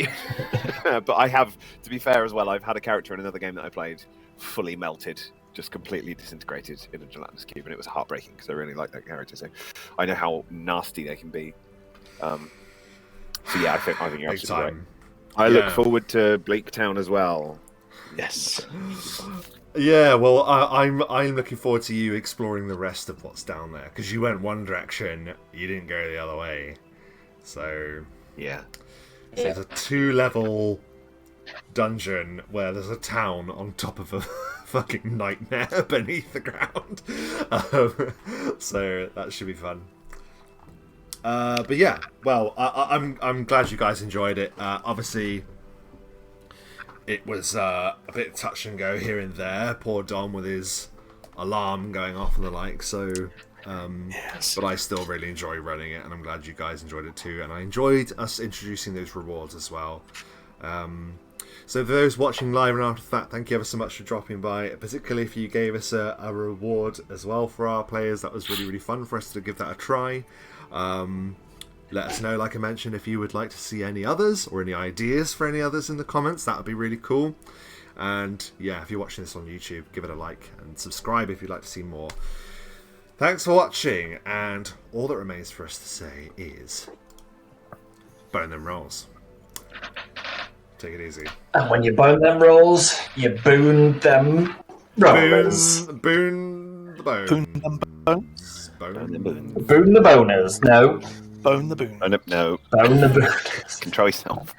but I have, to be fair as well, I've had a character in another game that I played fully melted, just completely disintegrated in a gelatinous cube, and it was heartbreaking because I really like that character. So I know how nasty they can be. So yeah, I think you're absolutely right. I look forward to Bleak Town as well. Yes. Yeah, well, I'm looking forward to you exploring the rest of what's down there, because you went one direction, you didn't go the other way. So yeah, there's a 2-level dungeon where there's a town on top of a fucking nightmare beneath the ground. So that should be fun. But yeah, well, I'm glad you guys enjoyed it. Obviously, it was a bit touch and go here and there. Poor Dom with his alarm going off and the like. So, yes. But I still really enjoy running it, and I'm glad you guys enjoyed it too. And I enjoyed us introducing those rewards as well. So for those watching live and after that, thank you ever so much for dropping by. Particularly if you gave us a reward as well for our players, that was really fun for us to give that a try. Let us know, like I mentioned, if you would like to see any others or any ideas for any others in the comments. That would be really cool. And yeah, if you're watching this on YouTube, give it a like and subscribe if you'd like to see more. Thanks for watching, and all that remains for us to say is bone them rolls. Take it easy. And when you bone them rolls, you boon them rollers. Boon the bones. Boon them bones. Boon the boners. No. Bone the boon. No. Bone the boners. Control yourself.